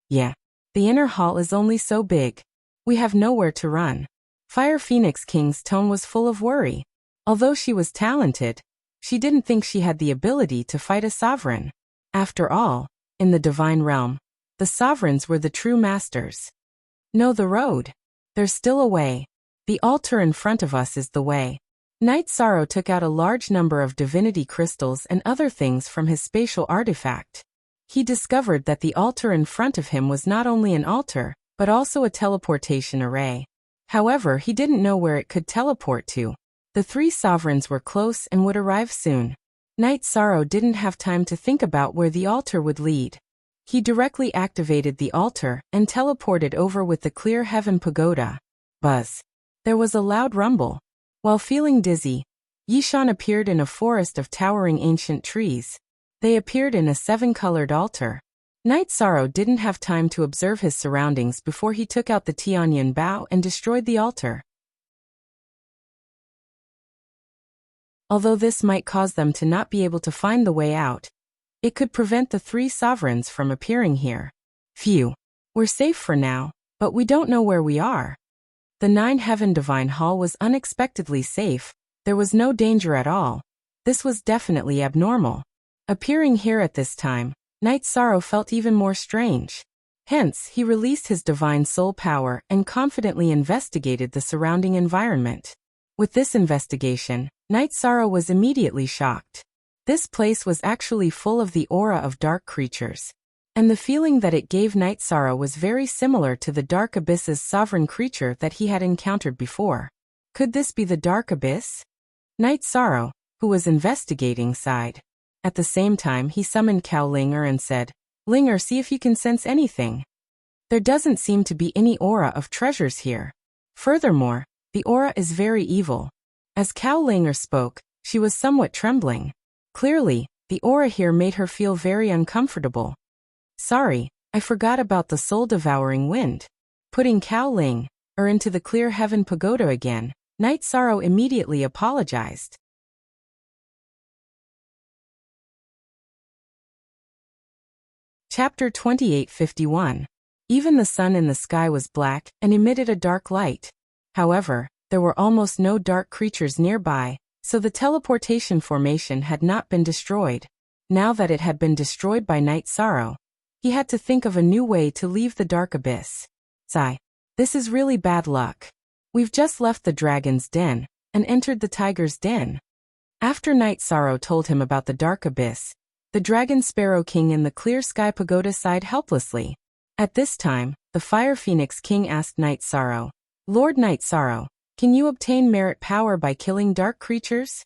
Yeah, the inner hall is only so big. We have nowhere to run. Fire Phoenix King's tone was full of worry. Although she was talented, she didn't think she had the ability to fight a sovereign. After all, in the divine realm, the sovereigns were the true masters. Know the road. There's still a way. The altar in front of us is the way. Knight Sorrow took out a large number of divinity crystals and other things from his spatial artifact. He discovered that the altar in front of him was not only an altar, but also a teleportation array. However, he didn't know where it could teleport to. The three sovereigns were close and would arrive soon. Knight Sorrow didn't have time to think about where the altar would lead. He directly activated the altar and teleported over with the Clear Heaven Pagoda. Buzz. There was a loud rumble. While feeling dizzy, Yishan appeared in a forest of towering ancient trees. They appeared in a 7-colored altar. Knight Sorrow didn't have time to observe his surroundings before he took out the Tianyan Bao and destroyed the altar. Although this might cause them to not be able to find the way out, it could prevent the three sovereigns from appearing here. Phew. We're safe for now, but we don't know where we are. The Nine Heaven Divine Hall was unexpectedly safe. There was no danger at all. This was definitely abnormal. Appearing here at this time, Knight Sorrow felt even more strange. Hence, he released his divine soul power and confidently investigated the surrounding environment. With this investigation, Knight Sorrow was immediately shocked. This place was actually full of the aura of dark creatures. And the feeling that it gave Knight Sorrow was very similar to the Dark Abyss's sovereign creature that he had encountered before. Could this be the Dark Abyss? Knight Sorrow, who was investigating, sighed. At the same time, he summoned Cao Linger and said, Linger, see if you can sense anything. There doesn't seem to be any aura of treasures here. Furthermore, the aura is very evil. As Cao Linger spoke, she was somewhat trembling. Clearly, the aura here made her feel very uncomfortable. Sorry, I forgot about the soul-devouring wind. Putting Cao Linger into the Clear Heaven Pagoda again, Knight Sorrow immediately apologized. Chapter 2851. Even the sun in the sky was black and emitted a dark light. However, there were almost no dark creatures nearby, so the teleportation formation had not been destroyed. Now that it had been destroyed by Knight Sorrow, he had to think of a new way to leave the Dark Abyss. Sigh. This is really bad luck. We've just left the dragon's den and entered the tiger's den. After Knight Sorrow told him about the Dark Abyss, the Dragon Sparrow King in the Clear Sky Pagoda sighed helplessly. At this time, the Fire Phoenix King asked Knight Sorrow, Lord Knight Sorrow, can you obtain merit power by killing dark creatures?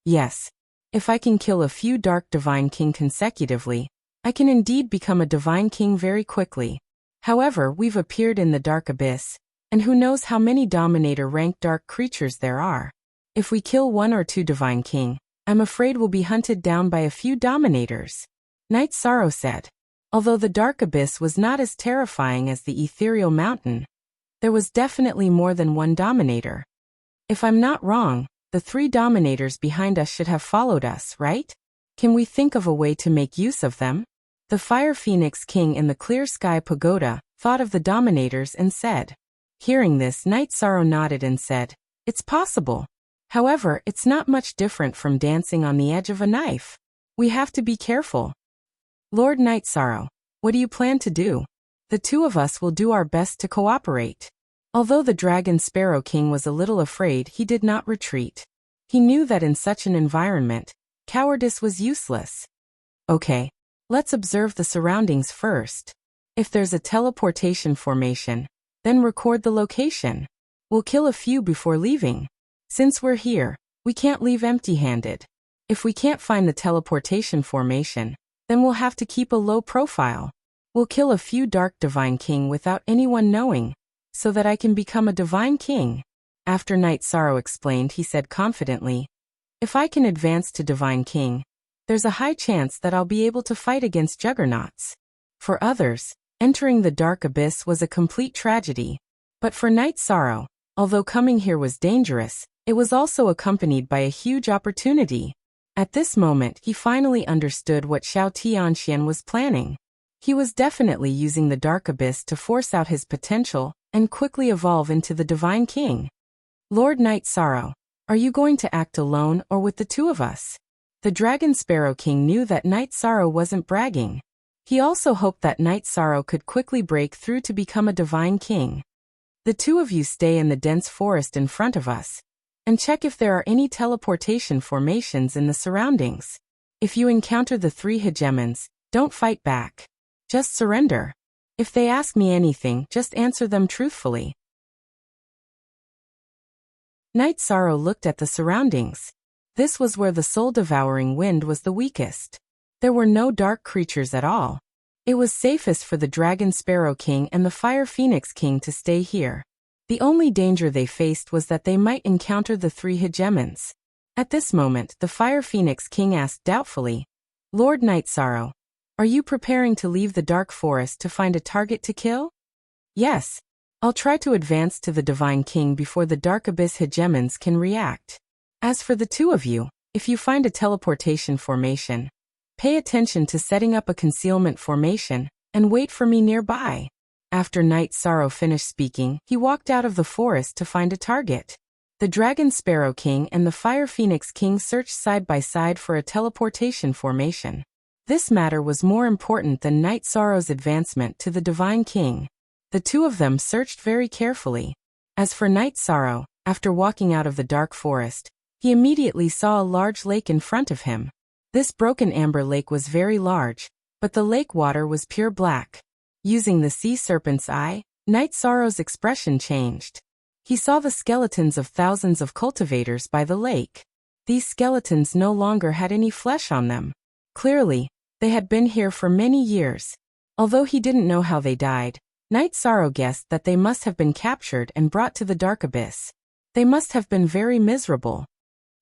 Yes. If I can kill a few Dark Divine King consecutively, I can indeed become a Divine King very quickly. However, we've appeared in the Dark Abyss, and who knows how many Dominator-ranked dark creatures there are. If we kill 1 or 2 Divine King, I'm afraid we'll be hunted down by a few Dominators. Knight Sorrow said. Although the Dark Abyss was not as terrifying as the Ethereal Mountain, there was definitely more than one Dominator. If I'm not wrong, the 3 Dominators behind us should have followed us, right? Can we think of a way to make use of them? The Fire Phoenix King in the Clear Sky Pagoda thought of the Dominators and said. Hearing this, Night Sorrow nodded and said, "It's possible. However, it's not much different from dancing on the edge of a knife. We have to be careful." Lord Night Sorrow, what do you plan to do? The two of us will do our best to cooperate. Although the Dragon Sparrow King was a little afraid, he did not retreat. He knew that in such an environment, cowardice was useless. Okay, let's observe the surroundings first. If there's a teleportation formation, then record the location. We'll kill a few before leaving. Since we're here, we can't leave empty-handed. If we can't find the teleportation formation, then we'll have to keep a low profile. We'll kill a few Dark Divine King without anyone knowing, so that I can become a Divine King. After Night Sorrow explained, he said confidently, "If I can advance to Divine King, there's a high chance that I'll be able to fight against juggernauts. For others, entering the Dark Abyss was a complete tragedy. But for Night Sorrow, although coming here was dangerous, it was also accompanied by a huge opportunity." At this moment, he finally understood what Xiao Tianxian was planning. He was definitely using the Dark Abyss to force out his potential and quickly evolve into the Divine King. Lord Night Sorrow, are you going to act alone or with the two of us? The Dragon Sparrow King knew that Night Sorrow wasn't bragging. He also hoped that Night Sorrow could quickly break through to become a Divine King. The two of you stay in the dense forest in front of us, and check if there are any teleportation formations in the surroundings. If you encounter the three hegemons, don't fight back. Just surrender. If they ask me anything, just answer them truthfully. Night Sorrow looked at the surroundings. This was where the soul-devouring wind was the weakest. There were no dark creatures at all. It was safest for the Dragon Sparrow King and the Fire Phoenix King to stay here. The only danger they faced was that they might encounter the three hegemons. At this moment, the Fire Phoenix King asked doubtfully, "Lord Night Sorrow, are you preparing to leave the Dark Forest to find a target to kill?" "Yes. I'll try to advance to the Divine King before the Dark Abyss hegemons can react. As for the two of you, if you find a teleportation formation, pay attention to setting up a concealment formation, and wait for me nearby." After Night Sorrow finished speaking, he walked out of the forest to find a target. The Dragon Sparrow King and the Fire Phoenix King searched side by side for a teleportation formation. This matter was more important than Night Sorrow's advancement to the Divine King. The two of them searched very carefully. As for Night Sorrow, after walking out of the dark forest, he immediately saw a large lake in front of him. This broken amber lake was very large, but the lake water was pure black. Using the sea serpent's eye, Night Sorrow's expression changed. He saw the skeletons of thousands of cultivators by the lake. These skeletons no longer had any flesh on them. Clearly, they had been here for many years. Although he didn't know how they died, Night Sorrow guessed that they must have been captured and brought to the Dark Abyss. They must have been very miserable.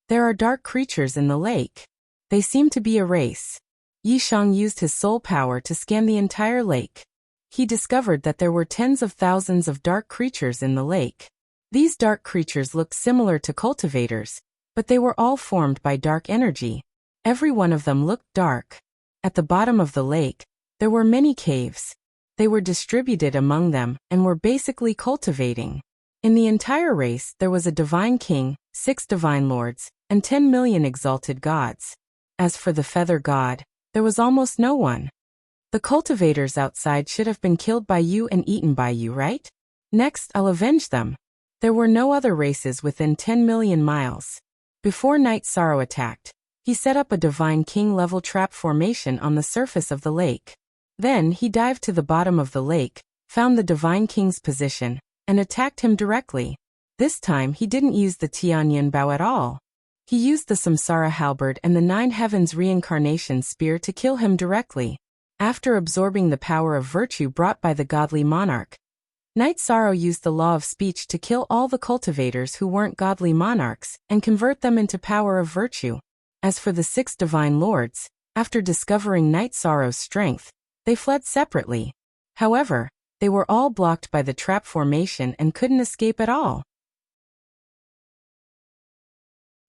There are dark creatures in the lake. They seem to be a race. Yishang used his soul power to scan the entire lake. He discovered that there were tens of thousands of dark creatures in the lake. These dark creatures looked similar to cultivators, but they were all formed by dark energy. Every one of them looked dark. At the bottom of the lake, there were many caves. They were distributed among them and were basically cultivating. In the entire race, there was a divine king, 6 divine lords, and 10 million exalted gods. As for the feather god, there was almost no one. The cultivators outside should have been killed by you and eaten by you, right? Next, I'll avenge them. There were no other races within 10 million miles. Before Night Sorrow attacked, he set up a divine king-level trap formation on the surface of the lake. Then he dived to the bottom of the lake, found the divine king's position, and attacked him directly. This time he didn't use the Tianyan Bao at all. He used the Samsara halberd and the 9 heavens reincarnation spear to kill him directly. After absorbing the power of virtue brought by the godly monarch, Night Sorrow used the law of speech to kill all the cultivators who weren't godly monarchs and convert them into power of virtue. As for the 6 divine lords, after discovering Night Sorrow's strength, they fled separately. However, they were all blocked by the trap formation and couldn't escape at all.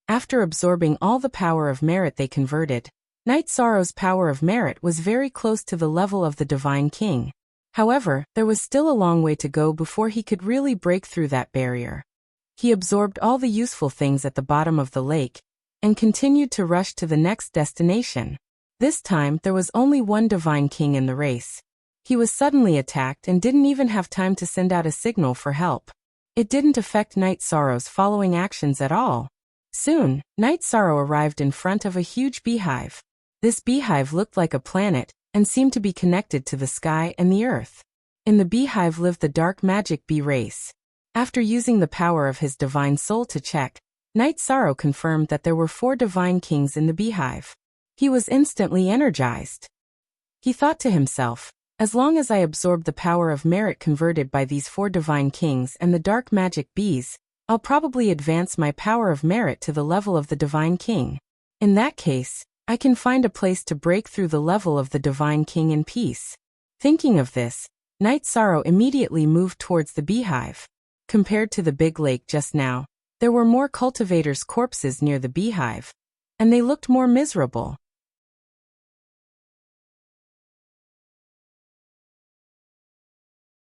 After absorbing all the power of merit they converted, Night Sorrow's power of merit was very close to the level of the Divine King. However, there was still a long way to go before he could really break through that barrier. He absorbed all the useful things at the bottom of the lake and continued to rush to the next destination. This time, there was only one Divine King in the race. He was suddenly attacked and didn't even have time to send out a signal for help. It didn't affect Night Sorrow's following actions at all. Soon, Night Sorrow arrived in front of a huge beehive. This beehive looked like a planet and seemed to be connected to the sky and the earth. In the beehive lived the dark magic bee race. After using the power of his divine soul to check, Night Sorrow confirmed that there were 4 divine kings in the beehive. He was instantly energized. He thought to himself, as long as I absorb the power of merit converted by these 4 divine kings and the dark magic bees, I'll probably advance my power of merit to the level of the divine king. In that case, I can find a place to break through the level of the divine king in peace. Thinking of this, Night Sorrow immediately moved towards the beehive. Compared to the big lake just now, there were more cultivators' corpses near the beehive, and they looked more miserable.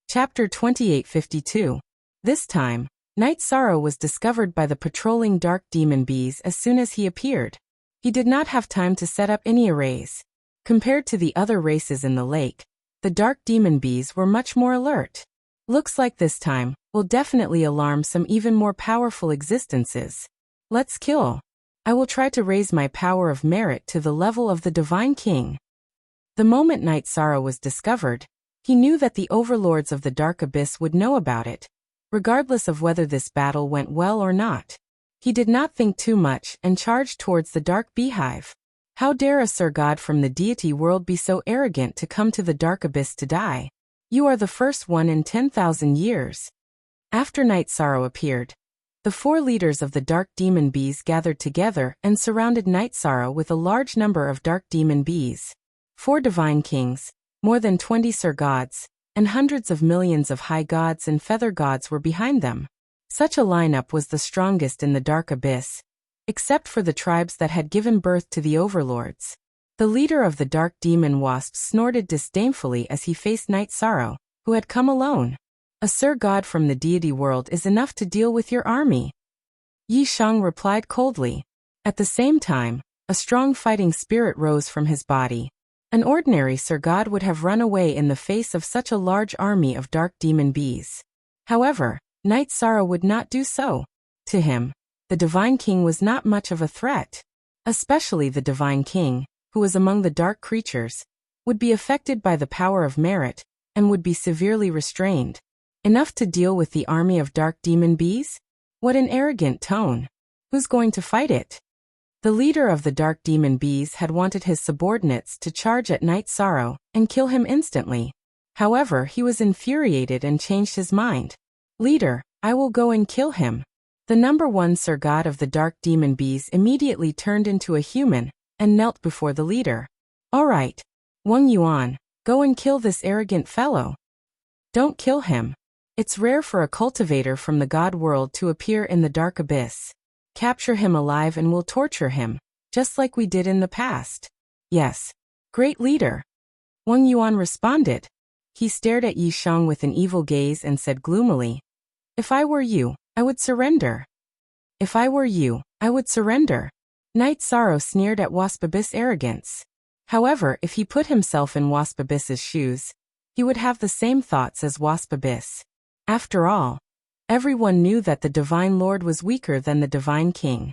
Chapter 2852. This time, Night Sorrow was discovered by the patrolling dark demon bees as soon as he appeared. He did not have time to set up any arrays. Compared to the other races in the lake, the dark demon bees were much more alert. Looks like this time will definitely alarm some even more powerful existences. Let's kill. I will try to raise my power of merit to the level of the Divine King. The moment Night Sorrow was discovered, he knew that the overlords of the Dark Abyss would know about it, regardless of whether this battle went well or not. He did not think too much and charged towards the dark beehive. How dare a Sir God from the deity world be so arrogant to come to the Dark Abyss to die? You are the first one in 10,000 years. After Night Sorrow appeared, the 4 leaders of the dark demon bees gathered together and surrounded Night Sorrow with a large number of dark demon bees. 4 divine kings, more than 20 Sir Gods, and hundreds of millions of high gods and feather gods were behind them. Such a lineup was the strongest in the Dark Abyss, except for the tribes that had given birth to the overlords. The leader of the dark demon wasps snorted disdainfully as he faced Night Sorrow, who had come alone. A Sir God from the deity world is enough to deal with your army. Yi Shang replied coldly. At the same time, a strong fighting spirit rose from his body. An ordinary Sir God would have run away in the face of such a large army of dark demon bees. However, Night Sorrow would not do so. To him, the Divine King was not much of a threat. Especially the Divine King, who was among the dark creatures, would be affected by the power of merit, and would be severely restrained. Enough to deal with the army of dark demon bees? What an arrogant tone. Who's going to fight it? The leader of the dark demon bees had wanted his subordinates to charge at Night Sorrow and kill him instantly. However, he was infuriated and changed his mind. Leader, I will go and kill him. The number 1 Sir God of the dark demon bees immediately turned into a human and knelt before the leader. All right, Wang Yuan, go and kill this arrogant fellow. Don't kill him. It's rare for a cultivator from the God world to appear in the Dark Abyss. Capture him alive and we'll torture him, just like we did in the past. Yes. Great leader. Wang Yuan responded. He stared at Yi Shang with an evil gaze and said gloomily, If I were you, I would surrender. If I were you, I would surrender. Night Sorrow sneered at Wasp Abyss' arrogance. However, if he put himself in Wasp Abyss's shoes, he would have the same thoughts as Wasp Abyss. After all, everyone knew that the Divine Lord was weaker than the Divine King.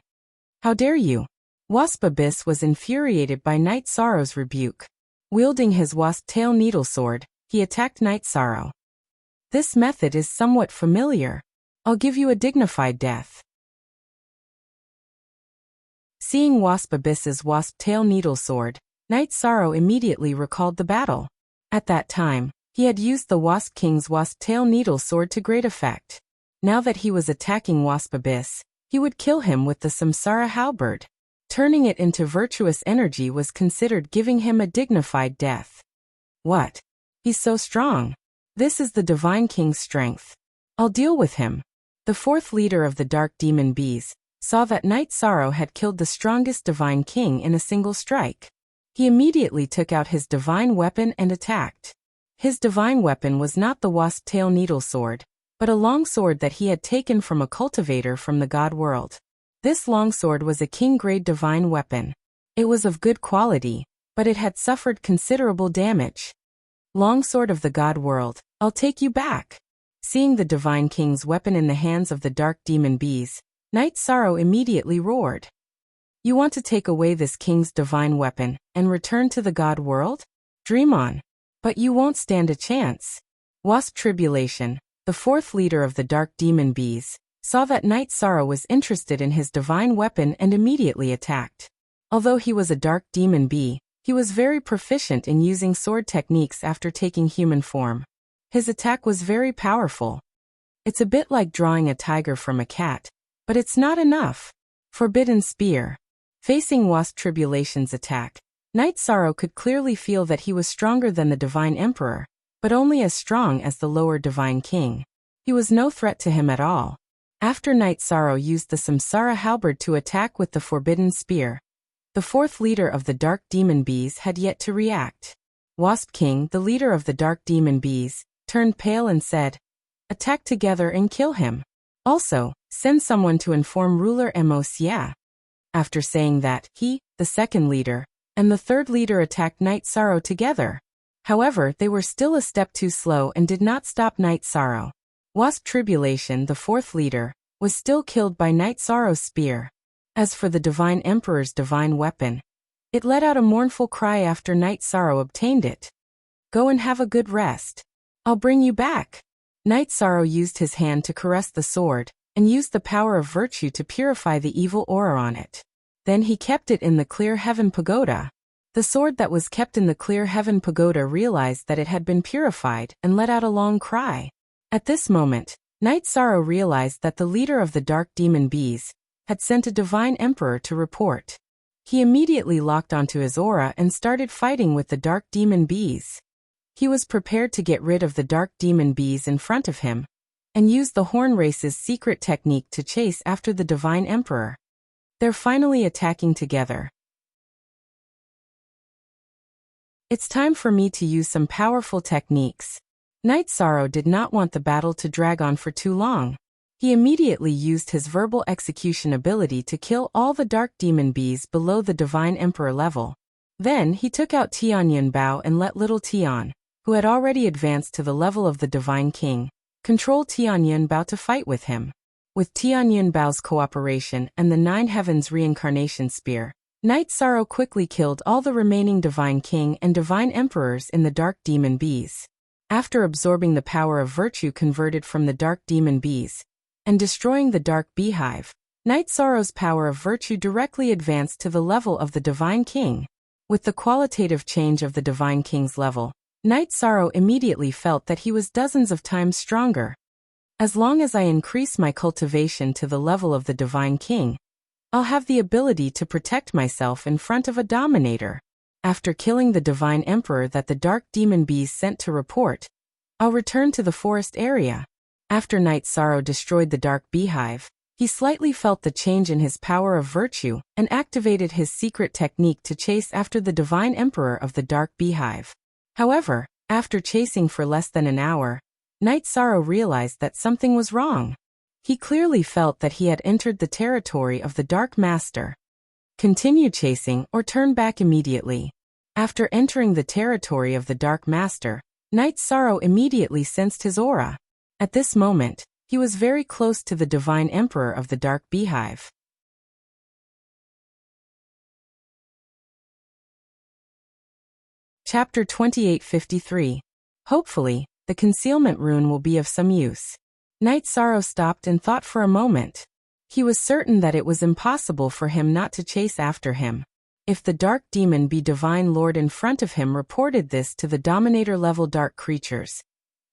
How dare you? Wasp Abyss was infuriated by Night Sorrow's rebuke. Wielding his wasp-tail needle sword, he attacked Night Sorrow. This method is somewhat familiar. I'll give you a dignified death. Seeing Wasp Abyss's wasp-tail needle sword, Night Sorrow immediately recalled the battle. At that time, he had used the Wasp King's wasp-tail needle sword to great effect. Now that he was attacking Wasp Abyss, he would kill him with the Samsara halberd. Turning it into virtuous energy was considered giving him a dignified death. What? He's so strong. This is the Divine King's strength. I'll deal with him. The 4th leader of the dark demon bees saw that Night Sorrow had killed the strongest Divine King in a single strike. He immediately took out his divine weapon and attacked. His divine weapon was not the wasp-tail needle sword, but a long sword that he had taken from a cultivator from the god world. This longsword was a king-grade divine weapon. It was of good quality, but it had suffered considerable damage. Longsword of the god world, I'll take you back. Seeing the divine king's weapon in the hands of the dark demon bees, Night Sorrow immediately roared. You want to take away this king's divine weapon and return to the god world? Dream on. But you won't stand a chance. Wasp Tribulation, the fourth leader of the dark demon bees, saw that Night Sorrow was interested in his divine weapon and immediately attacked. Although he was a dark demon bee, he was very proficient in using sword techniques after taking human form. His attack was very powerful. It's a bit like drawing a tiger from a cat, but it's not enough. Forbidden Spear. Facing Wasp Tribulation's attack, Night Sorrow could clearly feel that he was stronger than the Divine Emperor, but only as strong as the lower Divine King. He was no threat to him at all. After Night Sorrow used the Samsara Halberd to attack with the Forbidden Spear, the fourth leader of the Dark Demon Bees had yet to react. Wasp King, the leader of the Dark Demon Bees, turned pale and said, "Attack together and kill him. Also, send someone to inform ruler Mos. After saying that, he, the second leader, and the third leader attacked Night Sorrow together. However, they were still a step too slow and did not stop Night Sorrow. Wasp Tribulation, the fourth leader, was still killed by Night Sorrow's spear. As for the Divine Emperor's divine weapon, it let out a mournful cry after Night Sorrow obtained it. Go and have a good rest. I'll bring you back. Night Sorrow used his hand to caress the sword, and used the power of virtue to purify the evil aura on it. Then he kept it in the Clear Heaven Pagoda. The sword that was kept in the Clear Heaven Pagoda realized that it had been purified and let out a long cry. At this moment, Night Sorrow realized that the leader of the Dark Demon Bees had sent a Divine Emperor to report. He immediately locked onto his aura and started fighting with the Dark Demon Bees. He was prepared to get rid of the Dark Demon Bees in front of him, and used the Horn Race's secret technique to chase after the Divine Emperor. They're finally attacking together. It's time for me to use some powerful techniques. Night Sorrow did not want the battle to drag on for too long. He immediately used his verbal execution ability to kill all the Dark Demon Bees below the Divine Emperor level. Then he took out Tianyun Bao and let little Tian, who had already advanced to the level of the Divine King, control Tianyun Bao to fight with him. With Tianyun Bao's cooperation and the Nine Heavens Reincarnation Spear, Night Sorrow quickly killed all the remaining Divine King and Divine Emperors in the Dark Demon Bees. After absorbing the power of virtue converted from the Dark Demon Bees, and destroying the Dark Beehive, Night Sorrow's power of virtue directly advanced to the level of the Divine King. With the qualitative change of the Divine King's level, Night Sorrow immediately felt that he was dozens of times stronger. As long as I increase my cultivation to the level of the Divine King, I'll have the ability to protect myself in front of a dominator. After killing the Divine Emperor that the Dark Demon Bees sent to report, I'll return to the forest area. After Night Sorrow destroyed the Dark Beehive, he slightly felt the change in his power of virtue and activated his secret technique to chase after the Divine Emperor of the Dark Beehive. However, after chasing for less than an hour, Night Sorrow realized that something was wrong. He clearly felt that he had entered the territory of the Dark Master. Continue chasing or turn back immediately. After entering the territory of the Dark Master, Night Sorrow immediately sensed his aura. At this moment, he was very close to the Divine Emperor of the Dark Beehive. Chapter 2853. Hopefully, the concealment rune will be of some use. Night Sorrow stopped and thought for a moment. He was certain that it was impossible for him not to chase after him. If the Dark Demon Bee Divine Lord in front of him reported this to the Dominator-level dark creatures,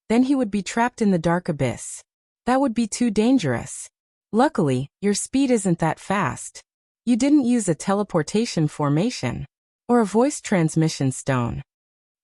then he would be trapped in the dark abyss. That would be too dangerous. Luckily, your speed isn't that fast. You didn't use a teleportation formation or a voice transmission stone.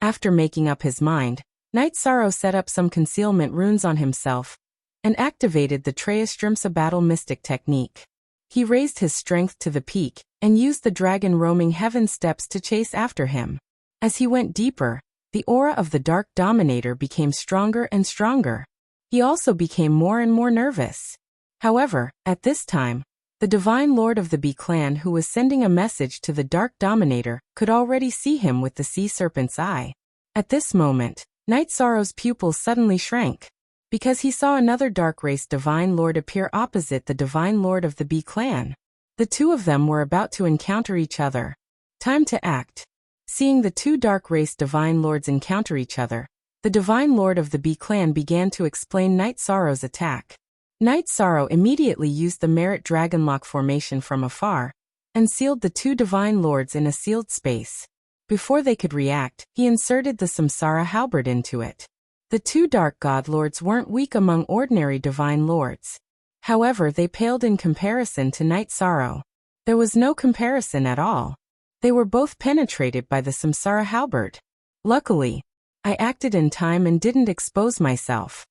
After making up his mind, Night Sorrow set up some concealment runes on himself and activated the Treastrimsa Battle Mystic technique. He raised his strength to the peak, and used the dragon roaming heaven steps to chase after him. As he went deeper, the aura of the Dark Dominator became stronger and stronger. He also became more and more nervous. However, at this time, the Divine Lord of the Bee Clan, who was sending a message to the Dark Dominator, could already see him with the Sea Serpent's eye. At this moment, Night Sorrow's pupils suddenly shrank, because he saw another Dark Race Divine Lord appear opposite the Divine Lord of the Bee Clan. The two of them were about to encounter each other. Time to act. Seeing the two Dark Race Divine Lords encounter each other, the Divine Lord of the Bee Clan began to explain Night Sorrow's attack. Night Sorrow immediately used the Merit Dragonlock formation from afar, and sealed the two Divine Lords in a sealed space. Before they could react, he inserted the Samsara Halberd into it. The two Dark God Lords weren't weak among ordinary Divine Lords. However, they paled in comparison to Night Sorrow. There was no comparison at all. They were both penetrated by the Samsara Halberd. Luckily, I acted in time and didn't expose myself.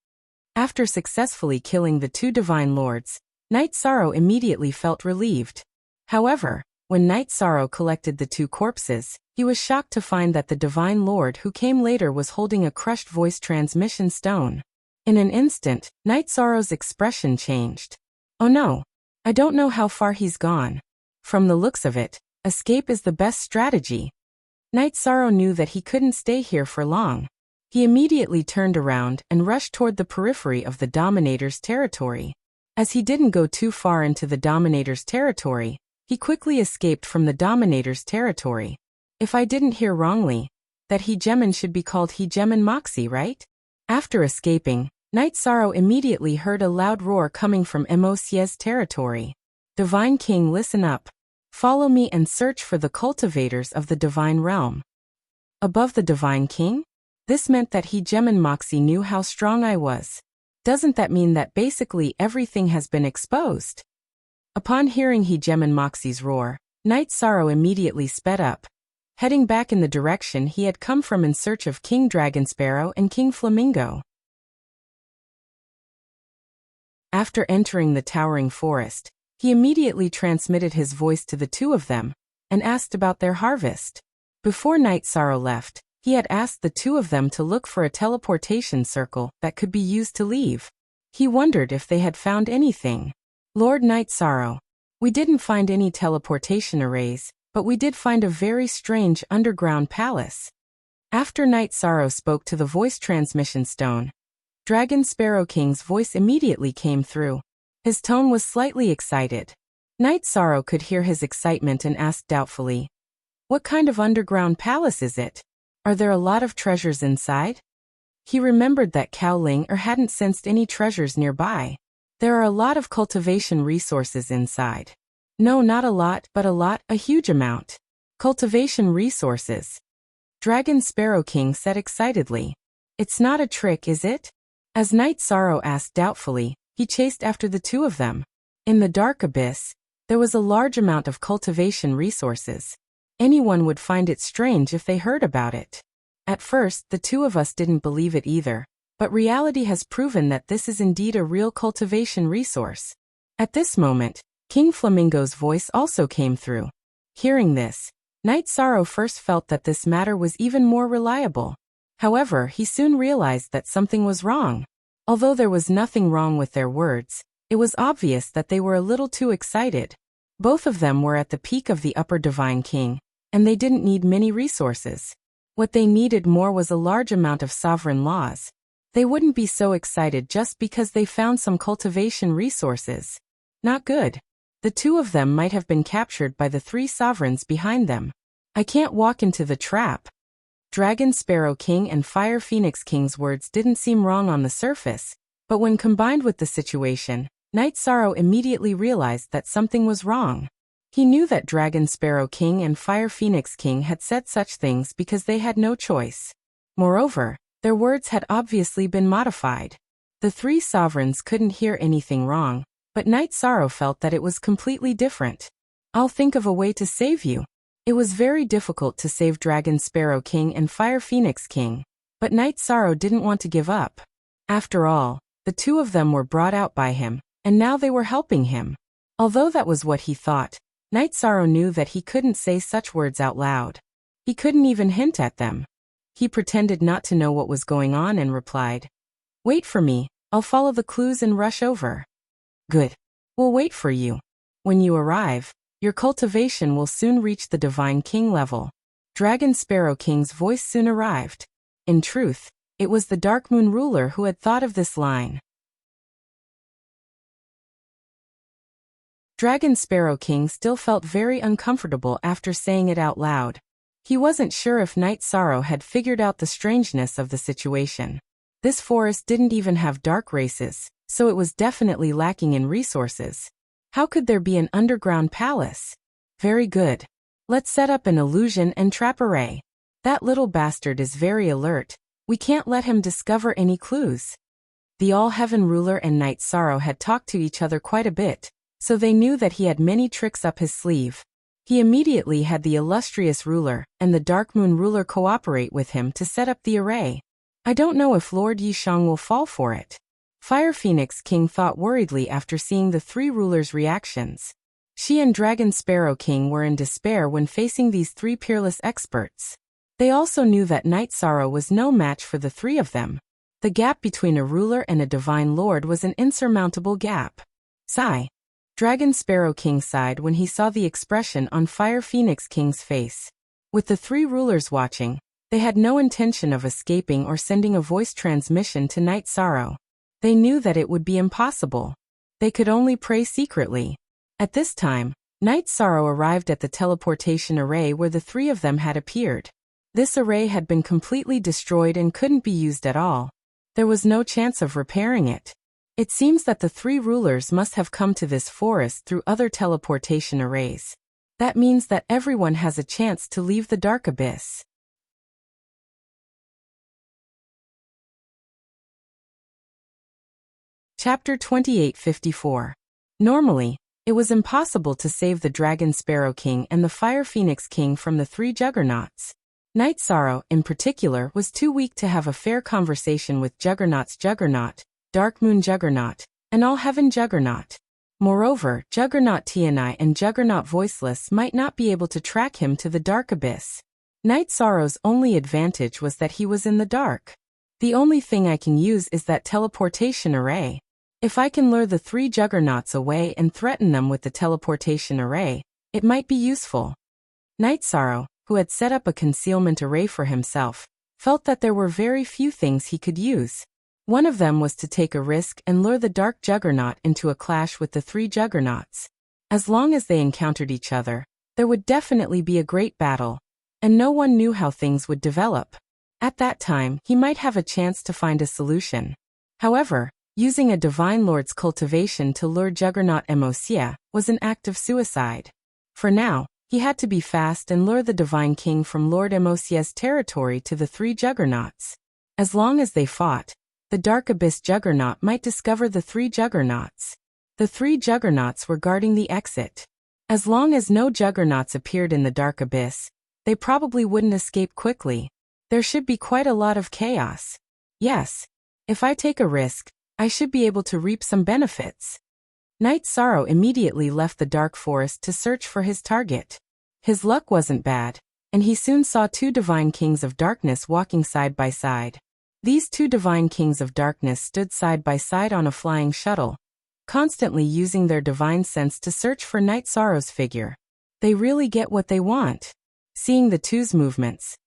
After successfully killing the two Divine Lords, Night Sorrow immediately felt relieved. However, when Night Sorrow collected the two corpses, he was shocked to find that the Divine Lord who came later was holding a crushed voice transmission stone. In an instant, Night Sorrow's expression changed. Oh no, I don't know how far he's gone. From the looks of it, escape is the best strategy. Night Sorrow knew that he couldn't stay here for long. He immediately turned around and rushed toward the periphery of the Dominator's territory. As he didn't go too far into the Dominator's territory, he quickly escaped from the Dominator's territory. If I didn't hear wrongly, that Hegemon should be called Hegemon Moxie, right? After escaping, Night Sorrow immediately heard a loud roar coming from Emosie's territory. Divine King, listen up. Follow me and search for the cultivators of the Divine Realm. Above the Divine King? This meant that Hegemon Moxie knew how strong I was. Doesn't that mean that basically everything has been exposed? Upon hearing Hegemon Moxie's roar, Night Sorrow immediately sped up, heading back in the direction he had come from in search of King Dragonsparrow and King Flamingo. After entering the towering forest, he immediately transmitted his voice to the two of them, and asked about their harvest. Before Night Sorrow left, he had asked the two of them to look for a teleportation circle that could be used to leave. He wondered if they had found anything. Lord Night Sorrow, we didn't find any teleportation arrays, but we did find a very strange underground palace. After Night Sorrow spoke to the voice transmission stone, Dragon Sparrow King's voice immediately came through. His tone was slightly excited. Night Sorrow could hear his excitement and asked doubtfully, "What kind of underground palace is it? Are there a lot of treasures inside?" He remembered that Cao Ling hadn't sensed any treasures nearby. There are a lot of cultivation resources inside. No, not a lot, but a huge amount. Cultivation resources. Dragon Sparrow King said excitedly. It's not a trick, is it? As Night Sorrow asked doubtfully, he chased after the two of them. In the dark abyss, there was a large amount of cultivation resources. Anyone would find it strange if they heard about it. At first, the two of us didn't believe it either, but reality has proven that this is indeed a real cultivation resource. At this moment, King Flamingo's voice also came through. Hearing this, Night Sorrow first felt that this matter was even more reliable. However, he soon realized that something was wrong. Although there was nothing wrong with their words, it was obvious that they were a little too excited. Both of them were at the peak of the Upper Divine King, and they didn't need many resources. What they needed more was a large amount of sovereign laws. They wouldn't be so excited just because they found some cultivation resources. Not good. The two of them might have been captured by the three sovereigns behind them. I can't walk into the trap. Dragon Sparrow King and Fire Phoenix King's words didn't seem wrong on the surface, but when combined with the situation, Night Sorrow immediately realized that something was wrong. He knew that Dragon Sparrow King and Fire Phoenix King had said such things because they had no choice. Moreover, their words had obviously been modified. The three sovereigns couldn't hear anything wrong, but Night Sorrow felt that it was completely different. I'll think of a way to save you. It was very difficult to save Dragon Sparrow King and Fire Phoenix King, but Night Sorrow didn't want to give up. After all, the two of them were brought out by him, and now they were helping him. Although that was what he thought, Night Sorrow knew that he couldn't say such words out loud. He couldn't even hint at them. He pretended not to know what was going on and replied, "Wait for me, I'll follow the clues and rush over." "Good. We'll wait for you. When you arrive, your cultivation will soon reach the Divine King level." Dragon Sparrow King's voice soon arrived. In truth, it was the Dark Moon ruler who had thought of this line. Dragon Sparrow King still felt very uncomfortable after saying it out loud. He wasn't sure if Night Sorrow had figured out the strangeness of the situation. This forest didn't even have dark races, so it was definitely lacking in resources. How could there be an underground palace? Very good. Let's set up an illusion and trap array. That little bastard is very alert. We can't let him discover any clues. The All-Heaven ruler and Night Sorrow had talked to each other quite a bit, so they knew that he had many tricks up his sleeve. He immediately had the illustrious ruler and the Dark Moon ruler cooperate with him to set up the array. I don't know if Lord Yishang will fall for it. Fire Phoenix King thought worriedly after seeing the three rulers' reactions. She and Dragon Sparrow King were in despair when facing these three peerless experts. They also knew that Night Sorrow was no match for the three of them. The gap between a ruler and a divine lord was an insurmountable gap. Sigh. Dragon Sparrow King sighed when he saw the expression on Fire Phoenix King's face. With the three rulers watching, they had no intention of escaping or sending a voice transmission to Night Sorrow. They knew that it would be impossible. They could only pray secretly. At this time, Night Sorrow arrived at the teleportation array where the three of them had appeared. This array had been completely destroyed and couldn't be used at all. There was no chance of repairing it. It seems that the three rulers must have come to this forest through other teleportation arrays. That means that everyone has a chance to leave the Dark Abyss. Chapter 2854. Normally, it was impossible to save the Dragon Sparrow King and the Fire Phoenix King from the three juggernauts. Night Sorrow, in particular, was too weak to have a fair conversation with Juggernaut's Juggernaut, Dark Moon Juggernaut, and All-Heaven Juggernaut. Moreover, Juggernaut Tianai and Juggernaut Voiceless might not be able to track him to the Dark Abyss. Night Sorrow's only advantage was that he was in the dark. The only thing I can use is that teleportation array. If I can lure the three juggernauts away and threaten them with the teleportation array, it might be useful. Night Sorrow, who had set up a concealment array for himself, felt that there were very few things he could use. One of them was to take a risk and lure the Dark Juggernaut into a clash with the three juggernauts. As long as they encountered each other, there would definitely be a great battle, and no one knew how things would develop. At that time, he might have a chance to find a solution. However, using a Divine Lord's cultivation to lure Juggernaut Emosia was an act of suicide. For now, he had to be fast and lure the Divine King from Lord Emosia's territory to the three juggernauts. As long as they fought, the Dark Abyss Juggernaut might discover the three juggernauts. The three juggernauts were guarding the exit. As long as no juggernauts appeared in the Dark Abyss, they probably wouldn't escape quickly. There should be quite a lot of chaos. Yes, if I take a risk, I should be able to reap some benefits. Night Sorrow immediately left the dark forest to search for his target. His luck wasn't bad, and he soon saw two Divine Kings of Darkness walking side by side. These two Divine Kings of Darkness stood side by side on a flying shuttle, constantly using their divine sense to search for Night Sorrow's figure. They really get what they want. Seeing the two's movements,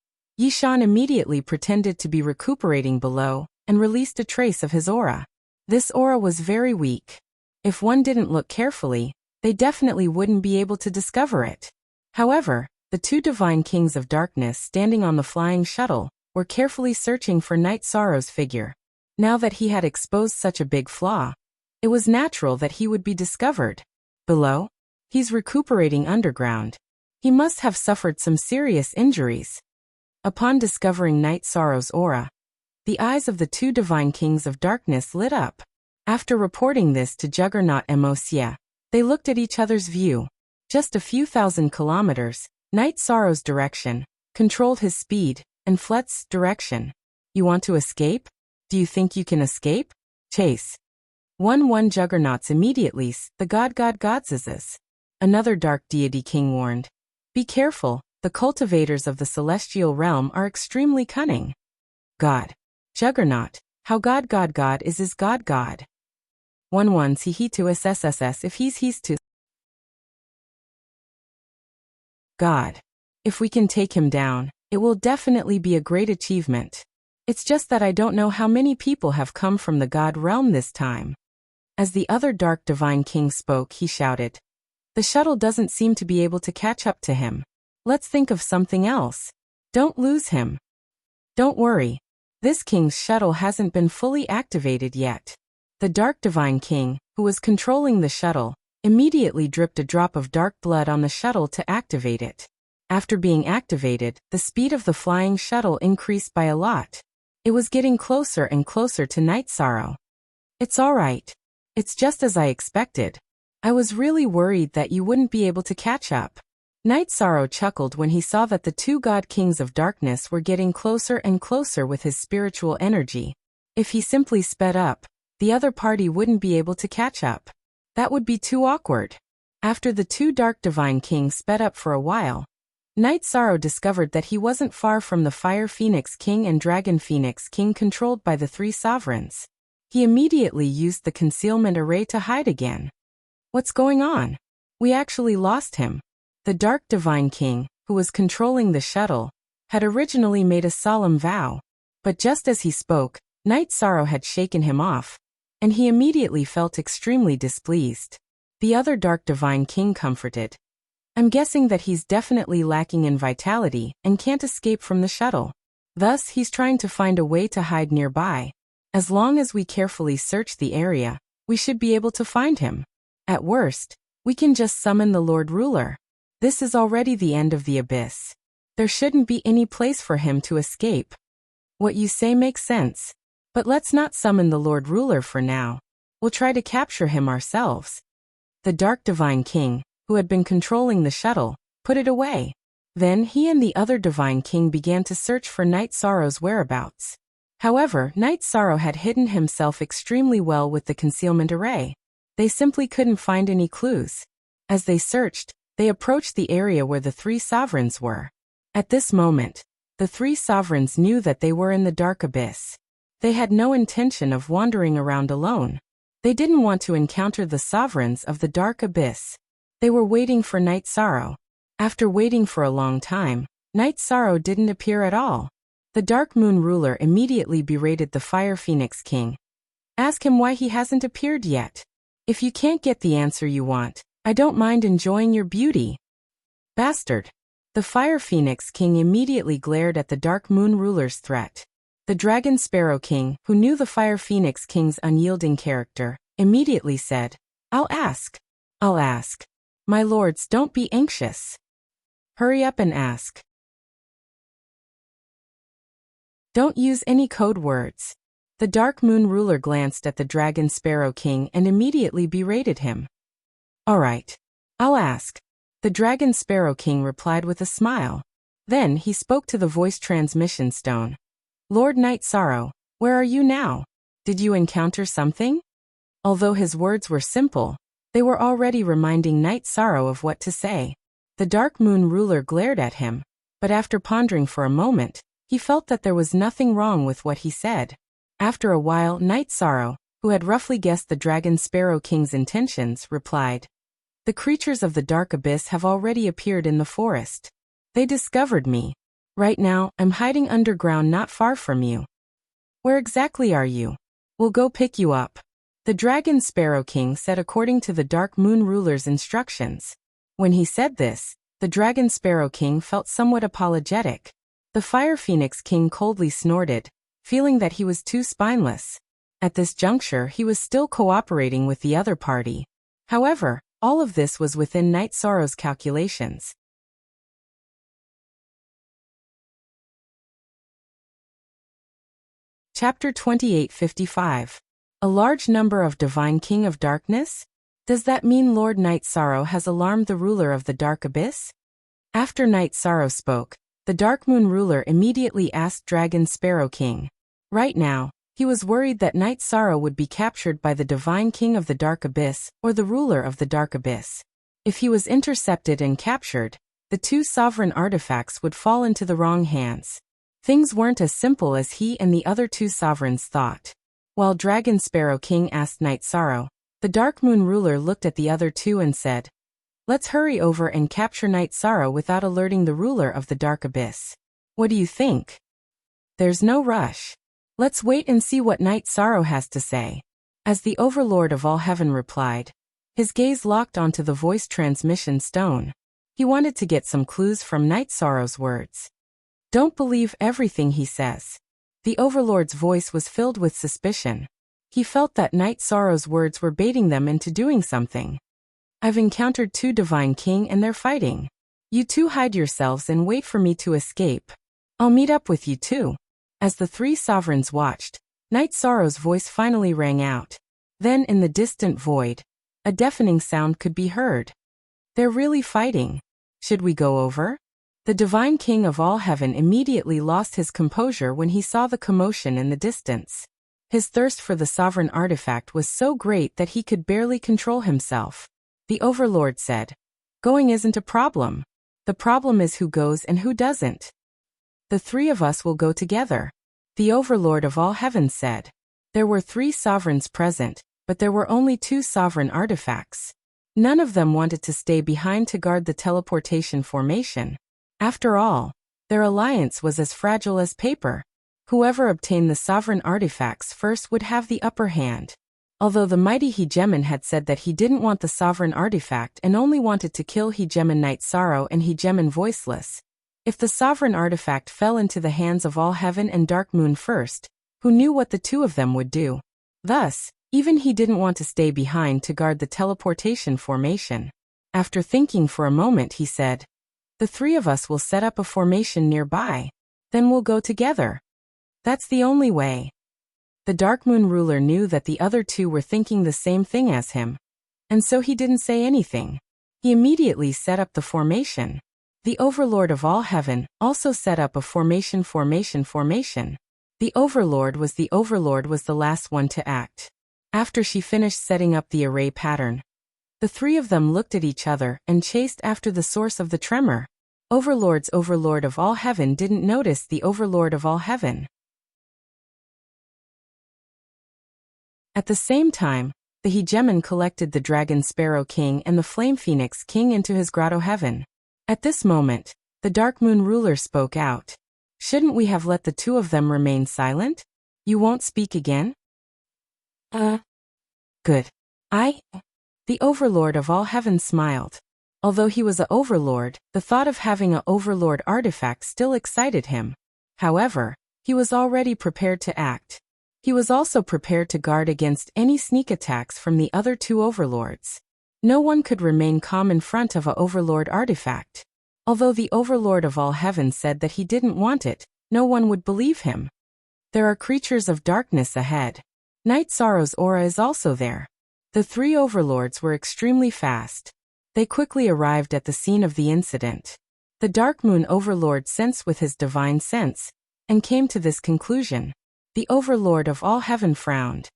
Yishan immediately pretended to be recuperating below and released a trace of his aura. This aura was very weak. If one didn't look carefully, they definitely wouldn't be able to discover it. However, the two Divine Kings of Darkness standing on the flying shuttle were carefully searching for Night Sorrow's figure. Now that he had exposed such a big flaw, it was natural that he would be discovered. Below, he's recuperating underground. He must have suffered some serious injuries. Upon discovering Night Sorrow's aura, the eyes of the two Divine Kings of Darkness lit up. After reporting this to Juggernaut Emosia, they looked at each other's view. Just a few thousand kilometers, Night Sorrow's direction controlled his speed, and Flet's direction. You want to escape? Do you think you can escape? Chase. 1-1 Juggernauts immediately, the gods is this. Another dark deity king warned. Be careful, the cultivators of the celestial realm are extremely cunning. God. Juggernaut. How God is God. 1-1 he to SSSS if he's to God. If we can take him down, it will definitely be a great achievement. It's just that I don't know how many people have come from the God realm this time. As the other dark divine king spoke, he shouted. The shuttle doesn't seem to be able to catch up to him. Let's think of something else. Don't lose him. Don't worry. This king's shuttle hasn't been fully activated yet. The dark divine king, who was controlling the shuttle, immediately dripped a drop of dark blood on the shuttle to activate it. After being activated, the speed of the flying shuttle increased by a lot. It was getting closer and closer to Night Sorrow. It's all right. It's just as I expected. I was really worried that you wouldn't be able to catch up. Night Sorrow chuckled when he saw that the two god kings of darkness were getting closer and closer with his spiritual energy. If he simply sped up, the other party wouldn't be able to catch up. That would be too awkward. After the two dark divine kings sped up for a while, Night Sorrow discovered that he wasn't far from the Fire Phoenix King and Dragon Phoenix King controlled by the three sovereigns. He immediately used the concealment array to hide again. What's going on? We actually lost him. The Dark Divine King, who was controlling the shuttle, had originally made a solemn vow, but just as he spoke, Night Sorrow had shaken him off, and he immediately felt extremely displeased. The other Dark Divine King comforted. I'm guessing that he's definitely lacking in vitality and can't escape from the shuttle. Thus, he's trying to find a way to hide nearby. As long as we carefully search the area, we should be able to find him. At worst, we can just summon the Lord Ruler. This is already the end of the abyss. There shouldn't be any place for him to escape. What you say makes sense. But let's not summon the Lord Ruler for now. We'll try to capture him ourselves. The Dark Divine King, who had been controlling the shuttle, put it away. Then he and the other Divine King began to search for Night Sorrow's whereabouts. However, Night Sorrow had hidden himself extremely well with the concealment array. They simply couldn't find any clues. As they searched, they approached the area where the three sovereigns were. At this moment, the three sovereigns knew that they were in the dark abyss. They had no intention of wandering around alone. They didn't want to encounter the sovereigns of the dark abyss. They were waiting for Night Sorrow. After waiting for a long time, Night Sorrow didn't appear at all. The Dark Moon Ruler immediately berated the Fire Phoenix King. Ask him why he hasn't appeared yet. If you can't get the answer you want, I don't mind enjoying your beauty. Bastard. The Fire Phoenix King immediately glared at the Dark Moon Ruler's threat. The Dragon Sparrow King, who knew the Fire Phoenix King's unyielding character, immediately said, I'll ask. My lords, don't be anxious. Hurry up and ask. Don't use any code words. The Dark Moon Ruler glanced at the Dragon Sparrow King and immediately berated him. All right. I'll ask. The Dragon Sparrow King replied with a smile. Then he spoke to the voice transmission stone. Lord Night Sorrow, where are you now? Did you encounter something? Although his words were simple, they were already reminding Night Sorrow of what to say. The Dark Moon Ruler glared at him, but after pondering for a moment, he felt that there was nothing wrong with what he said. After a while, Night Sorrow, who had roughly guessed the Dragon Sparrow King's intentions, replied, The creatures of the dark abyss have already appeared in the forest. They discovered me. Right now, I'm hiding underground not far from you. Where exactly are you? We'll go pick you up. The Dragon Sparrow King said according to the Dark Moon Ruler's instructions. When he said this, the Dragon Sparrow King felt somewhat apologetic. The Fire Phoenix King coldly snorted, feeling that he was too spineless. At this juncture, he was still cooperating with the other party. However, all of this was within Night Sorrow's calculations. Chapter 2855. A large number of Divine King of Darkness? Does that mean Lord Night Sorrow has alarmed the ruler of the Dark Abyss? After Night Sorrow spoke, the Dark Moon Ruler immediately asked Dragon Sparrow King. Right now, He was worried that Night Sorrow would be captured by the Divine King of the Dark Abyss or the ruler of the Dark Abyss. If he was intercepted and captured, the two sovereign artifacts would fall into the wrong hands. Things weren't as simple as he and the other two sovereigns thought. While Dragon Sparrow King asked Night Sorrow, the Dark Moon ruler looked at the other two and said, "Let's hurry over and capture Night Sorrow without alerting the ruler of the Dark Abyss. What do you think?" "There's no rush. Let's wait and see what Night Sorrow has to say." As the Overlord of all heaven replied, his gaze locked onto the voice transmission stone. He wanted to get some clues from Night Sorrow's words. "Don't believe everything he says." The Overlord's voice was filled with suspicion. He felt that Night Sorrow's words were baiting them into doing something. "I've encountered two Divine King and they're fighting. You two hide yourselves and wait for me to escape. I'll meet up with you too." As the three sovereigns watched, Night Sorrow's voice finally rang out. Then in the distant void, a deafening sound could be heard. "They're really fighting. Should we go over?" The Divine King of all heaven immediately lost his composure when he saw the commotion in the distance. His thirst for the sovereign artifact was so great that he could barely control himself. The Overlord said, "Going isn't a problem. The problem is who goes and who doesn't. The three of us will go together." The Overlord of all heaven said. There were three sovereigns present, but there were only two sovereign artifacts. None of them wanted to stay behind to guard the teleportation formation. After all, their alliance was as fragile as paper. Whoever obtained the sovereign artifacts first would have the upper hand. Although the mighty Hegemon had said that he didn't want the sovereign artifact and only wanted to kill Hegemon Night Sorrow and Hegemon Voiceless, if the sovereign artifact fell into the hands of all heaven and Dark Moon first, who knew what the two of them would do? Thus, even he didn't want to stay behind to guard the teleportation formation. After thinking for a moment, he said, "The three of us will set up a formation nearby. Then we'll go together. That's the only way." The Dark Moon ruler knew that the other two were thinking the same thing as him, and so he didn't say anything. He immediately set up the formation. The Overlord of all heaven also set up a formation. The Overlord was the last one to act. After she finished setting up the array pattern, the three of them looked at each other and chased after the source of the tremor. Overlord of all heaven didn't notice the Overlord of all heaven. At the same time, the Hegemon collected the Dragon Sparrow King and the Flame Phoenix King into his grotto heaven. At this moment, the Dark Moon ruler spoke out. "Shouldn't we have let the two of them remain silent? You won't speak again?" Good. The Overlord of all heaven smiled. Although he was a Overlord, the thought of having a Overlord artifact still excited him. However, he was already prepared to act. He was also prepared to guard against any sneak attacks from the other two Overlords. No one could remain calm in front of a Overlord artifact. Although the Overlord of all heaven said that he didn't want it, no one would believe him. There are creatures of darkness ahead. Night Sorrow's aura is also there. The three Overlords were extremely fast. They quickly arrived at the scene of the incident. The Dark Moon Overlord sensed with his divine sense, and came to this conclusion. The Overlord of all heaven frowned.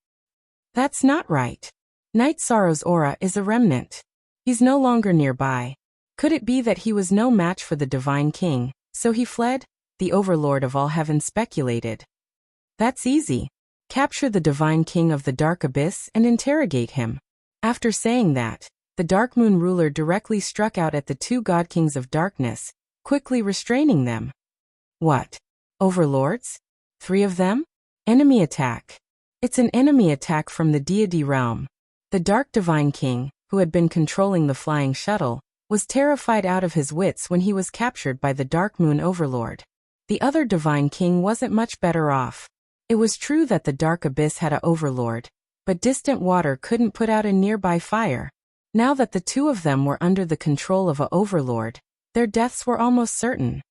"That's not right. Night Sorrow's aura is a remnant. He's no longer nearby. Could it be that he was no match for the Divine King, so he fled?" The Overlord of all heaven speculated. "That's easy. Capture the Divine King of the Dark Abyss and interrogate him." After saying that, the Dark Moon ruler directly struck out at the two God Kings of Darkness, quickly restraining them. "What? Overlords? Three of them? Enemy attack." "It's an enemy attack from the deity realm." The Dark Divine King, who had been controlling the flying shuttle, was terrified out of his wits when he was captured by the Dark Moon Overlord. The other Divine King wasn't much better off. It was true that the Dark Abyss had a Overlord, but distant water couldn't put out a nearby fire. Now that the two of them were under the control of a Overlord, their deaths were almost certain.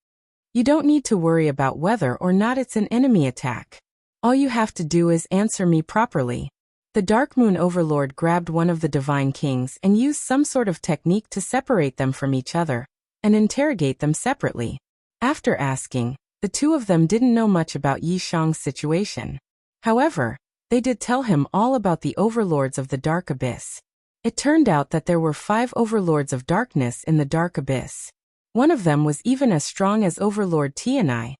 You don't need to worry about whether or not it's an enemy attack. All you have to do is answer me properly. The Dark Moon Overlord grabbed one of the Divine Kings and used some sort of technique to separate them from each other, and interrogate them separately. After asking, the two of them didn't know much about Yi Shang's situation. However, they did tell him all about the overlords of the dark abyss. It turned out that there were 5 overlords of darkness in the dark abyss. One of them was even as strong as Overlord Tianai.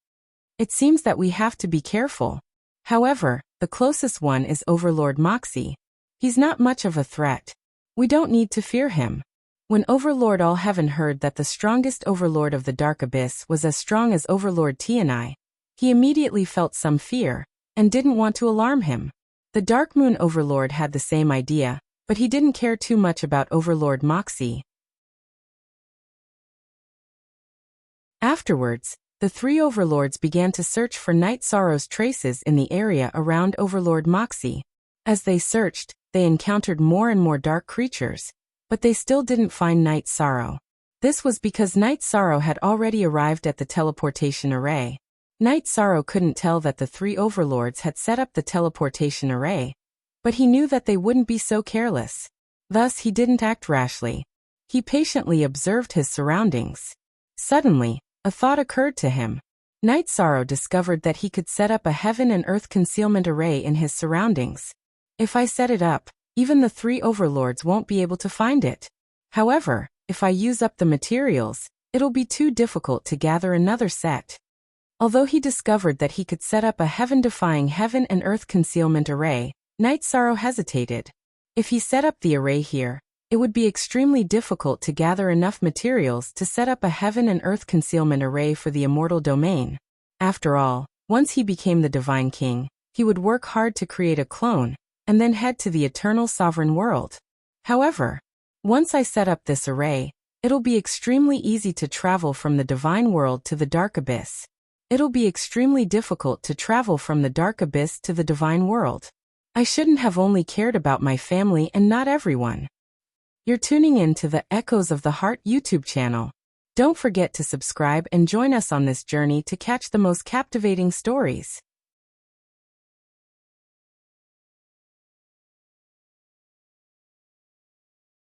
It seems that we have to be careful. However, the closest one is Overlord Moxie. He's not much of a threat. We don't need to fear him. When Overlord Allheaven heard that the strongest overlord of the dark abyss was as strong as Overlord Tianai, he immediately felt some fear, and didn't want to alarm him. The Dark Moon Overlord had the same idea, but he didn't care too much about Overlord Moxie. Afterwards, the 3 overlords began to search for Night Sorrow's traces in the area around Overlord Moxie. As they searched, they encountered more and more dark creatures, but they still didn't find Night Sorrow. This was because Night Sorrow had already arrived at the teleportation array. Night Sorrow couldn't tell that the 3 overlords had set up the teleportation array, but he knew that they wouldn't be so careless. Thus he didn't act rashly. He patiently observed his surroundings. Suddenly, a thought occurred to him. Night Sorrow discovered that he could set up a heaven and earth concealment array in his surroundings. If I set it up, even the 3 overlords won't be able to find it. However, if I use up the materials, it'll be too difficult to gather another set. Although he discovered that he could set up a heaven-defying heaven and earth concealment array, Night Sorrow hesitated. If he set up the array here, it would be extremely difficult to gather enough materials to set up a heaven and earth concealment array for the immortal domain. After all, once he became the Divine King, he would work hard to create a clone, and then head to the eternal sovereign world. However, once I set up this array, it'll be extremely easy to travel from the divine world to the dark abyss. It'll be extremely difficult to travel from the dark abyss to the divine world. I shouldn't have only cared about my family and not everyone. You're tuning in to the Echoes of the Heart YouTube channel. Don't forget to subscribe and join us on this journey to catch the most captivating stories.